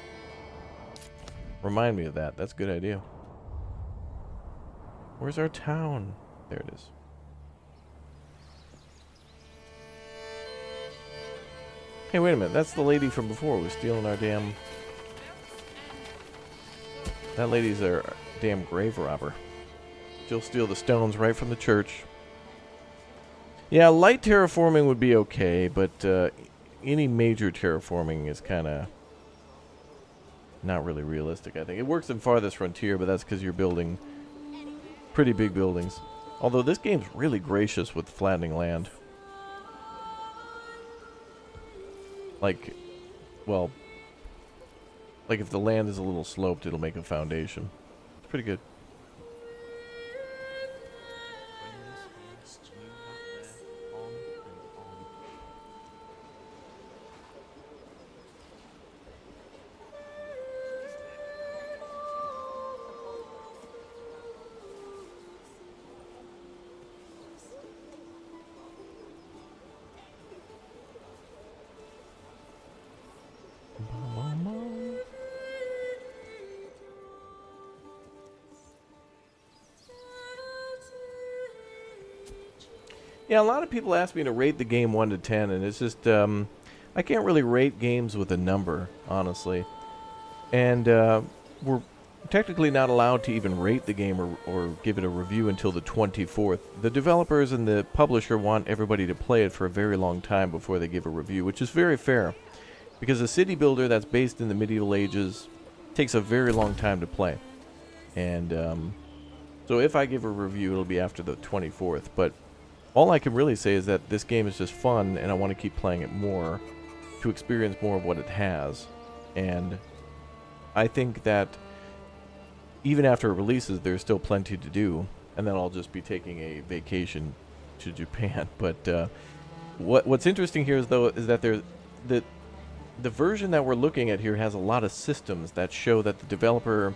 Remind me of that. That's a good idea. Where's our town? There it is. Hey, wait a minute. That's the lady from before who was stealing our damn... That lady's our damn grave robber. She'll steal the stones right from the church. Yeah, light terraforming would be okay, but any major terraforming is kind of not really realistic, I think. It works in Farthest Frontier, but that's because you're building pretty big buildings. Although this game's really gracious with flattening land. Like, well, like if the land is a little sloped, it'll make a foundation. It's pretty good. Yeah, a lot of people ask me to rate the game 1 to 10, and it's just I can't really rate games with a number, honestly. And we're technically not allowed to even rate the game or give it a review until the 24th. The developers and the publisher want everybody to play it for a very long time before they give a review, which is very fair. Because a city builder that's based in the medieval ages takes a very long time to play. And so if I give a review, it'll be after the 24th. But all I can really say is that this game is just fun, and I want to keep playing it more to experience more of what it has. And I think that even after it releases, there's still plenty to do, and then I'll just be taking a vacation to Japan. But what's interesting here is that the version that we're looking at here has a lot of systems that show that the developer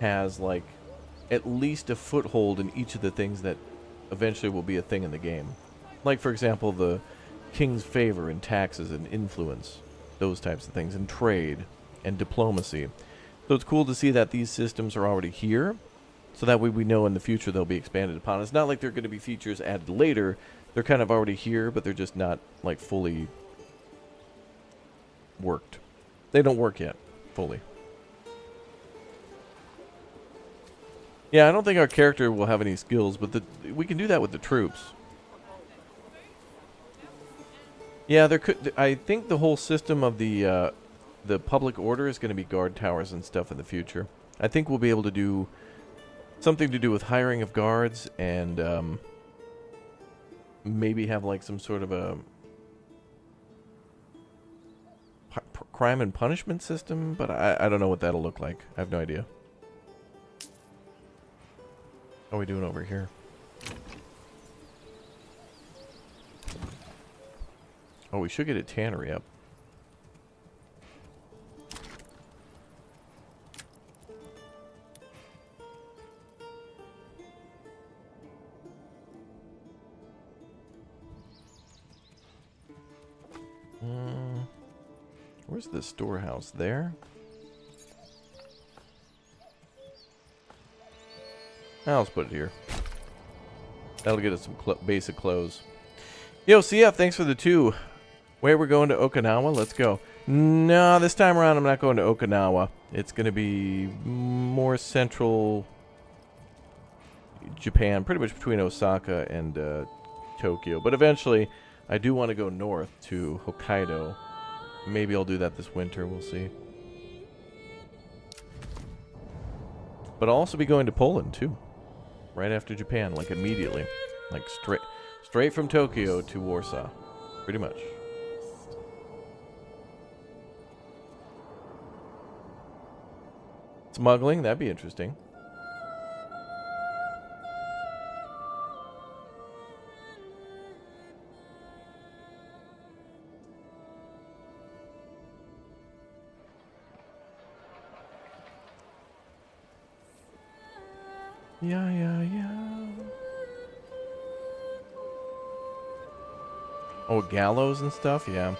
has like at least a foothold in each of the things that eventually will be a thing in the game. Like, for example, the king's favor and taxes and influence, those types of things, and trade and diplomacy. So it's cool to see that these systems are already here, so that way we know in the future they'll be expanded upon. It's not like they're going to be features added later. They're kind of already here, but they're just not like fully worked. They don't work yet fully. Yeah, I don't think our character will have any skills, but we can do that with the troops. Yeah, I think the whole system of the public order is going to be guard towers and stuff in the future. I think we'll be able to do something to do with hiring of guards and maybe have like some sort of a crime and punishment system, but I don't know what that'll look like. I have no idea. How are we doing over here? Oh, we should get a tannery up. Where's the storehouse? There? Let's put it here. That'll get us some basic clothes. Yo, CF, thanks for the 2. Wait, we're going to Okinawa? Let's go. No, this time around I'm not going to Okinawa. It's going to be more central Japan, pretty much between Osaka and Tokyo. But eventually, I do want to go north to Hokkaido. Maybe I'll do that this winter, we'll see. But I'll also be going to Poland, too. Right after Japan, like immediately. Like straight from Tokyo to Warsaw. Pretty much. Smuggling, that'd be interesting. Yeah. Oh, gallows and stuff? Yeah.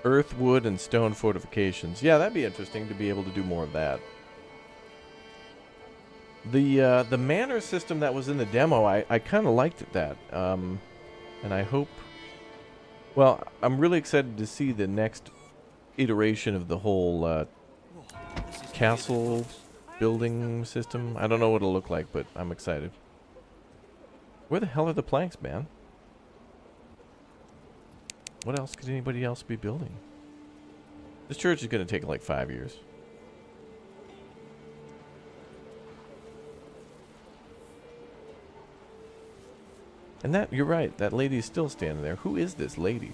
Earth, wood, and stone fortifications. Yeah, that'd be interesting to be able to do more of that. The manor system that was in the demo, I kind of liked that. And I hope... Well, I'm really excited to see the next iteration of the whole castle building system. I don't know what it'll look like, but I'm excited. Where the hell are the planks, man? What else could anybody else be building? This church is going to take like 5 years. And that, you're right, that lady's still standing there. Who is this lady?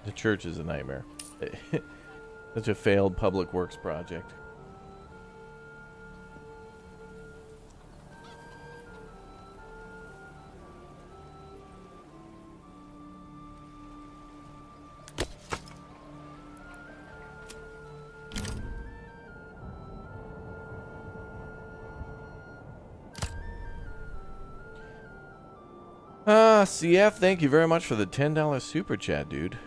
The church is a nightmare. Such a failed public works project. CF, thank you very much for the $10 super chat, dude.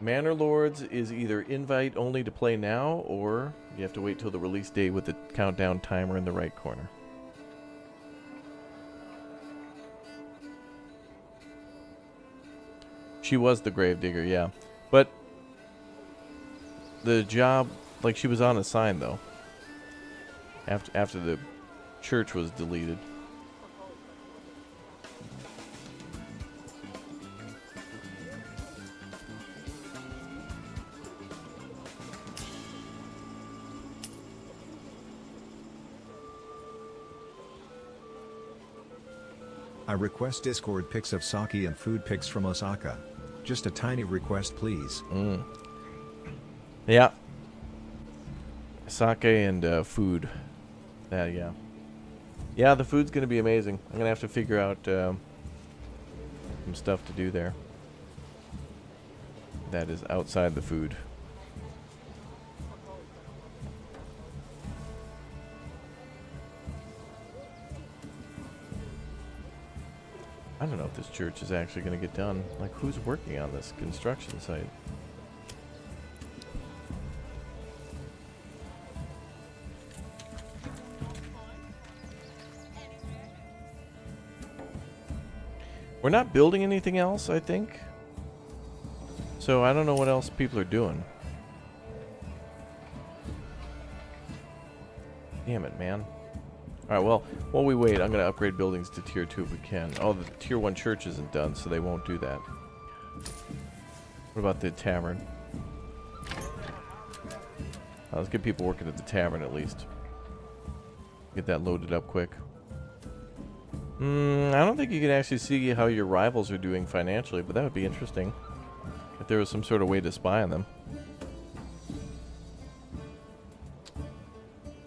Manor Lords is either invite only to play now, or you have to wait till the release date with the countdown timer in the right corner. She was the gravedigger, yeah. But the job, like, she was on a sign, though. After the church was deleted. I request Discord pics of sake and food pics from Osaka. Just a tiny request, please. Yeah. Sake and food. Yeah. Yeah, the food's going to be amazing. I'm going to have to figure out some stuff to do there. That is outside the food. I don't know if this church is actually going to get done. Like, who's working on this construction site? We're not building anything else, I think. So I don't know what else people are doing. Damn it, man. Alright, well, while we wait, I'm going to upgrade buildings to tier 2 if we can. Oh, the tier 1 church isn't done, so they won't do that. What about the tavern? Let's get people working at the tavern at least. Get that loaded up quick. I don't think you can actually see how your rivals are doing financially, but that would be interesting. If there was some sort of way to spy on them.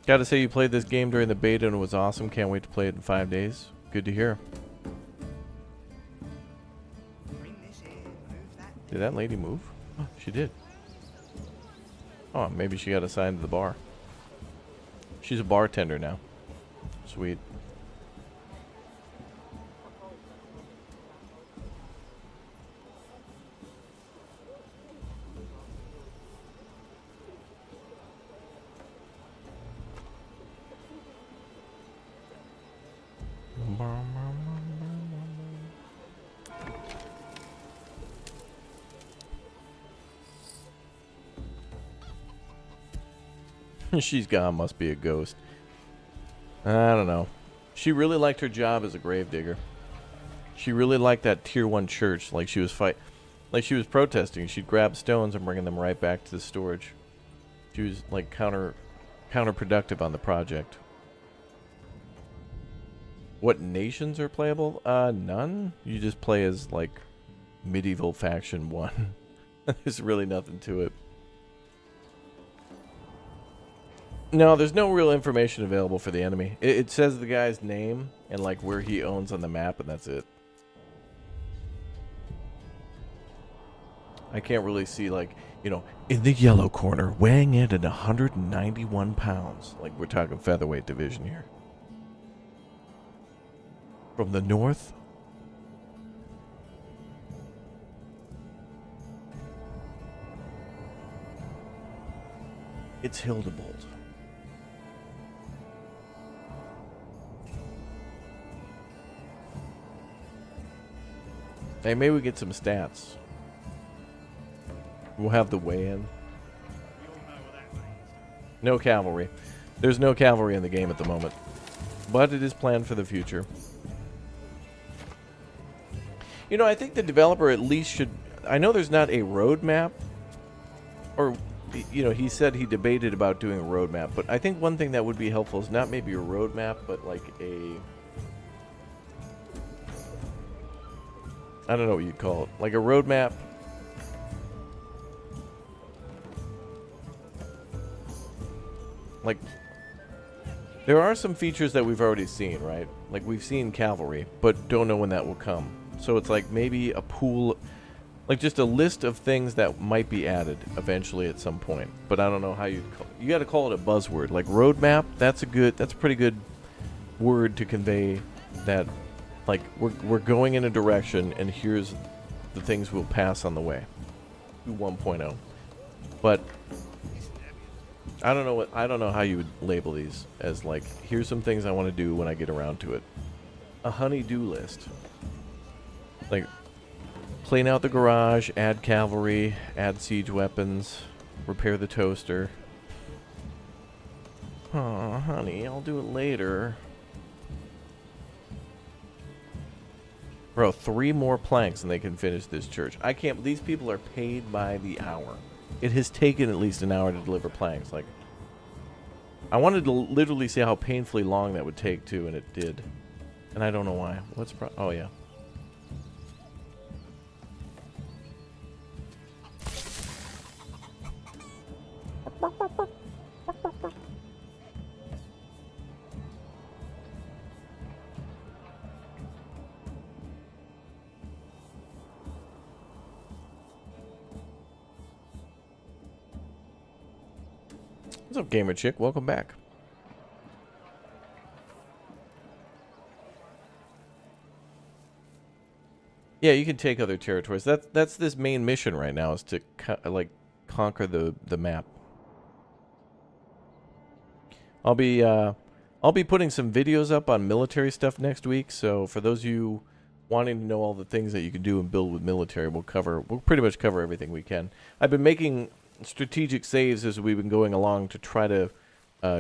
Gotta say, you played this game during the beta and it was awesome. Can't wait to play it in 5 days. Good to hear. Bring this in, move that. Did that lady move? Oh, she did. Oh, maybe she got assigned to the bar. She's a bartender now. Sweet. She's gone, must be a ghost. I don't know. She really liked her job as a gravedigger. She really liked that tier 1 church. Like she was protesting. She'd grab stones and bring them right back to the storage. She was like counterproductive on the project. What nations are playable? None. You just play as like medieval faction 1. There's really nothing to it. No, there's no real information available for the enemy. It says the guy's name and like where he owns on the map, and that's it. I can't really see, like, you know, in the yellow corner, weighing in at 191 pounds. Like, we're talking featherweight division here. From the north. It's Hildebold. Hey, maybe we get some stats. We'll have the weigh-in. No cavalry. There's no cavalry in the game at the moment. But it is planned for the future. You know, I think the developer at least should... I know there's not a roadmap. Or, you know, he said he debated about doing a roadmap. But I think one thing that would be helpful is not maybe a roadmap, but like a... I don't know what you'd call it. Like a roadmap. Like, there are some features that we've already seen, right? Like, we've seen cavalry, but don't know when that will come. So it's like maybe a pool, like just a list of things that might be added eventually at some point. But I don't know how you got to call it a buzzword. Like roadmap, that's a pretty good word to convey that, like, we're going in a direction, and here's the things we'll pass on the way to 1.0. But I don't know how you would label these as, like, here's some things I want to do when I get around to it. A honey-do list. Like, clean out the garage, add cavalry, add siege weapons, repair the toaster. Oh, honey, I'll do it later. Bro, 3 more planks and they can finish this church. I can't. These people are paid by the hour. It has taken at least an hour to deliver planks. Like, I wanted to literally see how painfully long that would take too, and it did. And I don't know why. What's the oh yeah. What's up, Gamer Chick? Welcome back. Yeah, you can take other territories. That's this main mission right now, is to like conquer the map. I'll be putting some videos up on military stuff next week. So for those of you wanting to know all the things that you can do and build with military, we'll pretty much cover everything we can. I've been making strategic saves as we've been going along to try to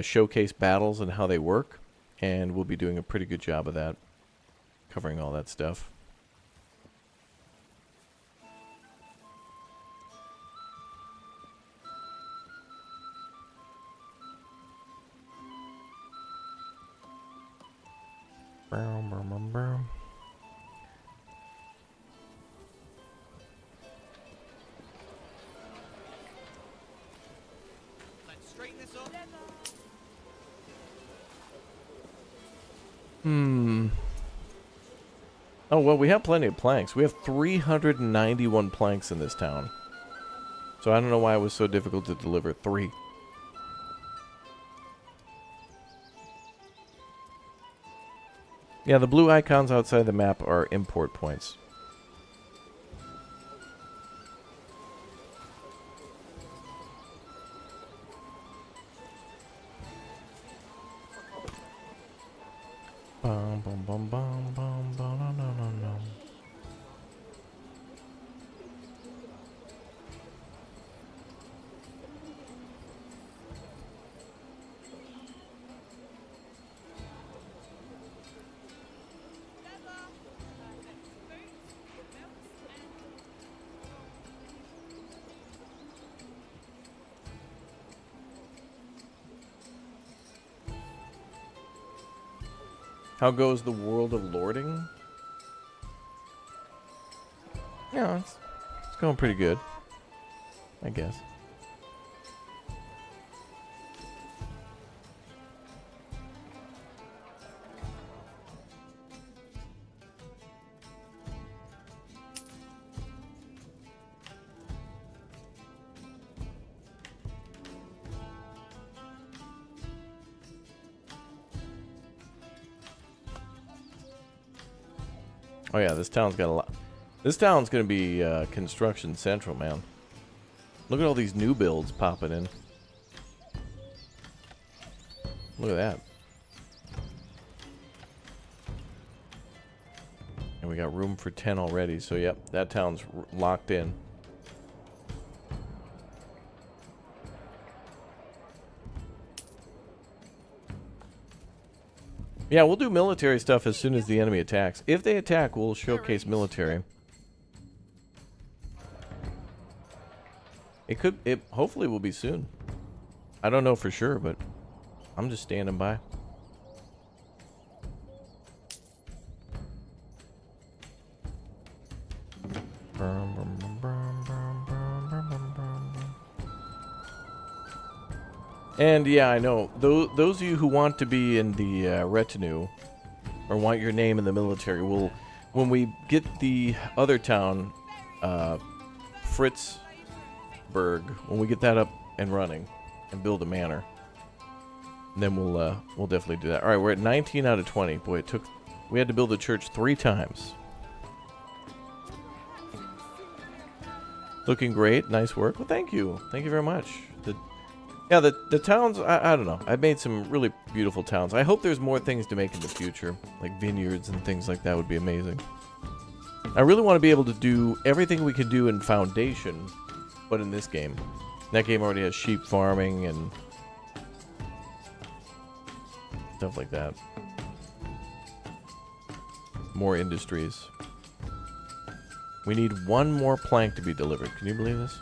showcase battles and how they work, and we'll be doing a pretty good job of that, covering all that stuff. Let's straighten this up. Oh, well, we have plenty of planks. We have 391 planks in this town. So I don't know why it was so difficult to deliver 3. Yeah, the blue icons outside the map are import points. Bum, bum, bum, bum, bum, bum, no, no, no, no. How goes the world of lording? Yeah, it's going pretty good, I guess. Oh yeah, this town's got a lot. This town's gonna be construction central, man. Look at all these new builds popping in. Look at that. And we got room for 10 already, so yep, that town's locked in. Yeah, we'll do military stuff as soon as the enemy attacks. If they attack, we'll showcase military. It hopefully will be soon. I don't know for sure, but I'm just standing by. And yeah, I know. Those of you who want to be in the retinue or want your name in the military will, when we get the other town, Fritzburg, when we get that up and running and build a manor, And then we'll definitely do that. All right, we're at 19 out of 20. Boy, we had to build the church 3 times. Looking great. Nice work. Well, thank you. Thank you very much. The towns, I don't know. I've made some really beautiful towns. I hope there's more things to make in the future. Like vineyards and things like that would be amazing. I really want to be able to do everything we can do in Foundation, but in this game. That game already has sheep farming and stuff like that. More industries. We need 1 more plank to be delivered. Can you believe this?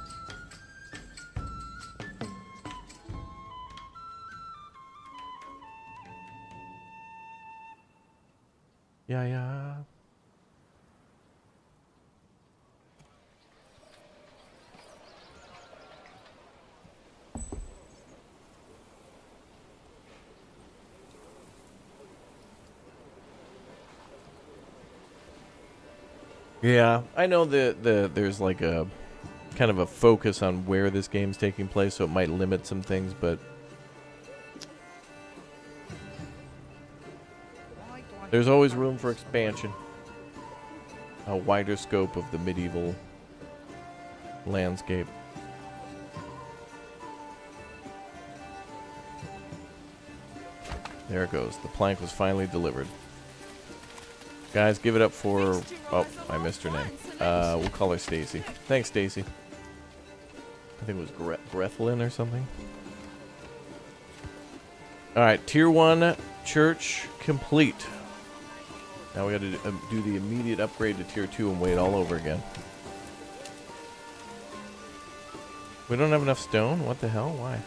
Yeah. Yeah, I know there's like a kind of a focus on where this game's taking place, so it might limit some things, but there's always room for expansion. A wider scope of the medieval landscape. There it goes. The plank was finally delivered. Guys, give it up for... Oh, I missed her name. We'll call her Stacy. Thanks, Stacy. I think it was Grethlin or something. Alright, Tier 1 church complete. Now we gotta do the immediate upgrade to Tier 2 and wait all over again. We don't have enough stone? What the hell? Why?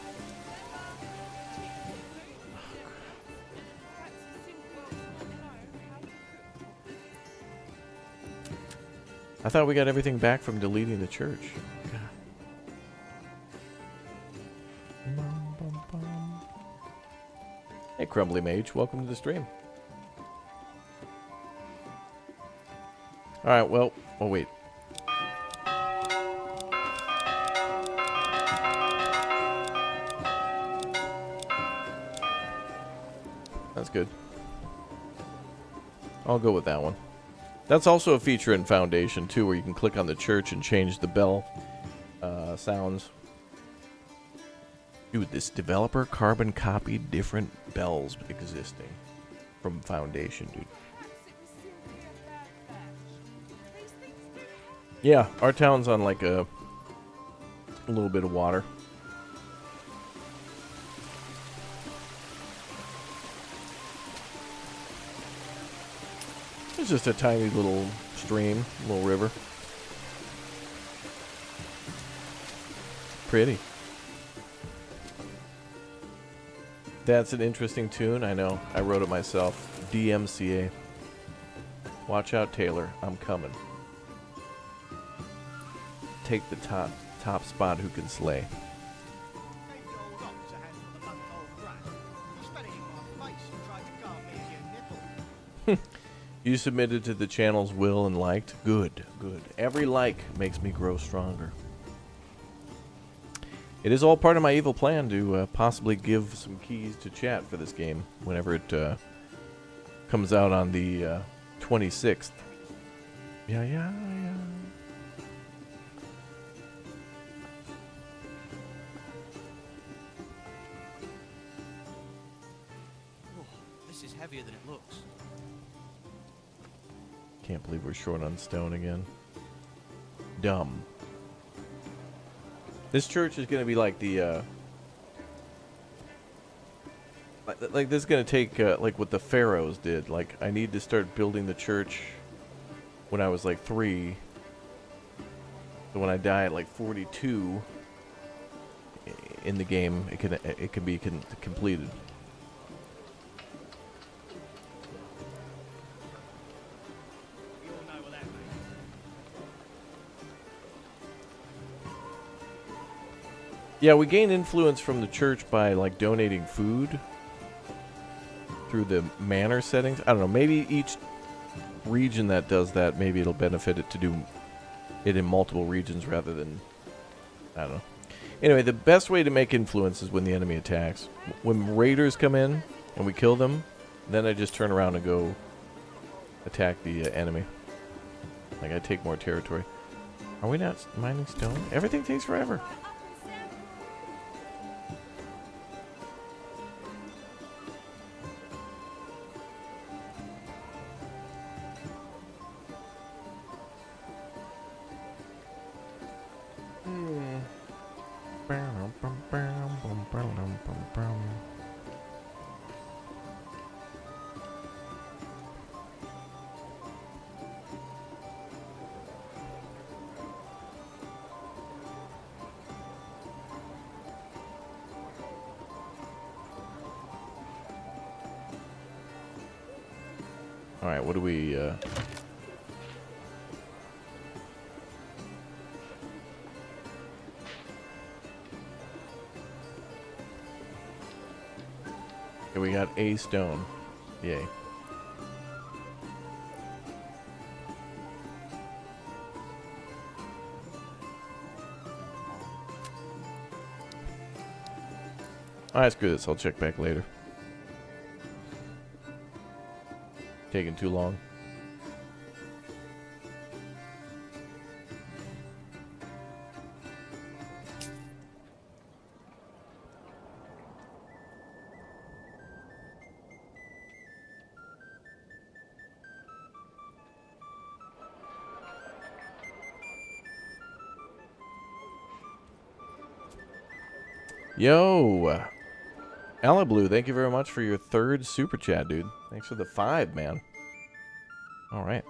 I thought we got everything back from deleting the church. Hey, Crumbly Mage. Welcome to the stream. Alright, well... Oh, wait. That's good. I'll go with that one. That's also a feature in Foundation, too, where you can click on the church and change the bell sounds. Dude, this developer carbon copied different bells existing from Foundation, dude. Yeah, our town's on like a little bit of water. It's just a tiny little stream, little river. Pretty. That's an interesting tune, I know. I wrote it myself. DMCA. Watch out, Taylor. I'm coming. Take the top spot who can slay. Gave the old ox a handful of month old brat. He spat it in my face and tried to guard me a nipple. You submitted to the channel's will and liked? Good, good. Every like makes me grow stronger. It is all part of my evil plan to possibly give some keys to chat for this game whenever it comes out on the 26th. Yeah. Oh, this is heavier than it looks. Can't believe we're short on stone again. Dumb. This church is going to be like the, like this is going to take, like what the pharaohs did. Like, I need to start building the church when I was like 3. So when I die at like 42 in the game, it can be completed. We all know what that means. Yeah, we gain influence from the church by like donating food through the manor settings. I don't know, maybe each region that does that, maybe it'll benefit it to do it in multiple regions rather than, I don't know. Anyway, the best way to make influence is when the enemy attacks. When raiders come in and we kill them, then I just turn around and go attack the enemy. Like, I take more territory. Are we not mining stone? Everything takes forever. Alright, what do we, Okay, we got a stone. Yay. Alright, screw this. I'll check back later. Taking too long. Yo! Alablue, thank you very much for your 3rd super chat, dude. Thanks for the 5, man. Alright.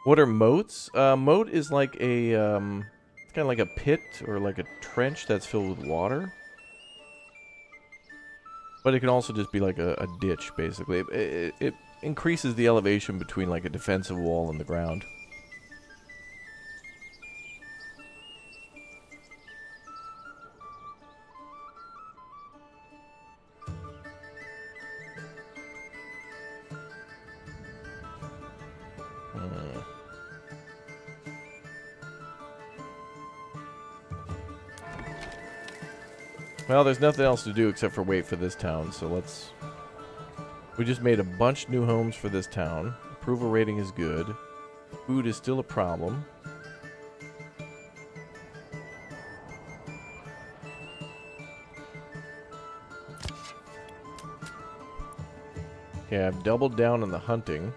What are moats? Moat is like a, it's kind of like a pit or like a trench that's filled with water. But it can also just be like a ditch, basically. It increases the elevation between like a defensive wall and the ground. Well, there's nothing else to do except for wait for this town, so let's... We just made a bunch new homes for this town. Approval rating is good. Food is still a problem. Okay, I've doubled down on the hunting.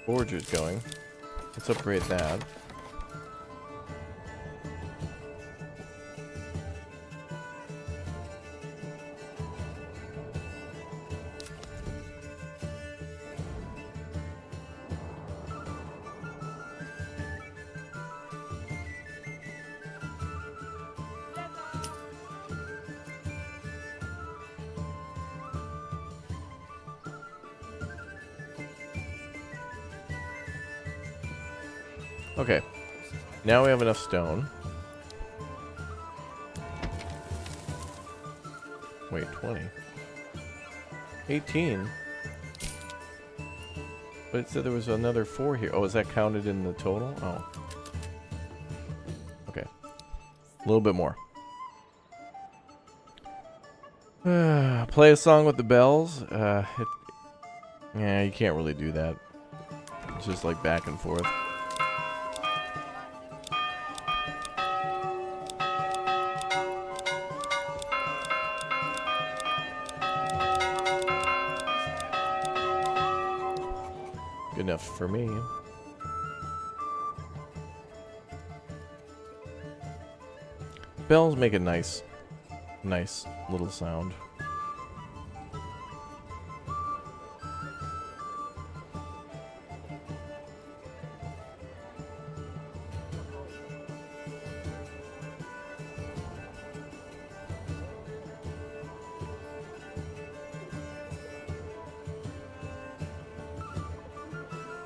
Forager's going. Let's upgrade that. Okay, now we have enough stone. Wait, 20. 18? But it said there was another 4 here. Oh, is that counted in the total? Oh. Okay. A little bit more. Play a song with the bells? Yeah, you can't really do that. It's just like back and forth. Good enough for me. Bells make a nice little sound.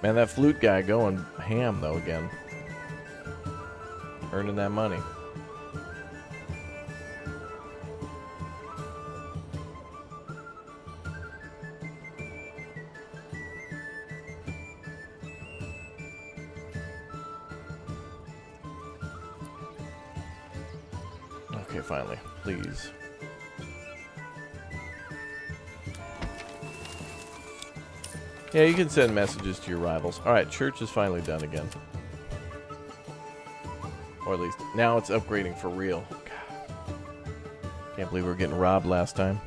Man, that flute guy going ham, though, again. Earning that money. Okay, finally. Please. Yeah, you can send messages to your rivals. Alright, church is finally done again. Or at least, now it's upgrading for real. God. Can't believe we were getting robbed last time.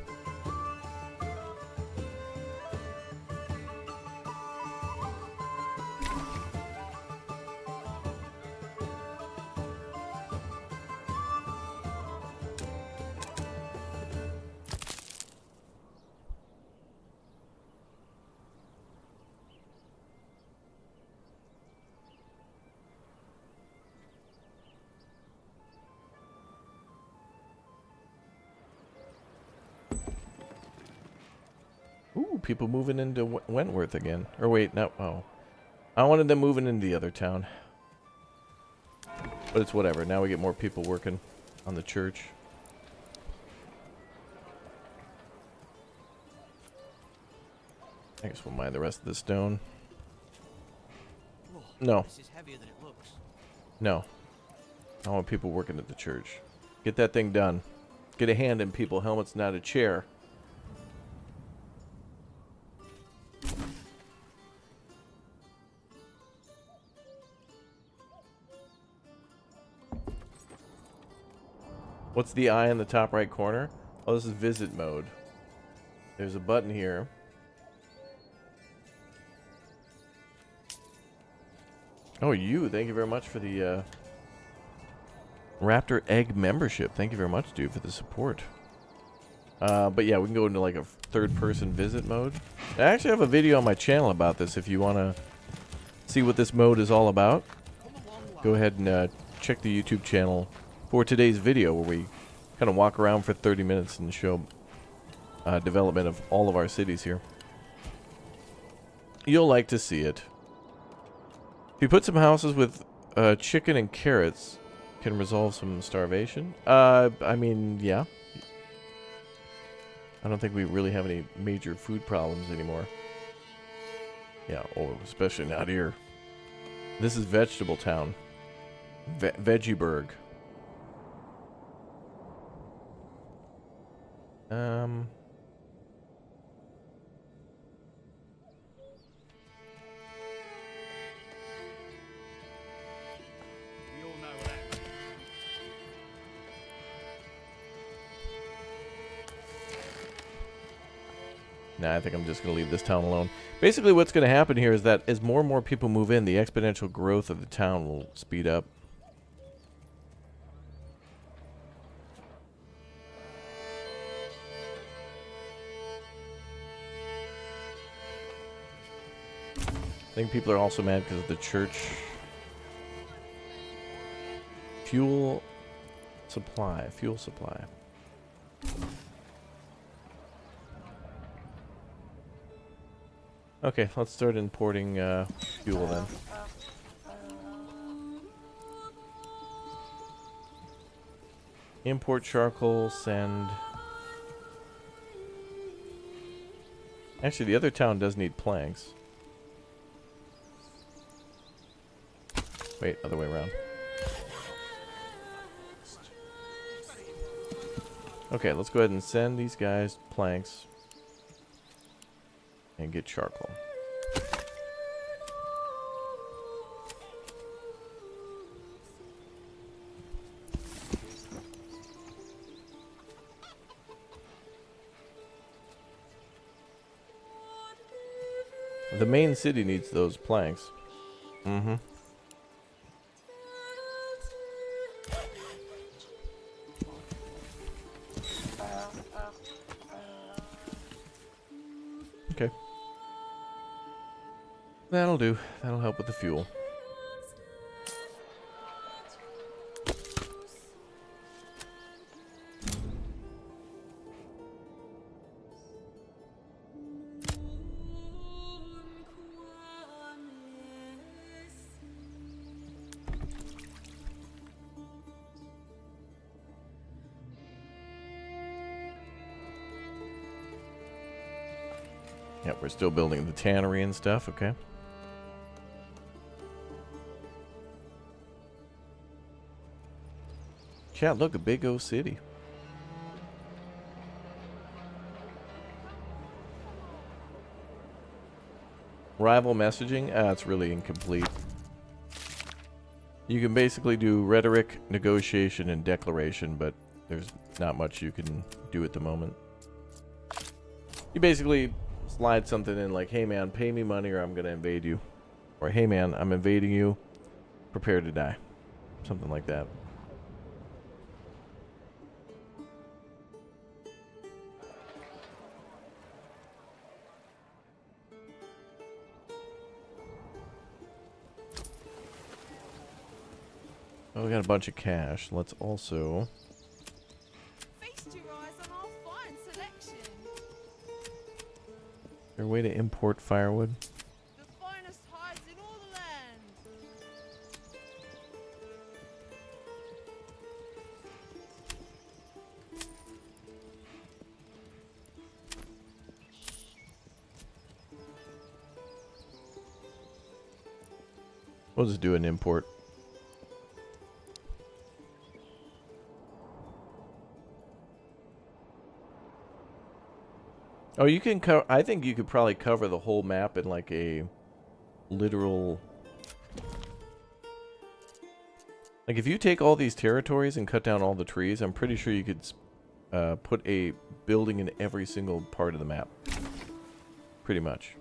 Ooh, people moving into Wentworth again. Or wait, no. Oh. I wanted them moving into the other town. But it's whatever. Now we get more people working on the church. I guess we'll mine the rest of the stone. Whoa, No. This is heavier than it looks. No. I want people working at the church. Get that thing done. Get a hand in people. Helmet's not a chair. What's the eye in the top right corner? Oh, this is visit mode. There's a button here. Oh, you. Thank you very much for the Raptor Egg membership. Thank you very much, dude, for the support. But yeah, we can go into like a third-person visit mode. I actually have a video on my channel about this if you want to see what this mode is all about. Go ahead and check the YouTube channel for today's video where we kind of walk around for 30 minutes and show development of all of our cities here. You'll like to see it. If you put some houses with chicken and carrots, can resolve some starvation. I mean, yeah. I don't think we really have any major food problems anymore. Yeah, oh, especially not here. This is Vegetable Town. Veggieburg. We all know that. Nah, I think I'm just going to leave this town alone. Basically, what's going to happen here is that as more and more people move in, the exponential growth of the town will speed up. I think people are also mad because of the church. Fuel supply. Okay, let's start importing fuel then. Import charcoal, send. Actually, the other town does need planks. Wait, other way around. Okay, let's go ahead and send these guys planks and get charcoal. The main city needs those planks. Mm-hmm. Okay. That'll do. That'll help with the fuel. Yep, we're still building the tannery and stuff, okay. Chat, look, a big O city. Rival messaging? It's really incomplete. You can basically do rhetoric, negotiation, and declaration, but there's not much you can do at the moment. You basically slide something in like, hey man, pay me money or I'm going to invade you. Or hey man, I'm invading you. Prepare to die. Something like that. Oh, we got a bunch of cash. Let's also... Feast your eyes on our fine selection. Is there a way to import firewood? The finest hides in all the land. We'll just do an import. Oh, you can cover... I think you could probably cover the whole map in like a literal... Like if you take all these territories and cut down all the trees, I'm pretty sure you could put a building in every single part of the map. Pretty much.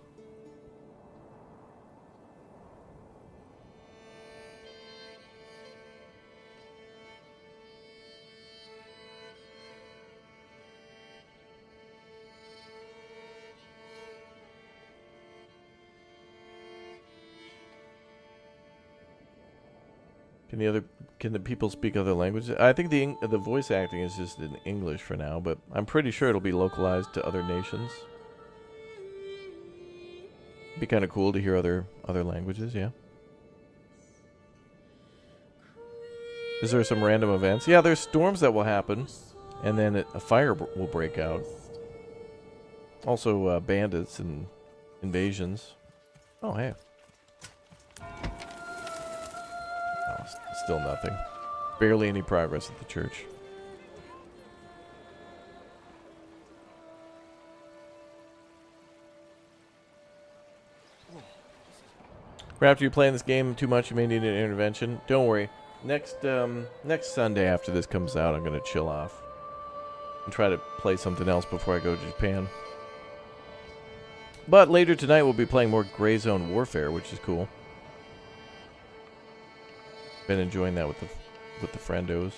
Can the people speak other languages? I think the voice acting is just in English for now, but I'm pretty sure it'll be localized to other nations. Be kind of cool to hear other languages, yeah. Is there some random events? Yeah, there's storms that will happen, and then a fire will break out. Also, bandits and invasions. Oh, hey. Still nothing. Barely any progress at the church. Raptor, you playing this game too much? You may need an intervention. Don't worry. Next Sunday after this comes out, I'm gonna chill off and try to play something else before I go to Japan. But later tonight, we'll be playing more Gray Zone Warfare, which is cool. Been enjoying that with the friendos.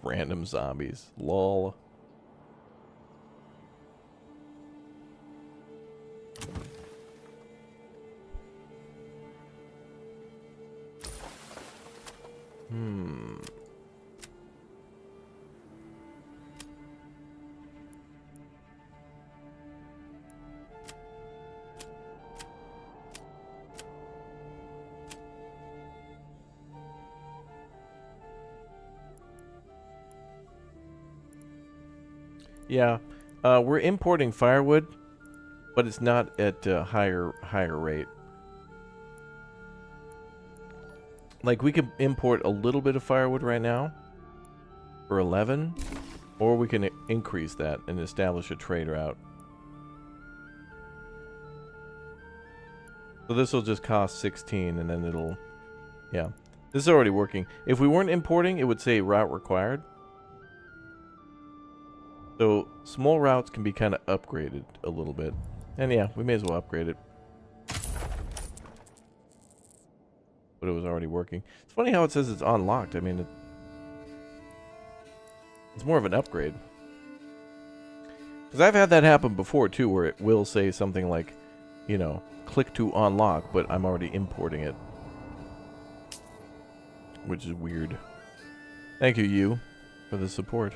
Random zombies. Lol. Yeah, we're importing firewood, but it's not at a higher rate. Like, we can import a little bit of firewood right now for 11, or we can increase that and establish a trade route. So this will just cost 16, and then it'll... Yeah, this is already working. If we weren't importing, it would say route required. So small routes can be kind of upgraded a little bit. And yeah, we may as well upgrade it. But it was already working. It's funny how it says it's unlocked. I mean, it's more of an upgrade. Because I've had that happen before too, where it will say something like, you know, click to unlock, but I'm already importing it. Which is weird. Thank you, for the support.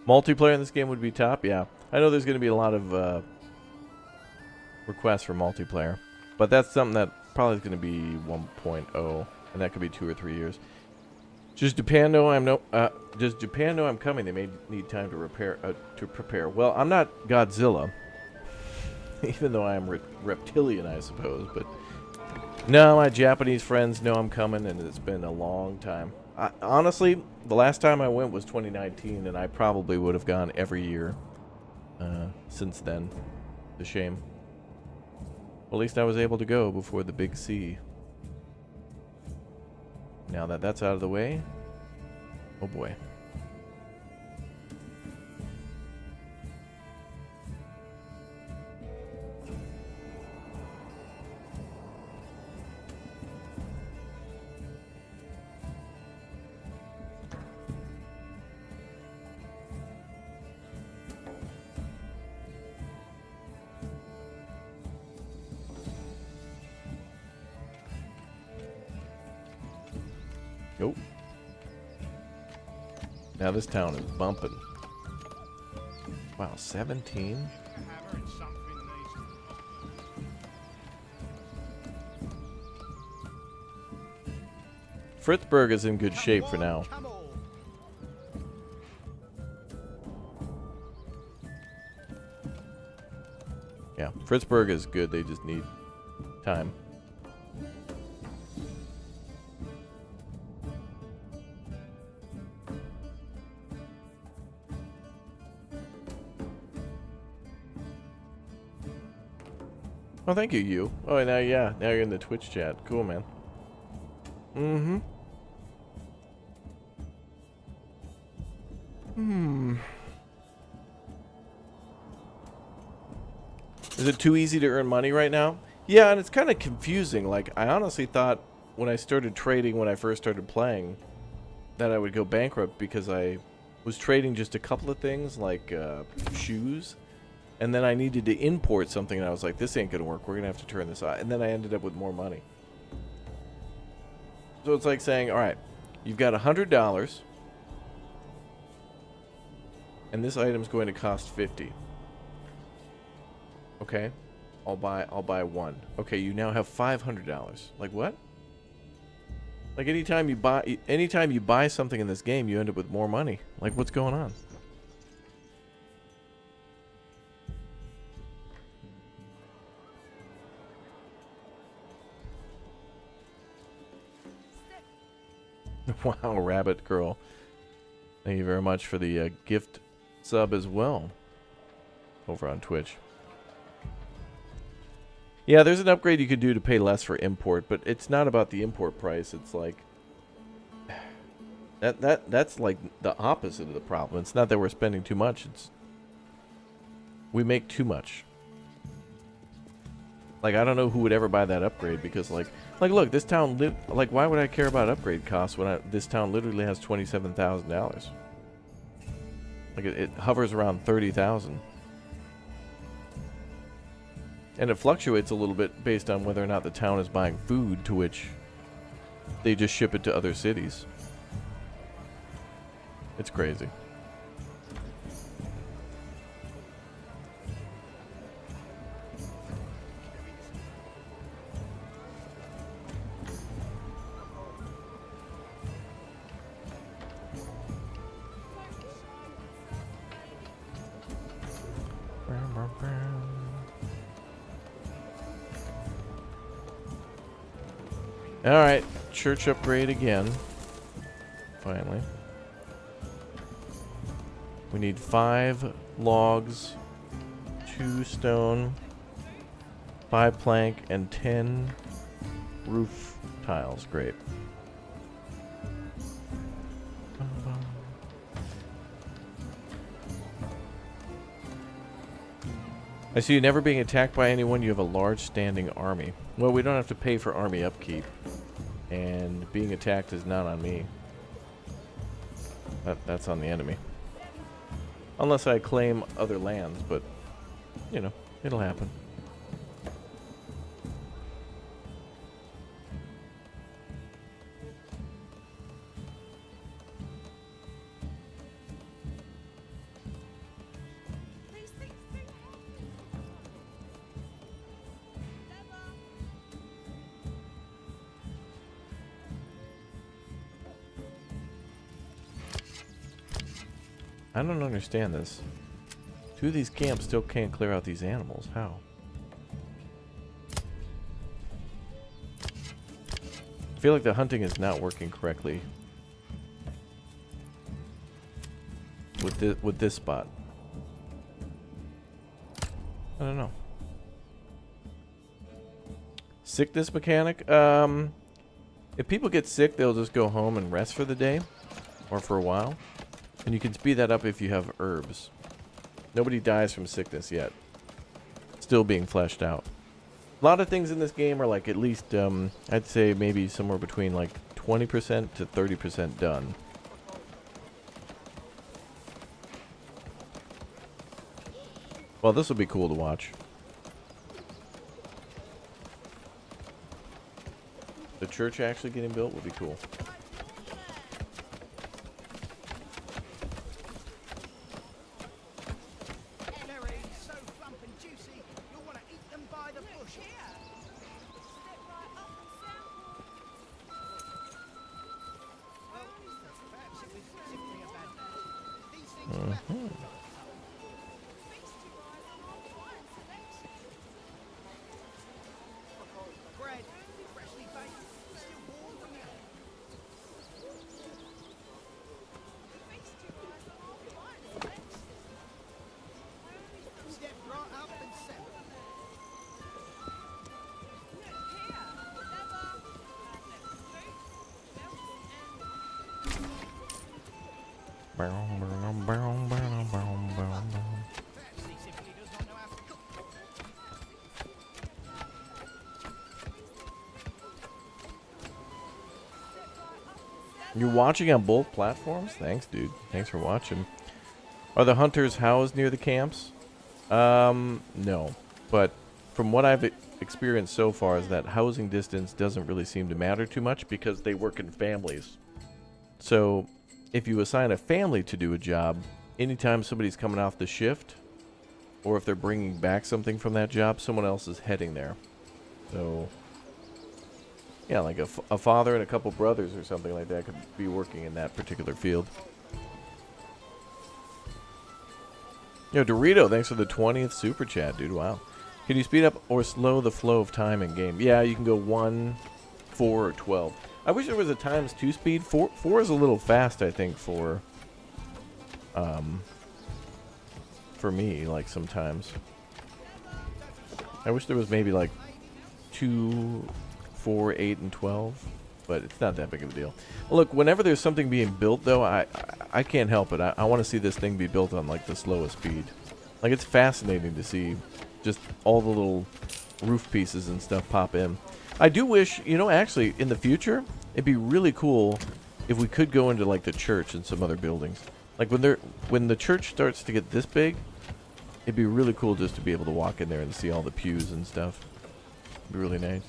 Multiplayer in this game would be top, yeah. I know there's going to be a lot of requests for multiplayer, but that's something that probably is going to be 1.0, and that could be 2 or 3 years. Does Japan know I'm no? Does Japan know I'm coming? They may need time to prepare. Well, I'm not Godzilla, even though I am reptilian, I suppose. But no, my Japanese friends know I'm coming, and it's been a long time. Honestly, the last time I went was 2019, and I probably would have gone every year since then. It's a shame. Well, at least I was able to go before the big C. Now that that's out of the way, oh boy. Nope. Now this town is bumping. Wow, 17? A hammer and something needs to Fritzburg is in good shape for now. Come on. Yeah, Fritzburg is good. They just need time. Oh, thank you, you. Oh, now, yeah, now you're in the Twitch chat. Cool, man. Mm-hmm. Is it too easy to earn money right now? Yeah, and it's kind of confusing. Like, I honestly thought when I started trading, when I first started playing, that I would go bankrupt because I was trading just a couple of things, like shoes. And then I needed to import something, and I was like, this ain't going to work. We're going to have to turn this out. And then I ended up with more money. So it's like saying, all right, you've got $100, and this item's going to cost 50. Okay, I'll buy one. Okay, you now have $500. Like what? Like anytime you buy something in this game, you end up with more money. Like what's going on? Wow, Rabbit Girl. Thank you very much for the gift sub as well over on Twitch. Yeah, there's an upgrade you could do to pay less for import, but it's not about the import price. It's like that's like the opposite of the problem. It's not that we're spending too much. It's we make too much. Like I don't know who would ever buy that upgrade because like look, this town like why would I care about upgrade costs when this town literally has $27,000? Like it hovers around 30,000. And it fluctuates a little bit based on whether or not the town is buying food, to which they just ship it to other cities. It's crazy. Alright, church upgrade again. Finally. We need 5 logs, 2 stone, 5 plank, and 10 roof tiles. Great. I see you never being attacked by anyone. You have a large standing army. Well, we don't have to pay for army upkeep. And being attacked is not on me. That's on the enemy. Unless I claim other lands, but, you know, it'll happen. I don't understand this. Two of these camps still can't clear out these animals. How? I feel like the hunting is not working correctly with this spot. I don't know. Sickness mechanic. If people get sick, they'll just go home and rest for the day or for a while. And you can speed that up if you have herbs. Nobody dies from sickness yet. Still being fleshed out. A lot of things in this game are like at least, I'd say maybe somewhere between like 20% to 30% done. Well, this will be cool to watch. The church actually getting built would be cool. Berries so plump and juicy, you'll want to eat them by the bushel. Well, perhaps it was simply a bad day. These things are bad. Bread, freshly baked, still warm from the oven. Step right up and settle. Perhaps he simply does not know how to cook. You're watching on both platforms? Thanks, dude. Thanks for watching. Are the hunters housed near the camps? No. But from what I've experienced so far is that housing distance doesn't really seem to matter too much because they work in families. So if you assign a family to do a job, anytime somebody's coming off the shift, or if they're bringing back something from that job, someone else is heading there. So yeah, like a father and a couple brothers or something like that could be working in that particular field. Yo, Dorito, thanks for the 20th super chat, dude. Wow. Can you speed up or slow the flow of time in game? Yeah, you can go 1, 4, or 12. I wish there was a times 2 speed. 4 is a little fast, I think, for me, like sometimes. I wish there was maybe like 2, 4, 8, and 12, but it's not that big of a deal. Look, whenever there's something being built, though, I can't help it. I want to see this thing be built on like the slowest speed. Like, it's fascinating to see just all the little roof pieces and stuff pop in. I do wish, you know, actually, in the future, it'd be really cool if we could go into like the church and some other buildings. Like when the church starts to get this big, it'd be really cool just to be able to walk in there and see all the pews and stuff. It'd be really nice.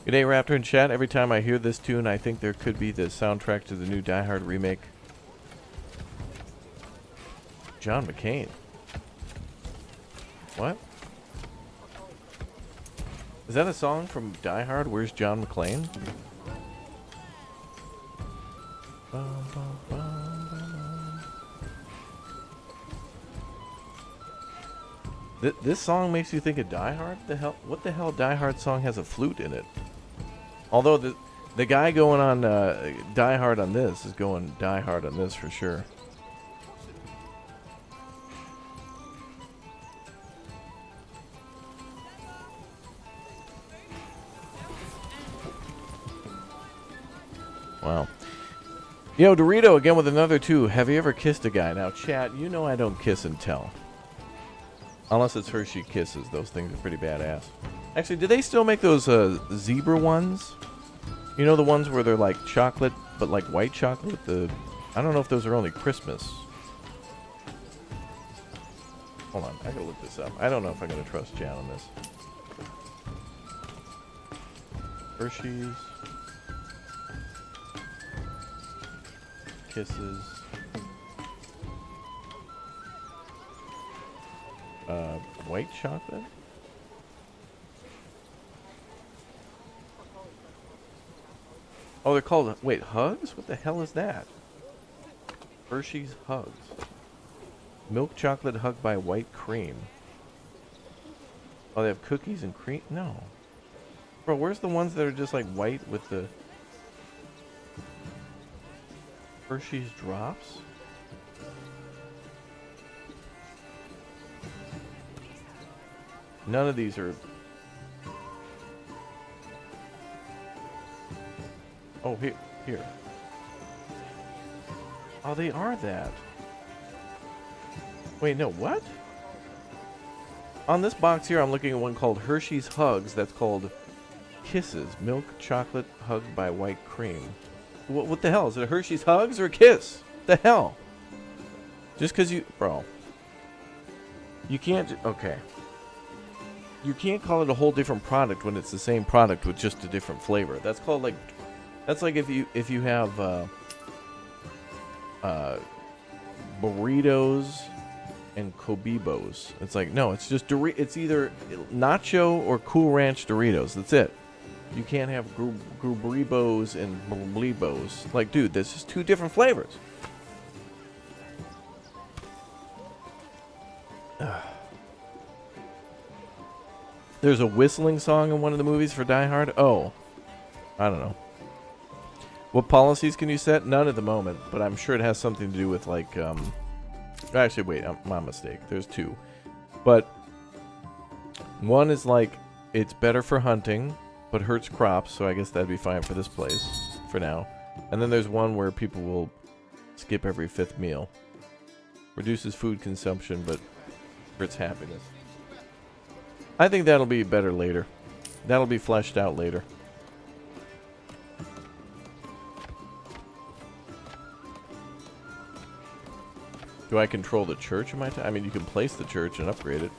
G'day, Raptor in chat. Every time I hear this tune, I think there could be the soundtrack to the new Die Hard remake. John McCain. What? Is that a song from Die Hard? Where's John McClane? This song makes you think of Die Hard? What the hell Die Hard song has a flute in it? Although the guy going on Die Hard on this is going Die Hard on this for sure. Wow. Yo, Dorito again with another 2. Have you ever kissed a guy? Now, chat, you know I don't kiss and tell. Unless it's Hershey Kisses. Those things are pretty badass. Actually, do they still make those zebra ones? You know, the ones where they're like chocolate, but like white chocolate? I don't know if those are only Christmas. Hold on, I gotta look this up. I don't know if I'm gonna trust Jan on this. Hershey's Kisses White chocolate? Oh, they're called, wait, Hugs? What the hell is that? Hershey's Hugs. Milk chocolate hug by white cream. Oh, they have cookies and cream? No. Bro, where's the ones that are just like white with the Hershey's drops? None of these are... Oh, here. Oh, they are that. Wait, no, what? On this box here, I'm looking at one called Hershey's Hugs. That's called Kisses. Milk chocolate hugged by white cream. What the hell? Is it a Hershey's Hugs or a Kiss? The hell? Just because you... Bro. You can't... Okay. You can't call it a whole different product when it's the same product with just a different flavor. That's called like... That's like if you have burritos and Cobibos. It's like, no, it's just it's either nacho or Cool Ranch Doritos. That's it. You can't have Grubribos and Blibos. Like, dude, there's just two different flavors. There's a whistling song in one of the movies for Die Hard. Oh, I don't know. What policies can you set? None at the moment, but I'm sure it has something to do with like, actually, wait, my mistake. There's two. But one is like, it's better for hunting, but hurts crops, so I guess that'd be fine for this place, for now. And then there's one where people will skip every 5th meal. Reduces food consumption, but hurts happiness. I think that'll be better later. That'll be fleshed out later. Do I control the church in my time? I mean, you can place the church and upgrade it.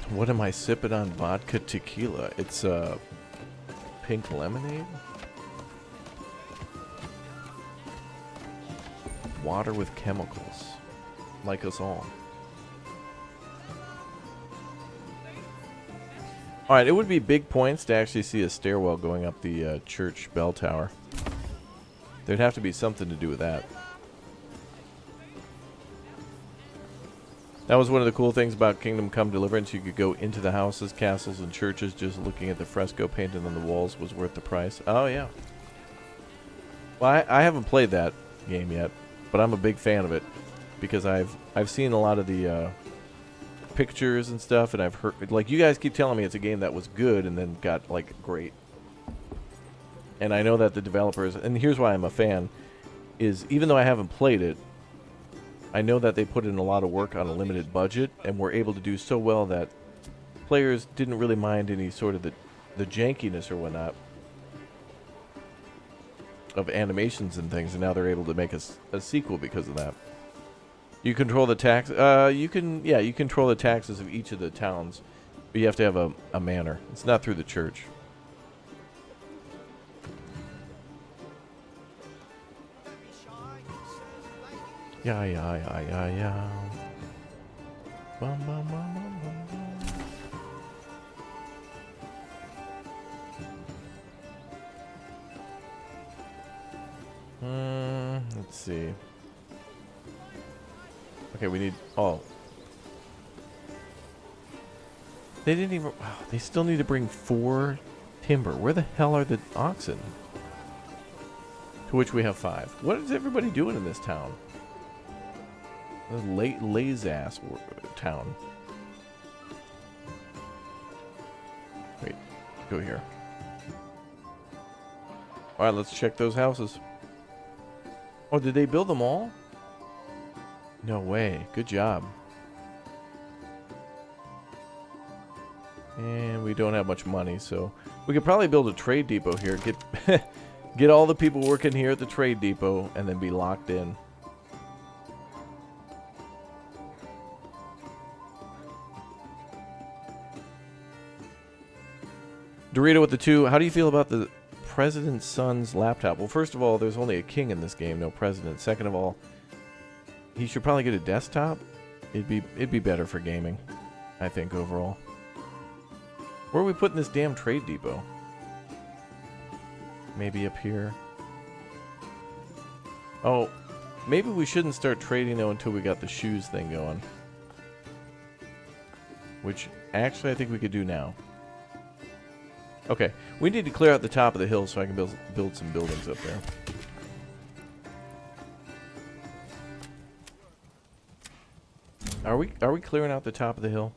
What am I sipping on? Vodka tequila. It's pink lemonade. Water with chemicals. Like us all. Alright, it would be big points to actually see a stairwell going up the church bell tower. There'd have to be something to do with that. That was one of the cool things about Kingdom Come Deliverance. You could go into the houses, castles, and churches just looking at the fresco painted on the walls was worth the price. Oh, yeah. Well, I haven't played that game yet, but I'm a big fan of it because I've seen a lot of the pictures and stuff, and I've heard, like, you guys keep telling me it's a game that was good and then got, like, great. And I know that the developers, and here's why I'm a fan, is even though I haven't played it, I know that they put in a lot of work on a limited budget and were able to do so well that players didn't really mind any sort of the jankiness or whatnot of animations and things, and now they're able to make a sequel because of that. You control the tax. You control the taxes of each of the towns, but you have to have a manor. It's not through the church. Yeah. Bum, bum, bum, bum, bum. Let's see. Okay, we need... Oh. They didn't even... Oh, they still need to bring 4 timber. Where the hell are the oxen? To which we have 5. What is everybody doing in this town? Laze-ass town. Wait. Go here. Alright, let's check those houses. Oh, did they build them all? No way. Good job. And we don't have much money, so we could probably build a trade depot here. Get all the people working here at the trade depot and then be locked in. Dorito with the 2. How do you feel about the president's son's laptop? Well, first of all, there's only a king in this game, no president. Second of all, he should probably get a desktop. It'd be better for gaming, I think, overall. Where are we putting this damn trade depot? Maybe up here. Oh, maybe we shouldn't start trading though until we got the shoes thing going. Which, actually, I think we could do now. Okay, we need to clear out the top of the hill so I can build some buildings up there. Are we clearing out the top of the hill?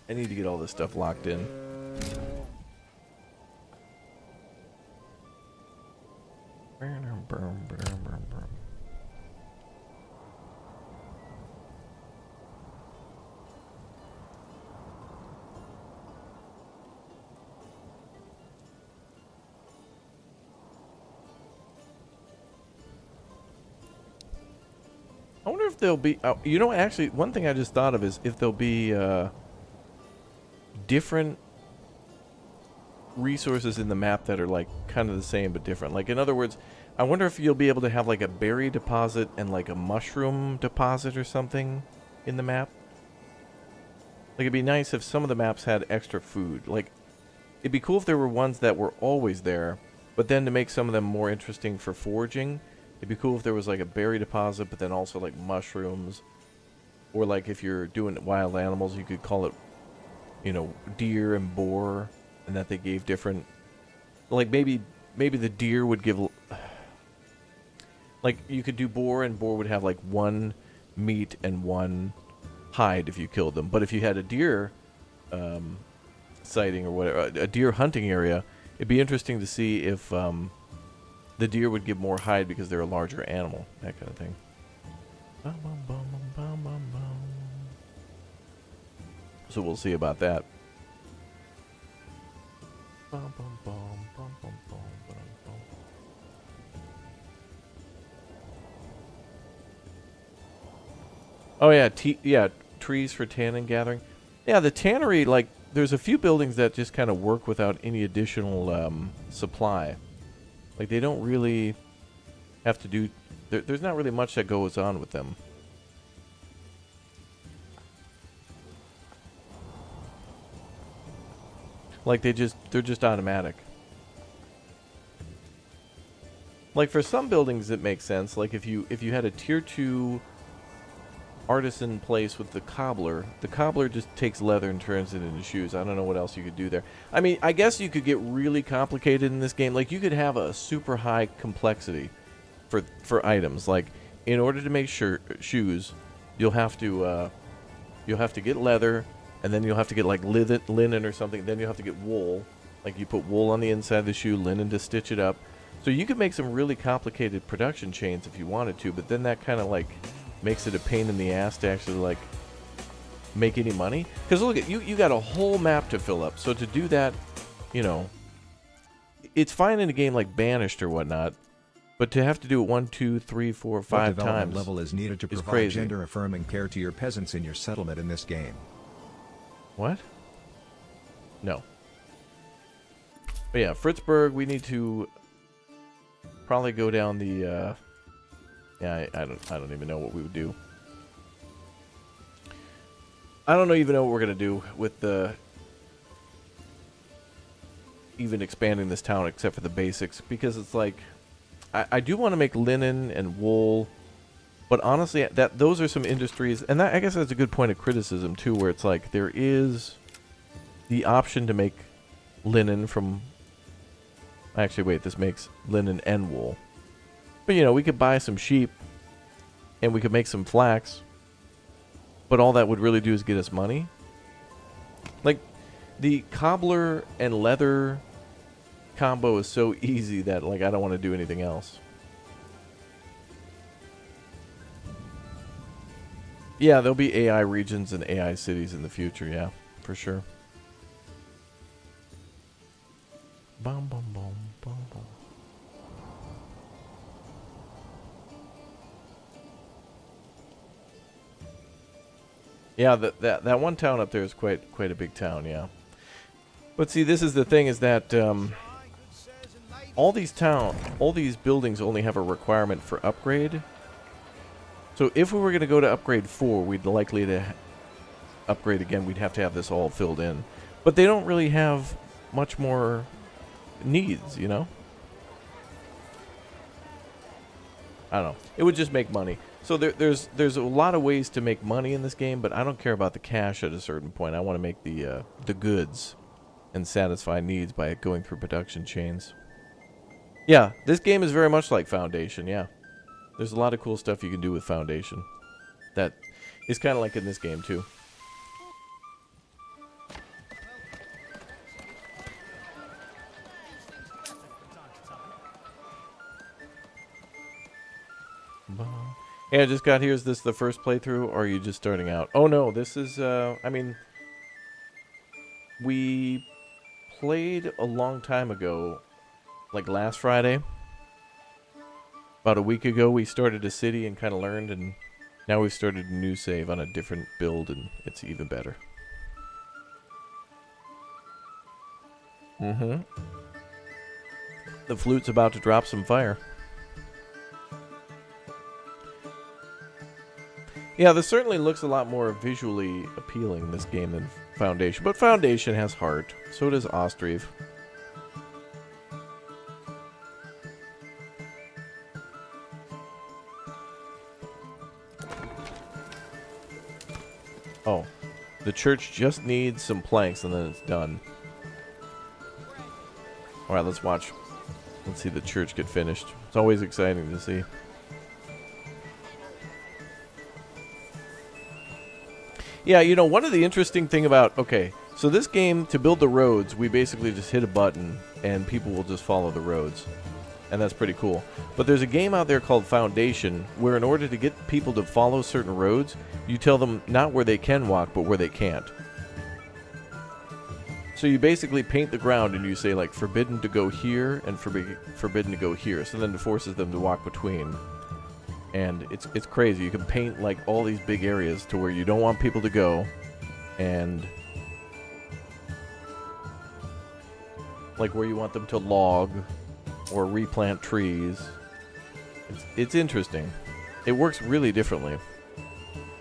I need to get all this stuff locked in. I wonder if there'll be... you know, actually, one thing I just thought of is if there'll be different resources in the map that are, like, kind of the same but different. Like, in other words, I wonder if you'll be able to have, like, a berry deposit and, like, a mushroom deposit or something in the map. Like, it'd be nice if some of the maps had extra food. Like, it'd be cool if there were ones that were always there, but then to make some of them more interesting for foraging, it'd be cool if there was, like, a berry deposit, but then also, like, mushrooms. Or, like, if you're doing wild animals, you could call it, you know, deer and boar, and that they gave different... Like, maybe the deer would give... Like, you could do boar, and boar would have, like, one meat and one hide if you killed them. But if you had a deer sighting or whatever, a deer hunting area, it'd be interesting to see if the deer would give more hide because they're a larger animal, that kind of thing. So we'll see about that. Oh yeah, trees for tannin gathering. Yeah, the tannery, like, there's a few buildings that just kind of work without any additional supply. Like, they don't really have to do... There's not really much that goes on with them. Like, they're just automatic. Like, for some buildings it makes sense. Like, if you had a tier 2 artisan place with the cobbler just takes leather and turns it into shoes. I don't know what else you could do there. I mean, I guess you could get really complicated in this game. Like, you could have a super high complexity for items. Like, in order to make shoes, you'll have to get leather, and then you'll have to get, like, linen or something. Then you'll have to get wool. Like, you put wool on the inside of the shoe, linen to stitch it up. So you could make some really complicated production chains if you wanted to, but then that kind of, like, makes it a pain in the ass to actually, like, make any money. Because look, at you got a whole map to fill up. So to do that, you know, it's fine in a game like Banished or whatnot, but to have to do it 1, 2, 3, 4, 5 what development times level is needed to is provide crazy. gender-affirming care to your peasants in your settlement in this game? What? No. But yeah, Fritzburg, we need to probably go down the yeah, I don't even know what we would do. I don't even know what we're gonna do with the even expanding this town except for the basics, because it's like I do want to make linen and wool, but honestly, those are some industries, and that, I guess that's a good point of criticism too, where it's like there is the option to make linen from... Actually, wait, this makes linen and wool. But, you know, we could buy some sheep, and we could make some flax, but all that would really do is get us money. Like, the cobbler and leather combo is so easy that, like, I don't want to do anything else. Yeah, there'll be AI regions and AI cities in the future, yeah, for sure. Bum, bum, bum, bum, bum. Yeah, that one town up there is quite a big town, yeah. But see, this is the thing, is that all these buildings only have a requirement for upgrade. So if we were going to go to upgrade 4, we'd likely to upgrade again. We'd have to have this all filled in. But they don't really have much more needs, you know? I don't know. It would just make money. So there's a lot of ways to make money in this game, but I don't care about the cash at a certain point. I want to make the goods and satisfy needs by going through production chains. Yeah, this game is very much like Foundation, yeah. There's a lot of cool stuff you can do with Foundation. That is kind of like in this game, too. Yeah, I just got here. Is this the first playthrough, or are you just starting out? Oh, no, this is, I mean, we played a long time ago, like last Friday. About a week ago, we started a city and kind of learned, and now we've started a new save on a different build, and it's even better. Mm-hmm. The flute's about to drop some fire. Yeah, this certainly looks a lot more visually appealing, this game, than Foundation. But Foundation has heart. So does Ostriv. Oh. The church just needs some planks and then it's done. Alright, let's watch. Let's see the church get finished. It's always exciting to see. Yeah, you know, one of the interesting thing about... Okay, so this game, to build the roads, we basically just hit a button and people will just follow the roads. And that's pretty cool. But there's a game out there called Foundation where in order to get people to follow certain roads, you tell them not where they can walk, but where they can't. So you basically paint the ground and you say, like, forbidden to go here and forbidden to go here. So then it forces them to walk between. And it's crazy. You can paint like all these big areas to where you don't want people to go, and like where you want them to log or replant trees. It's interesting. It works really differently,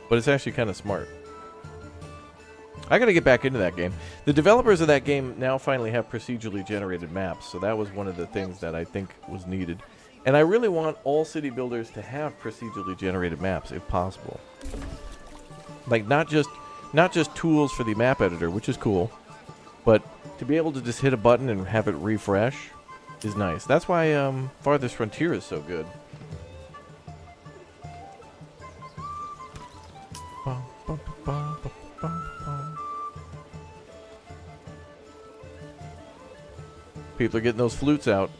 but it's actually kind of smart. I gotta get back into that game. The developers of that game now finally have procedurally generated maps, so that was one of the things that I think was needed. And I really want all city builders to have procedurally generated maps, if possible. Like, not just tools for the map editor, which is cool, but to be able to just hit a button and have it refresh is nice. That's why Farthest Frontier is so good. People are getting those flutes out.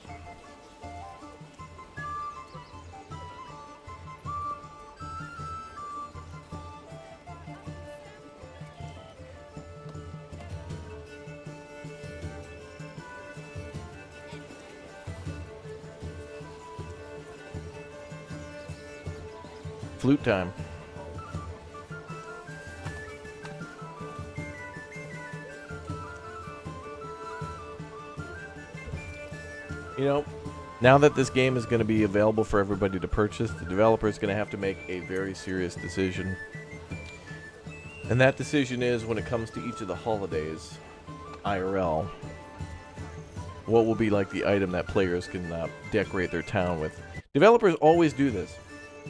Flute time. You know, now that this game is going to be available for everybody to purchase, the developer is going to have to make a very serious decision. And that decision is, when it comes to each of the holidays, IRL, what will be like the item that players can decorate their town with. Developers always do this.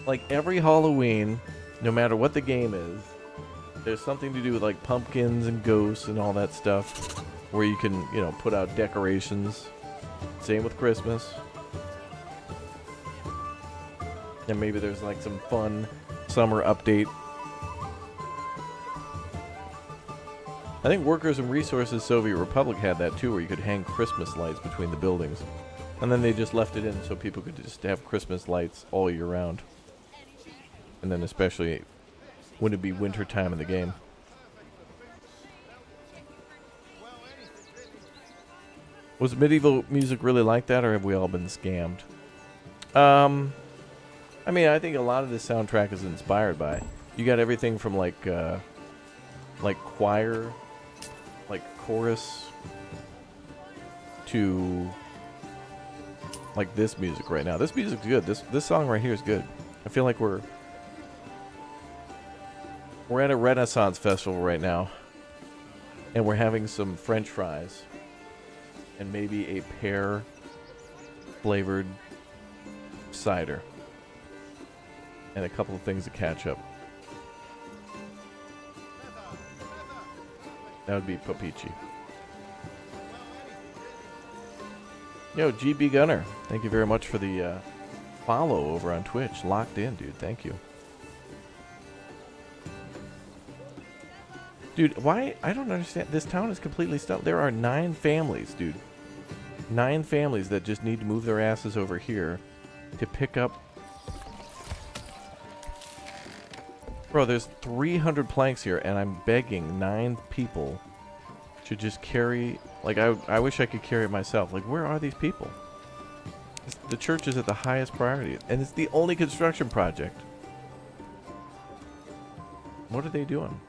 Like every Halloween, no matter what the game is, there's something to do with like pumpkins and ghosts and all that stuff, where you can, you know, put out decorations. Same with Christmas. And maybe there's like some fun summer update. I think Workers and Resources Soviet Republic had that too, where you could hang Christmas lights between the buildings. And then they just left it in so people could just have Christmas lights all year round. And then especially when it'd be winter time in the game. Was medieval music really like that, or have we all been scammed? I mean, I think a lot of this soundtrack is inspired by. You got everything from like like choir, like chorus to like this music right now. This music's good. This song right here is good. I feel like we're at a Renaissance festival right now, and we're having some French fries and maybe a pear flavored cider and a couple of things to catch up. That would be Papichi. Yo, GB Gunner, thank you very much for the follow over on Twitch. Locked in, dude. Thank you. Dude, why? I don't understand. This town is completely stuck. There are 9 families, dude. 9 families that just need to move their asses over here to pick up. Bro, there's 300 planks here, and I'm begging 9 people to just carry. Like, I wish I could carry it myself. Like, where are these people? The church is at the highest priority, and it's the only construction project. What are they doing?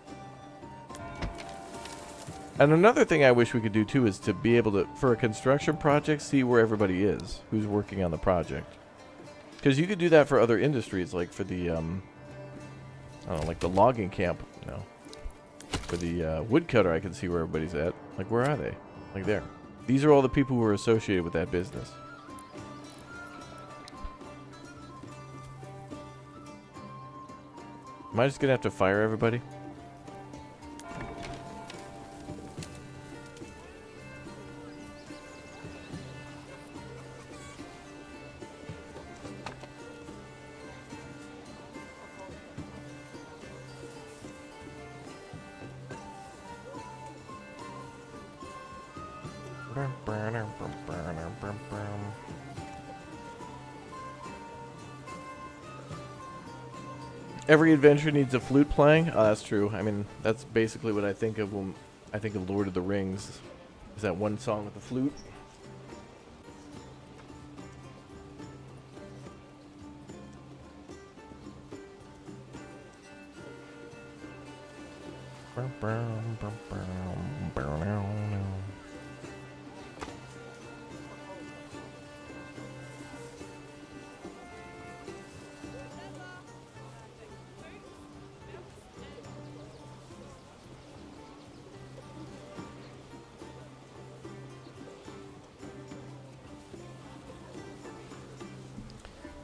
And another thing I wish we could do, too, is to be able to, for a construction project, see where everybody is, who's working on the project. Because you could do that for other industries, like for the, I don't know, like the logging camp. No. For the woodcutter, I can see where everybody's at. Like, where are they? Like, there. These are all the people who are associated with that business. Am I just going to have to fire everybody? Every adventure needs a flute playing. Oh, that's true. I mean, that's basically what I think of when I think of Lord of the Rings. Is that one song with the flute?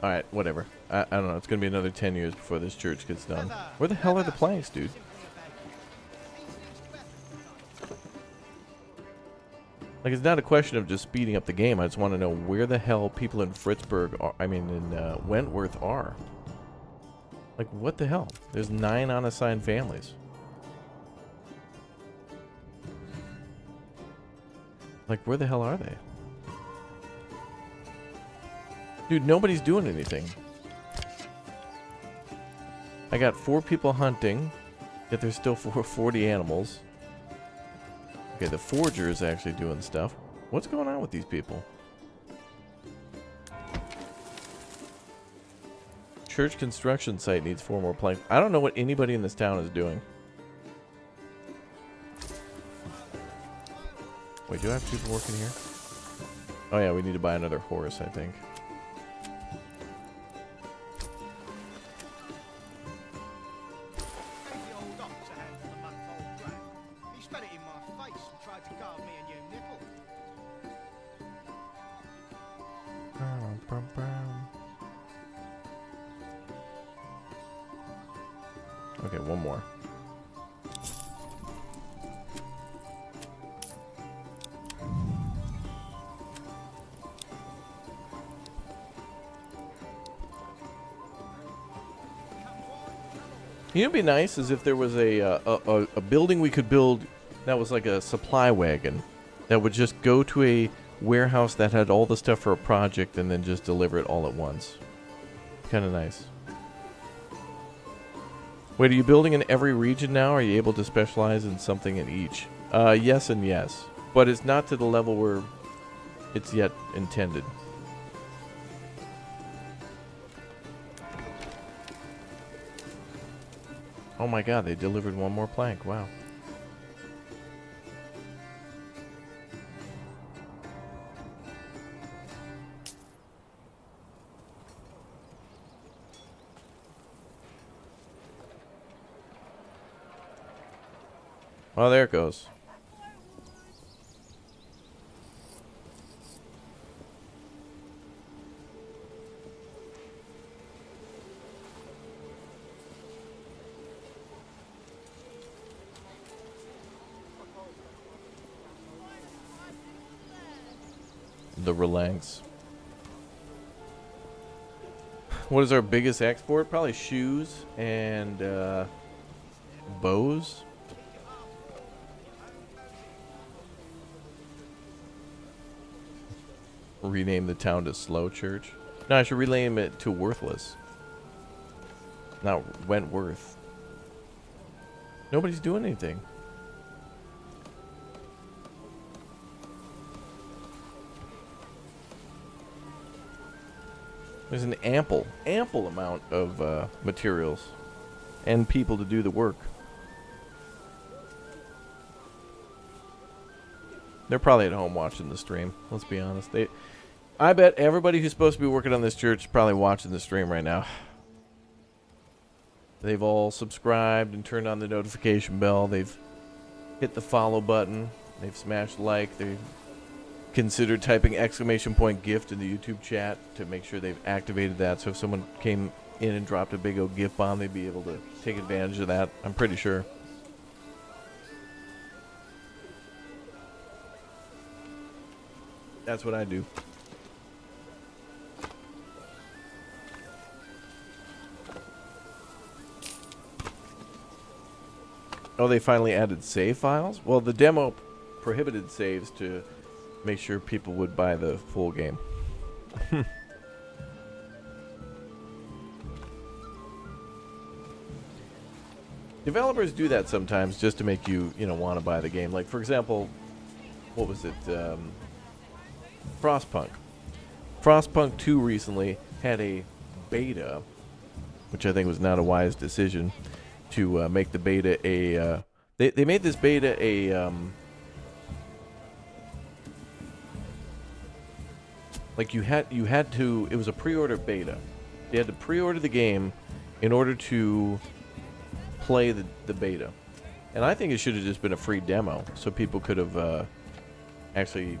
Alright, whatever. I don't know. It's going to be another 10 years before this church gets done. Where the hell are the planks, dude? Like, it's not a question of just speeding up the game. I just want to know where the hell people in Fritzburg are. I mean, in Wentworth are. Like, what the hell? There's 9 unassigned families. Like, where the hell are they? Dude, nobody's doing anything. I got 4 people hunting, yet there's still 40 animals. Okay, the forger is actually doing stuff. What's going on with these people? Church construction site needs 4 more planks. I don't know what anybody in this town is doing. Wait, do I have people working here? Oh yeah, we need to buy another horse, I think. Okay, one more. You know, it'd be nice is if there was a building we could build that was like a supply wagon that would just go to a warehouse that had all the stuff for a project and then just deliver it all at once. Kind of nice. Wait, are you building in every region now? Or are you able to specialize in something in each? Yes and yes. But it's not to the level where it's yet intended. Oh my god, they delivered 1 more plank. Wow. Oh, there it goes. The Relanx. What is our biggest export? Probably shoes and bows. Rename the town to Slow Church. No, I should rename it to Worthless. Not Wentworth. Nobody's doing anything. There's an ample amount of materials and people to do the work. They're probably at home watching the stream. Let's be honest. I bet everybody who's supposed to be working on this church is probably watching the stream right now. They've all subscribed and turned on the notification bell. They've hit the follow button. They've smashed like. They've considered typing !gift in the YouTube chat to make sure they've activated that. So if someone came in and dropped a big old gift bomb, they'd be able to take advantage of that. I'm pretty sure. That's what I do. Oh, they finally added save files? Well, the demo prohibited saves to make sure people would buy the full game. Developers do that sometimes just to make you, want to buy the game. Like, for example, what was it? Frostpunk. Frostpunk 2 recently had a beta, which I think was not a wise decision to make the beta a... They made this beta a... like you had to... It was a pre-order beta. You had to pre-order the game in order to play the beta. And I think it should have just been a free demo, so people could have actually...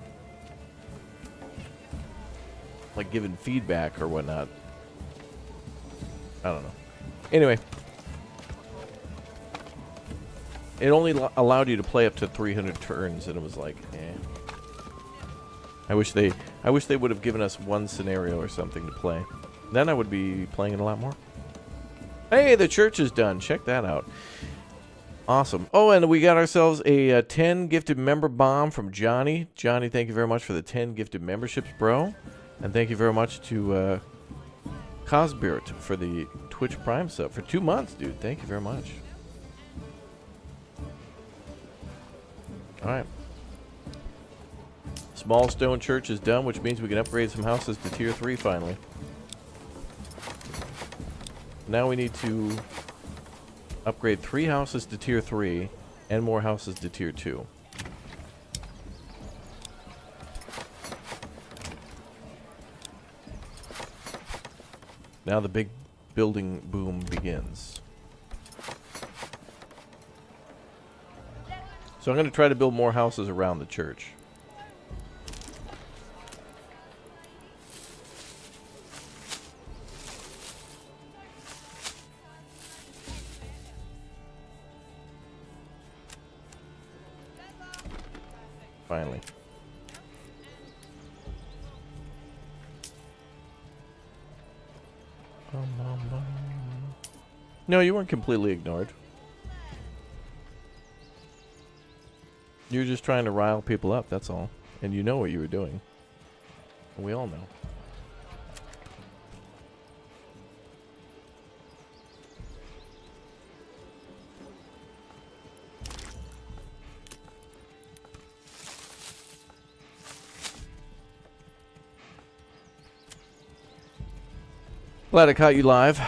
like given feedback or whatnot. I don't know. Anyway, it only allowed you to play up to 300 turns, and it was like, eh. I wish they would have given us one scenario or something to play. Then I would be playing it a lot more. Hey, the church is done. Check that out. Awesome. Oh, and we got ourselves a 10 gifted member bomb from Johnny. Johnny, thank you very much for the 10 gifted memberships, bro. And thank you very much to Cosbirt for the Twitch Prime sub for 2 months, dude. Thank you very much. All right. Small stone church is done, which means we can upgrade some houses to tier 3 finally. Now we need to upgrade 3 houses to tier 3 and more houses to tier 2. Now the big building boom begins. So I'm going to try to build more houses around the church. Finally. No, you weren't completely ignored. You were just trying to rile people up, that's all. And you know what you were doing. We all know. Glad I caught you live.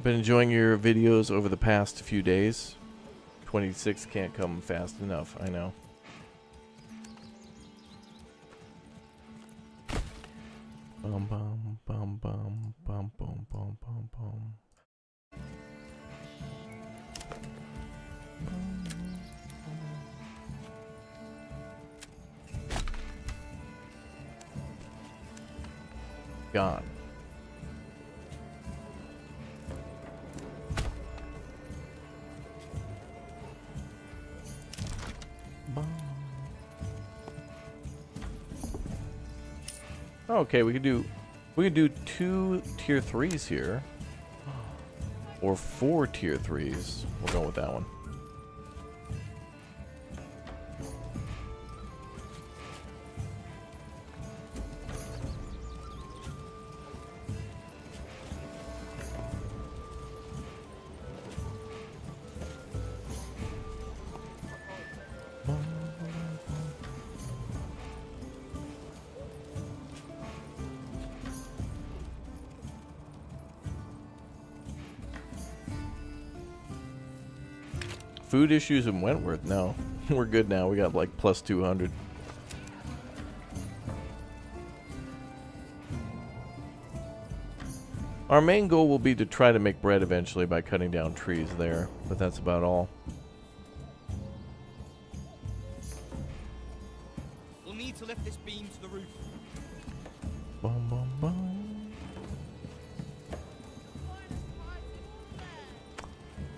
Been enjoying your videos over the past few days. 26 can't come fast enough, I know. Bum bum bum bum bum bum bum bum bum. gone. Okay, we could do 2 tier 3s here. Or 4 tier 3s. We'll go with that one. Food issues in Wentworth? No. We're good now. We got like plus 200. Our main goal will be to try to make bread eventually by cutting down trees there, but that's about all. We'll need to lift this beam to the roof. Bum, bum, bum.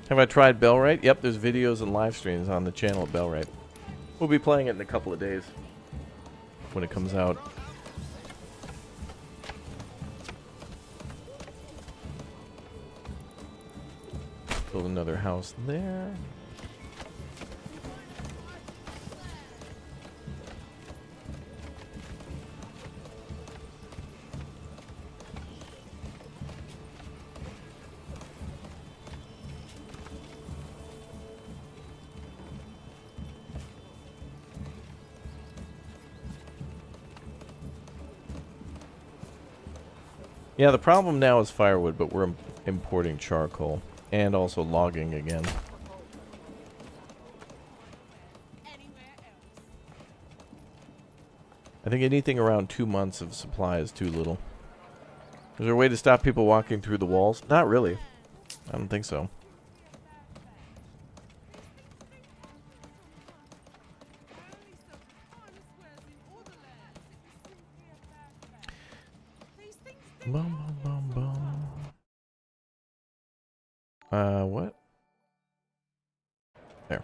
Have I tried Bellrite? Yep, there's videos and live streams on the channel at Bellrite. We'll be playing it in a couple of days when it comes out. Build another house there. Yeah, the problem now is firewood, but we're importing charcoal and also logging again. I think anything around 2 months of supply is too little. Is there a way to stop people walking through the walls? Not really. I don't think so. Bum, bum, bum, bum. What? There.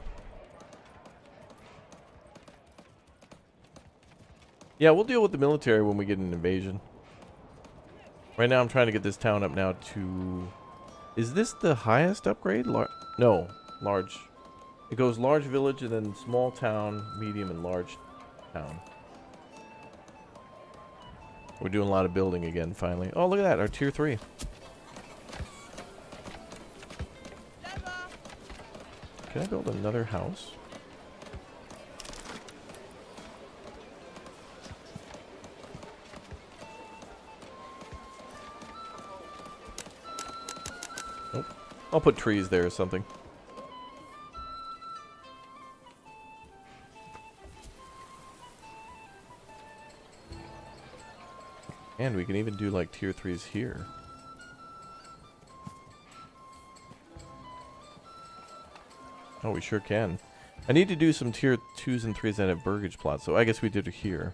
Yeah, we'll deal with the military when we get an invasion. Right now I'm trying to get this town up now to... Is this the highest upgrade? No, large. It goes large village and then small town, medium, and large town. We're doing a lot of building again, finally. Oh, look at that, our tier 3. Can I build another house? Nope. I'll put trees there or something. And we can even do like tier 3s here. Oh, we sure can. I need to do some tier 2s and 3s that have burgage plots, so I guess we did it here.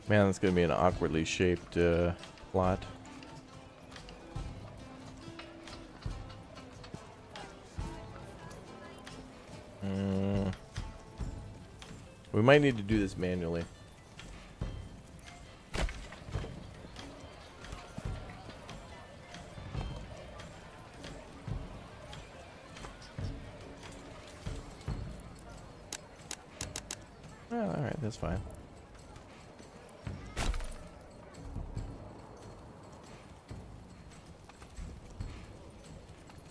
Man, that's going to be an awkwardly shaped plot. We might need to do this manually. That's fine.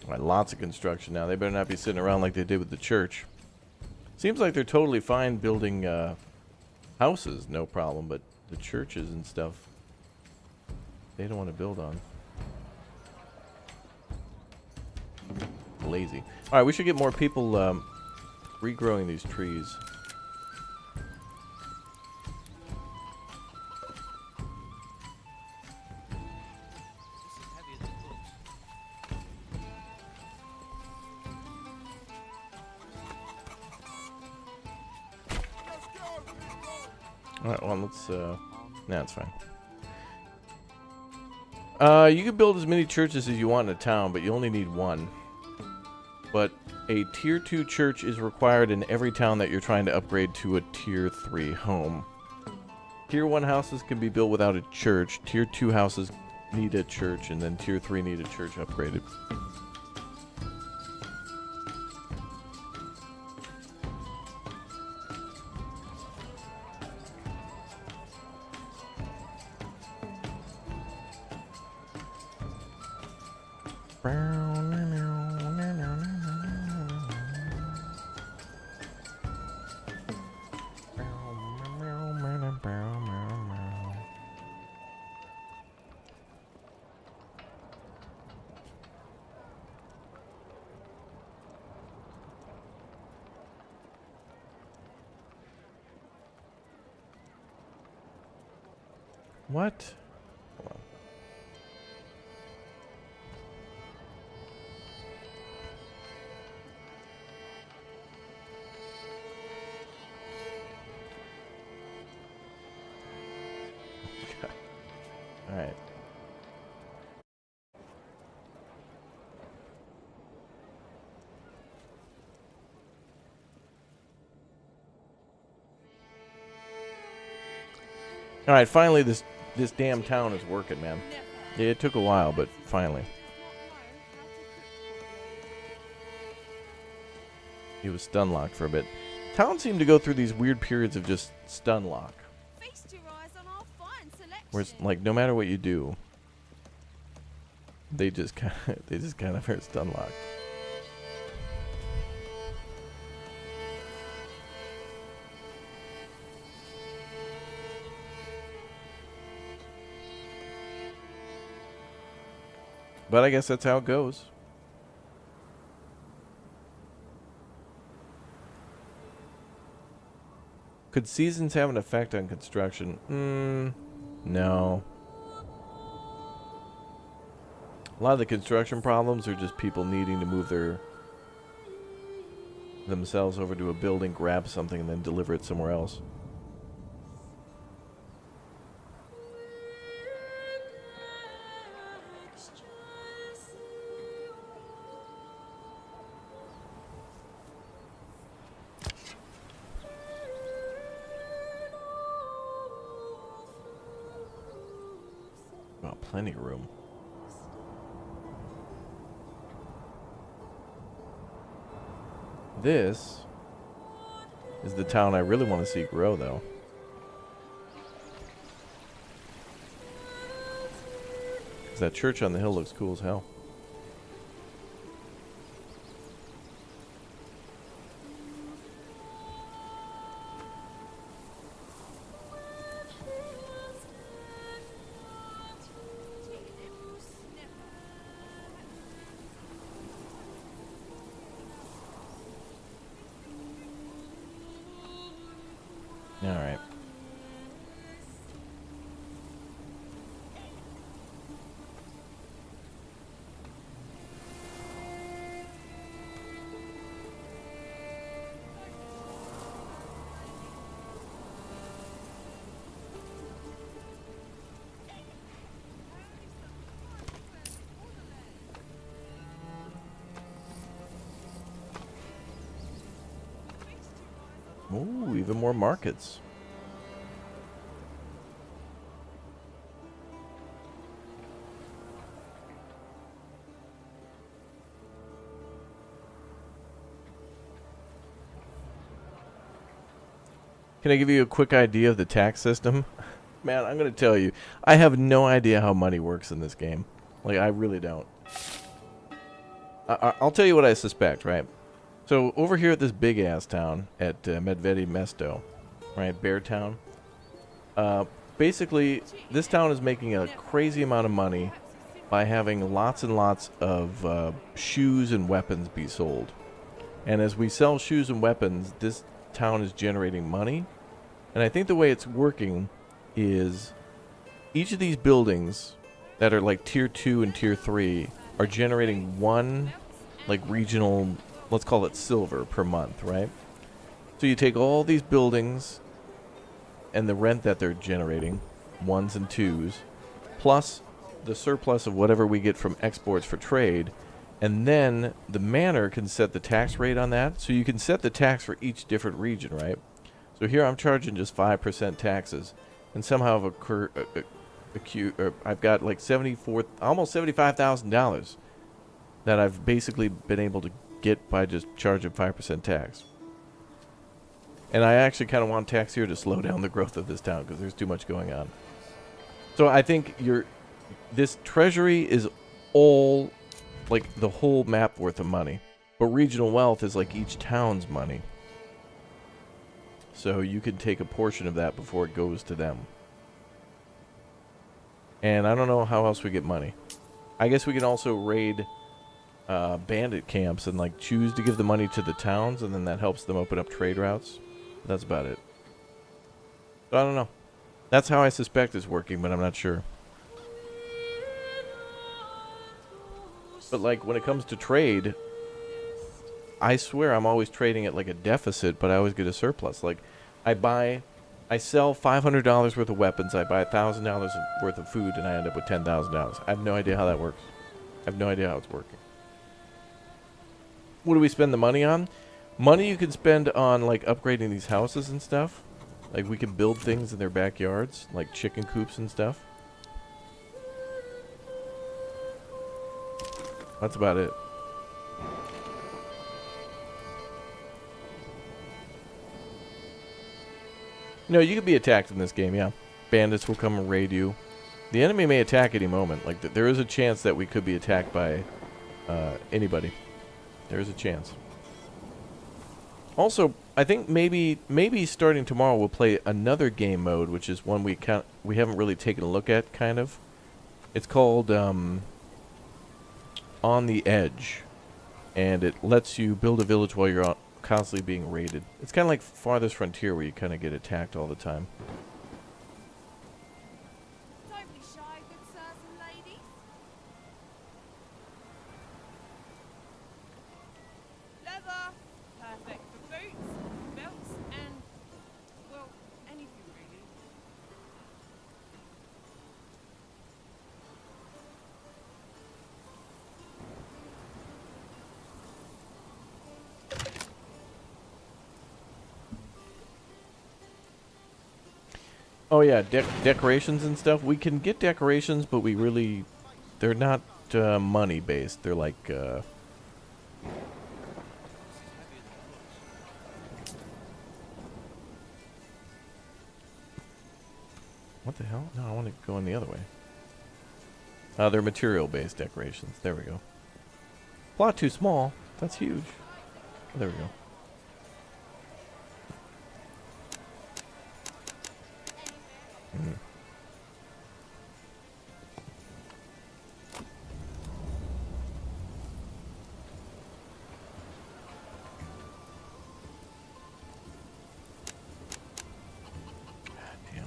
All right, lots of construction now. They better not be sitting around like they did with the church. Seems like they're totally fine building houses, no problem, but the churches and stuff, they don't want to build on. Lazy. All right, we should get more people regrowing these trees. This is heavier than books. All right, well, let's nah, it's fine. You can build as many churches as you want in a town, but you only need one. But a tier 2 church is required in every town that you're trying to upgrade to a tier 3 home. Tier 1 houses can be built without a church. Tier 2 houses need a church, and then tier 3 need a church upgraded. What? Hold on. All right. All right, finally this damn town is working, man. Yeah, it took a while, but finally. He was stun locked for a bit. Towns seem to go through these weird periods of just stun lock. Feast your eyes on our fine selection. Where it's like no matter what you do, they just kind of are stun locked. But I guess that's how it goes. Could seasons have an effect on construction? No. A lot of the construction problems are just people needing to move themselves over to a building, grab something, and then deliver it somewhere else. Wow, plenty of room. This is the town I really want to see grow, though. 'Cause that church on the hill looks cool as hell. All right. Ooh, even more markets. Can I give you a quick idea of the tax system? Man, I'm going to tell you, I have no idea how money works in this game. Like, I really don't. I'll tell you what I suspect, right? So, over here at this big-ass town at Medvedi Mesto, right, Bear Town, basically, this town is making a crazy amount of money by having lots and lots of shoes and weapons be sold. And as we sell shoes and weapons, this town is generating money. And I think the way it's working is each of these buildings that are like tier 2 and tier 3 are generating one like regional, let's call it silver per month, right? So you take all these buildings and the rent that they're generating, 1s and 2s, plus the surplus of whatever we get from exports for trade, and then the manor can set the tax rate on that. So you can set the tax for each different region, right? So here I'm charging just 5% taxes, and somehow I've got like almost $75,000 that I've basically been able to get by just charging 5% tax. And I actually kind of want tax here to slow down the growth of this town because there's too much going on. So I think this treasury is all like the whole map worth of money, but regional wealth is like each town's money. So you can take a portion of that before it goes to them. And I don't know how else we get money. I guess we can also raid bandit camps and like choose to give the money to the towns, and then that helps them open up trade routes. That's about it. So I don't know. That's how I suspect it's working, but I'm not sure. But like when it comes to trade, I swear I'm always trading at like a deficit, but I always get a surplus. Like I sell $500 worth of weapons, I buy $1,000 worth of food, and I end up with $10,000. I have no idea how that works. I have no idea how it's working. What do we spend the money on? Money you can spend on like upgrading these houses and stuff. Like we can build things in their backyards, like chicken coops and stuff. That's about it. No, you could be attacked in this game, yeah. Bandits will come and raid you. The enemy may attack any moment. Like there is a chance that we could be attacked by anybody. There is a chance. Also, I think maybe starting tomorrow we'll play another game mode, which is one we haven't really taken a look at, kind of. It's called On the Edge, and it lets you build a village while you're constantly being raided. It's kind of like Farthest Frontier, where you kind of get attacked all the time. Don't be shy, good sirs and ladies. Leather, perfect for boots, belts, and, well, anything really. Oh yeah, decorations and stuff. We can get decorations, but they're not money based. They're like what the hell? No, I want to go in the other way. They're material based decorations. There we go. Plot too small. That's huge. Oh, there we go. Mm. Damn.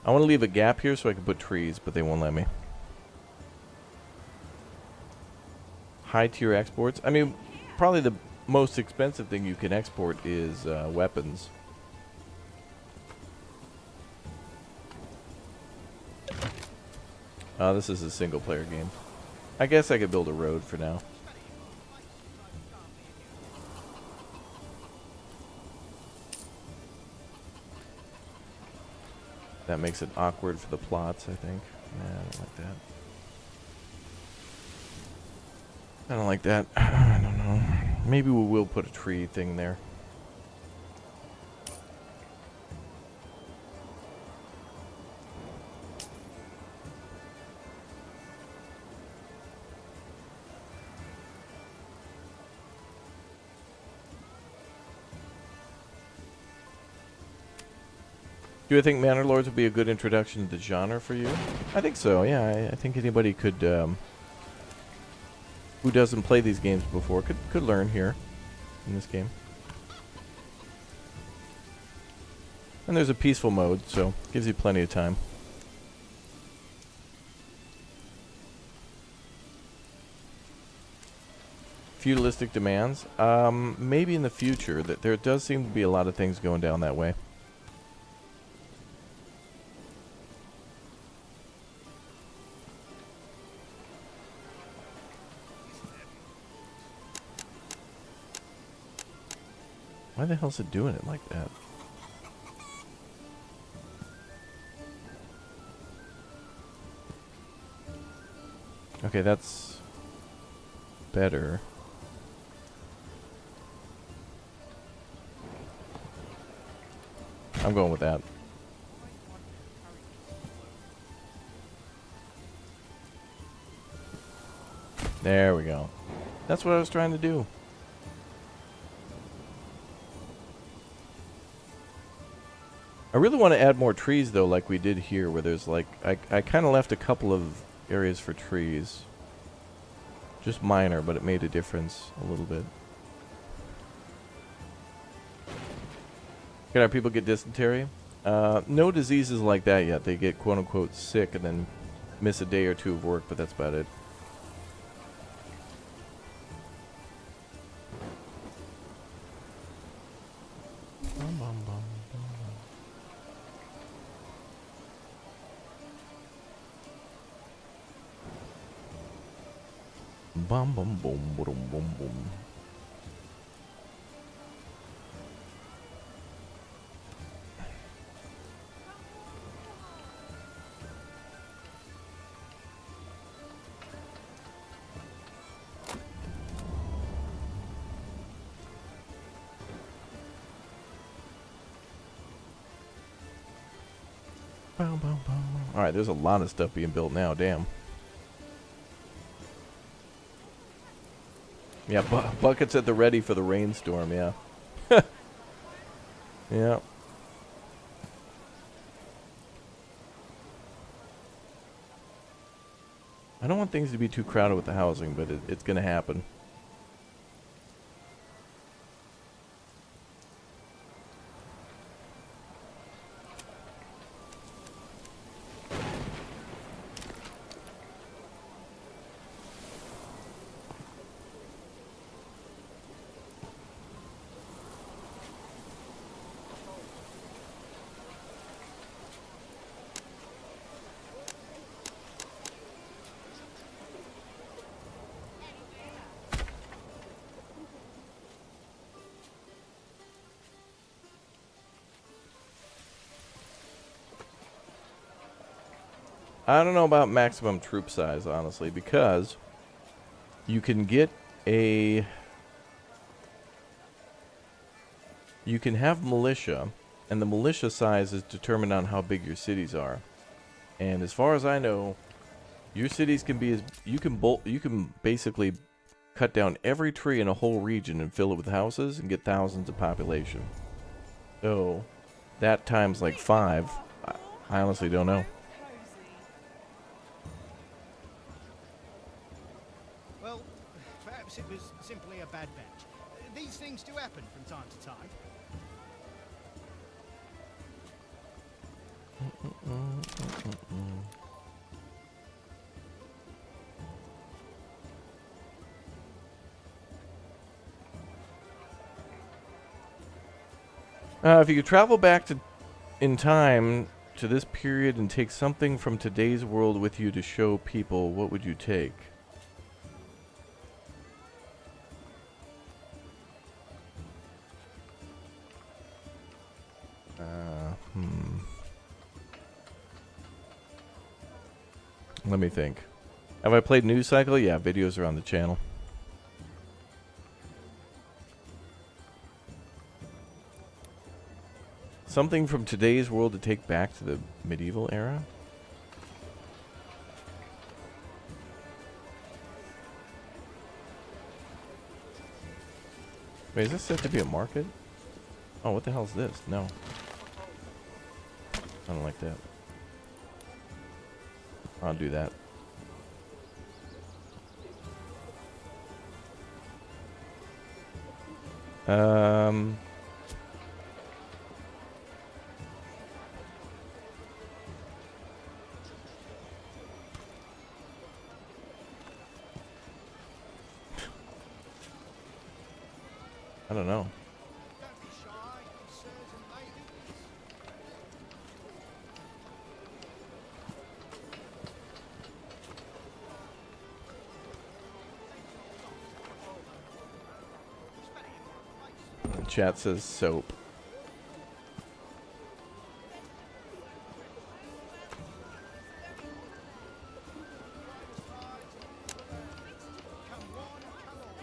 I want to leave a gap here so I can put trees, but they won't let me. High tier exports. I mean, probably the most expensive thing you can export is weapons. This is a single player game. I guess I could build a road for now. That makes it awkward for the plots, I think. Nah, I don't like that. I don't like that. I don't know. Maybe we will put a tree thing there. Do you think Manor Lords would be a good introduction to the genre for you? I think so, yeah. I think anybody could, who doesn't play these games before, could learn here in this game. And there's a peaceful mode, so gives you plenty of time. Feudalistic demands? Maybe in the future. That there does seem to be a lot of things going down that way. Why the hell is it doing it like that? Okay, that's better. I'm going with that. There we go. That's what I was trying to do. I really want to add more trees, though, like we did here, where there's, like... I kind of left a couple of areas for trees. Just minor, but it made a difference a little bit. Can our people get dysentery? No diseases like that yet. They get quote-unquote sick and then miss a day or two of work, but that's about it. Bum bum boom boom boom boom. Alright, there's a lot of stuff being built now, damn. Yeah, buckets at the ready for the rainstorm, yeah. Yeah. I don't want things to be too crowded with the housing, but it's going to happen. I don't know about maximum troop size, honestly, because you can get a... You can have militia, and the militia size is determined on how big your cities are. And as far as I know, your cities can be as... You can basically cut down every tree in a whole region and fill it with houses and get thousands of population. So, that times like 5, I honestly don't know. Well, perhaps it was simply a bad bet. These things do happen from time to time. If you could travel back in time to this period and take something from today's world with you to show people, what would you take? Let me think. Have I played News Cycle? Yeah, videos are on the channel. Something from today's world to take back to the medieval era? Wait, is this set to be a market? Oh, what the hell is this? No. I don't like that. I'll do that. I don't know. Don't be shy, sirs and ladies. Chat says soap. Come one, come all.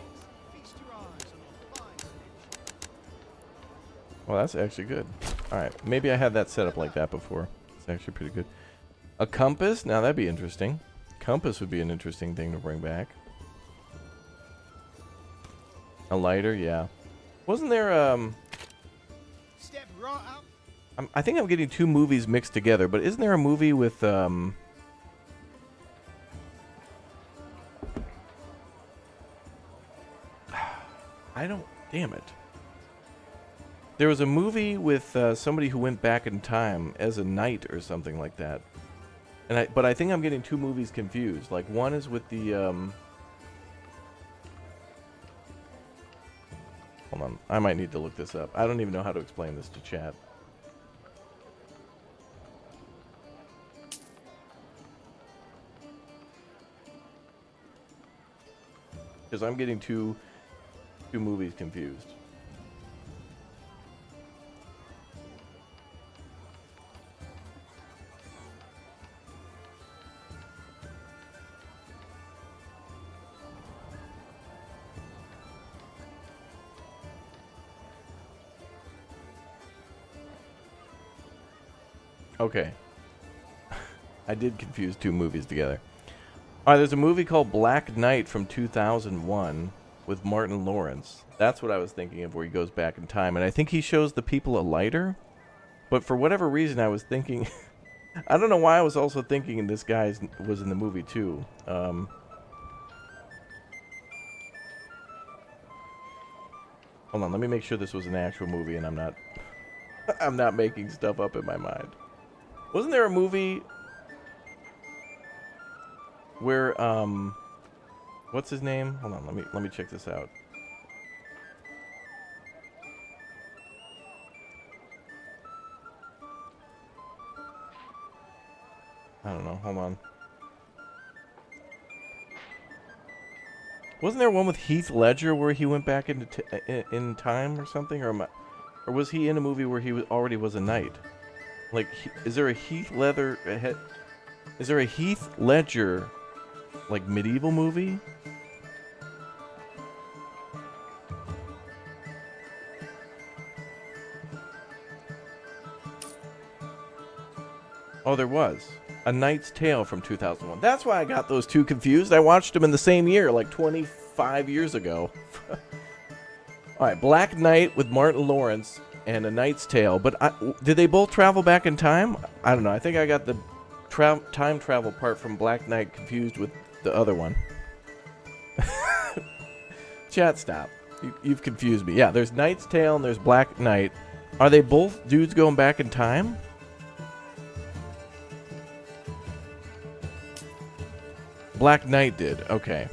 Feast your eyes on a fine dish. Well, that's actually good. Alright, maybe I had that set up like that before. It's actually pretty good. A compass? Now that'd be interesting. Compass would be an interesting thing to bring back. A lighter, yeah. Wasn't there, Step right up. I think I'm getting two movies mixed together, but isn't there a movie with, I don't, damn it. There was a movie with somebody who went back in time as a knight or something like that. But I think I'm getting two movies confused. Like one is with the hold on, I might need to look this up. I don't even know how to explain this to chat. Because I'm getting two movies confused. Okay. I did confuse two movies together. Alright, there's a movie called Black Knight from 2001 with Martin Lawrence. That's what I was thinking of, where he goes back in time. And I think he shows the people a lighter. But for whatever reason, I was thinking... I don't know why I was also thinking this guy was in the movie too. Hold on, let me make sure this was an actual movie and I'm not... I'm not making stuff up in my mind. Wasn't there a movie where what's his name? Hold on, let me check this out. I don't know. Hold on. Wasn't there one with Heath Ledger where he went back into in time or something, or was he in a movie where he already was a knight? Like, is there a Heath Ledger? Is there a Heath Ledger, like, medieval movie? Oh, there was. A Knight's Tale from 2001. That's why I got those two confused. I watched them in the same year, like 25 years ago. Alright, Black Knight with Martin Lawrence and A Knight's Tale. But did they both travel back in time? I don't know. I think I got the time travel part from Black Knight confused with the other one. Chat, stop. You've confused me. Yeah, there's Knight's Tale and there's Black Knight. Are they both dudes going back in time? Black Knight did. Okay.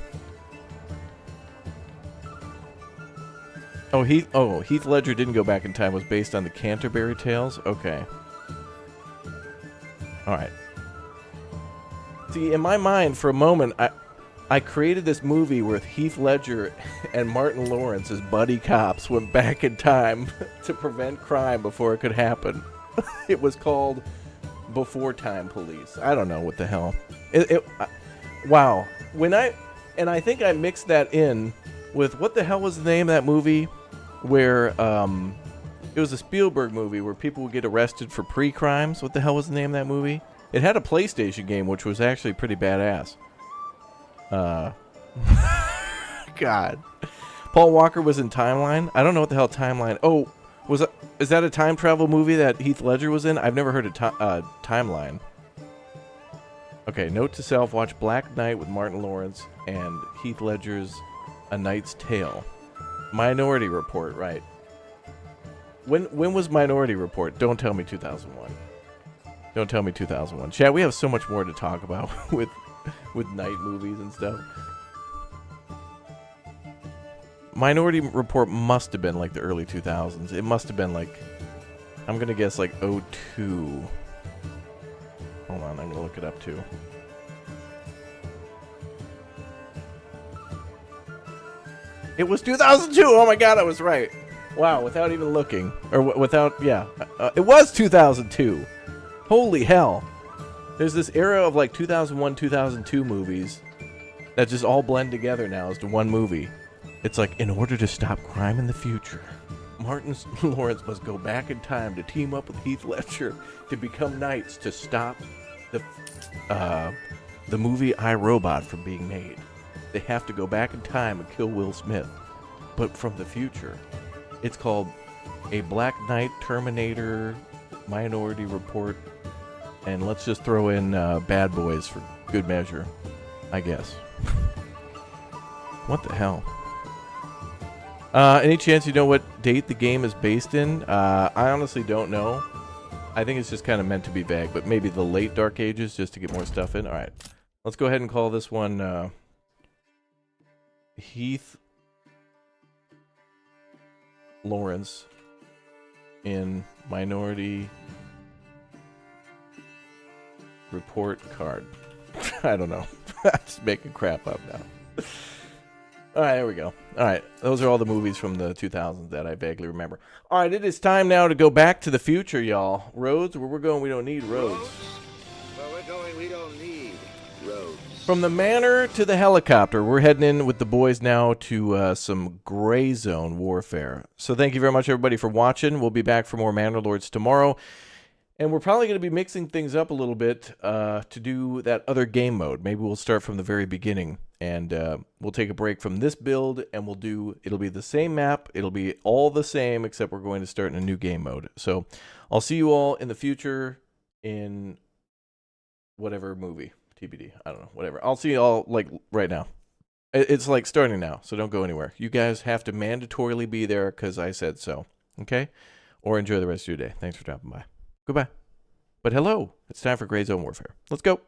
Oh, Heath Ledger didn't go back in time. Was based on the Canterbury Tales. Okay. All right. See, in my mind, for a moment, I created this movie where Heath Ledger and Martin Lawrence as buddy cops went back in time to prevent crime before it could happen. It was called Before Time Police. I don't know what the hell. Wow. I think I mixed that in with, what the hell was the name of that movie where It was a Spielberg movie where people would get arrested for pre-crimes. What the hell was the name of that movie? It had a PlayStation game, which was actually pretty badass. God. Paul Walker was in Timeline. I don't know what the hell Timeline. Oh, is that a time travel movie that Heath Ledger was in? I've never heard of Timeline. Okay, note to self: watch Black Knight with Martin Lawrence and Heath Ledger's A Knight's Tale. Minority Report, right? When was Minority Report? Don't tell me 2001. Don't tell me 2001. Chat, we have so much more to talk about with night movies and stuff. Minority Report must have been like the early 2000s. It must have been like, I'm going to guess like 02. Hold on, I'm going to look it up too. It was 2002. Oh my god, I was right. Wow, without even looking. Or without, yeah. It was 2002. Holy hell. There's this era of like 2001, 2002 movies that just all blend together now into one movie. It's like, in order to stop crime in the future, Martin Lawrence must go back in time to team up with Heath Ledger to become knights to stop the movie I, Robot from being made. They have to go back in time and kill Will Smith, but from the future. It's called A Black Knight, Terminator, Minority Report, and let's just throw in Bad Boys for good measure, I guess. What the hell? Any chance you know what date the game is based in? I honestly don't know. I think it's just kind of meant to be vague, but maybe the late Dark Ages just to get more stuff in. All right, let's go ahead and call this one Heath Lawrence in Minority Report card. I don't know. I'm just making crap up now. All right, there we go. All right, those are all the movies from the 2000s that I vaguely remember. All right, it is time now to go back to the future, y'all. Roads, where we're going, we don't need roads. Where we're going, we don't need roads. From the manor to the helicopter, we're heading in with the boys now to some gray zone warfare. So thank you very much, everybody, for watching. We'll be back for more Manor Lords tomorrow. And we're probably going to be mixing things up a little bit to do that other game mode. Maybe we'll start from the very beginning. And we'll take a break from this build, and it'll be the same map. It'll be all the same, except we're going to start in a new game mode. So I'll see you all in the future in whatever movie. TBD. I don't know. Whatever. I'll see you all, like, right now. It's, like, starting now, so don't go anywhere. You guys have to mandatorily be there because I said so. Okay? Or enjoy the rest of your day. Thanks for dropping by. Goodbye. But hello. It's time for Gray Zone Warfare. Let's go.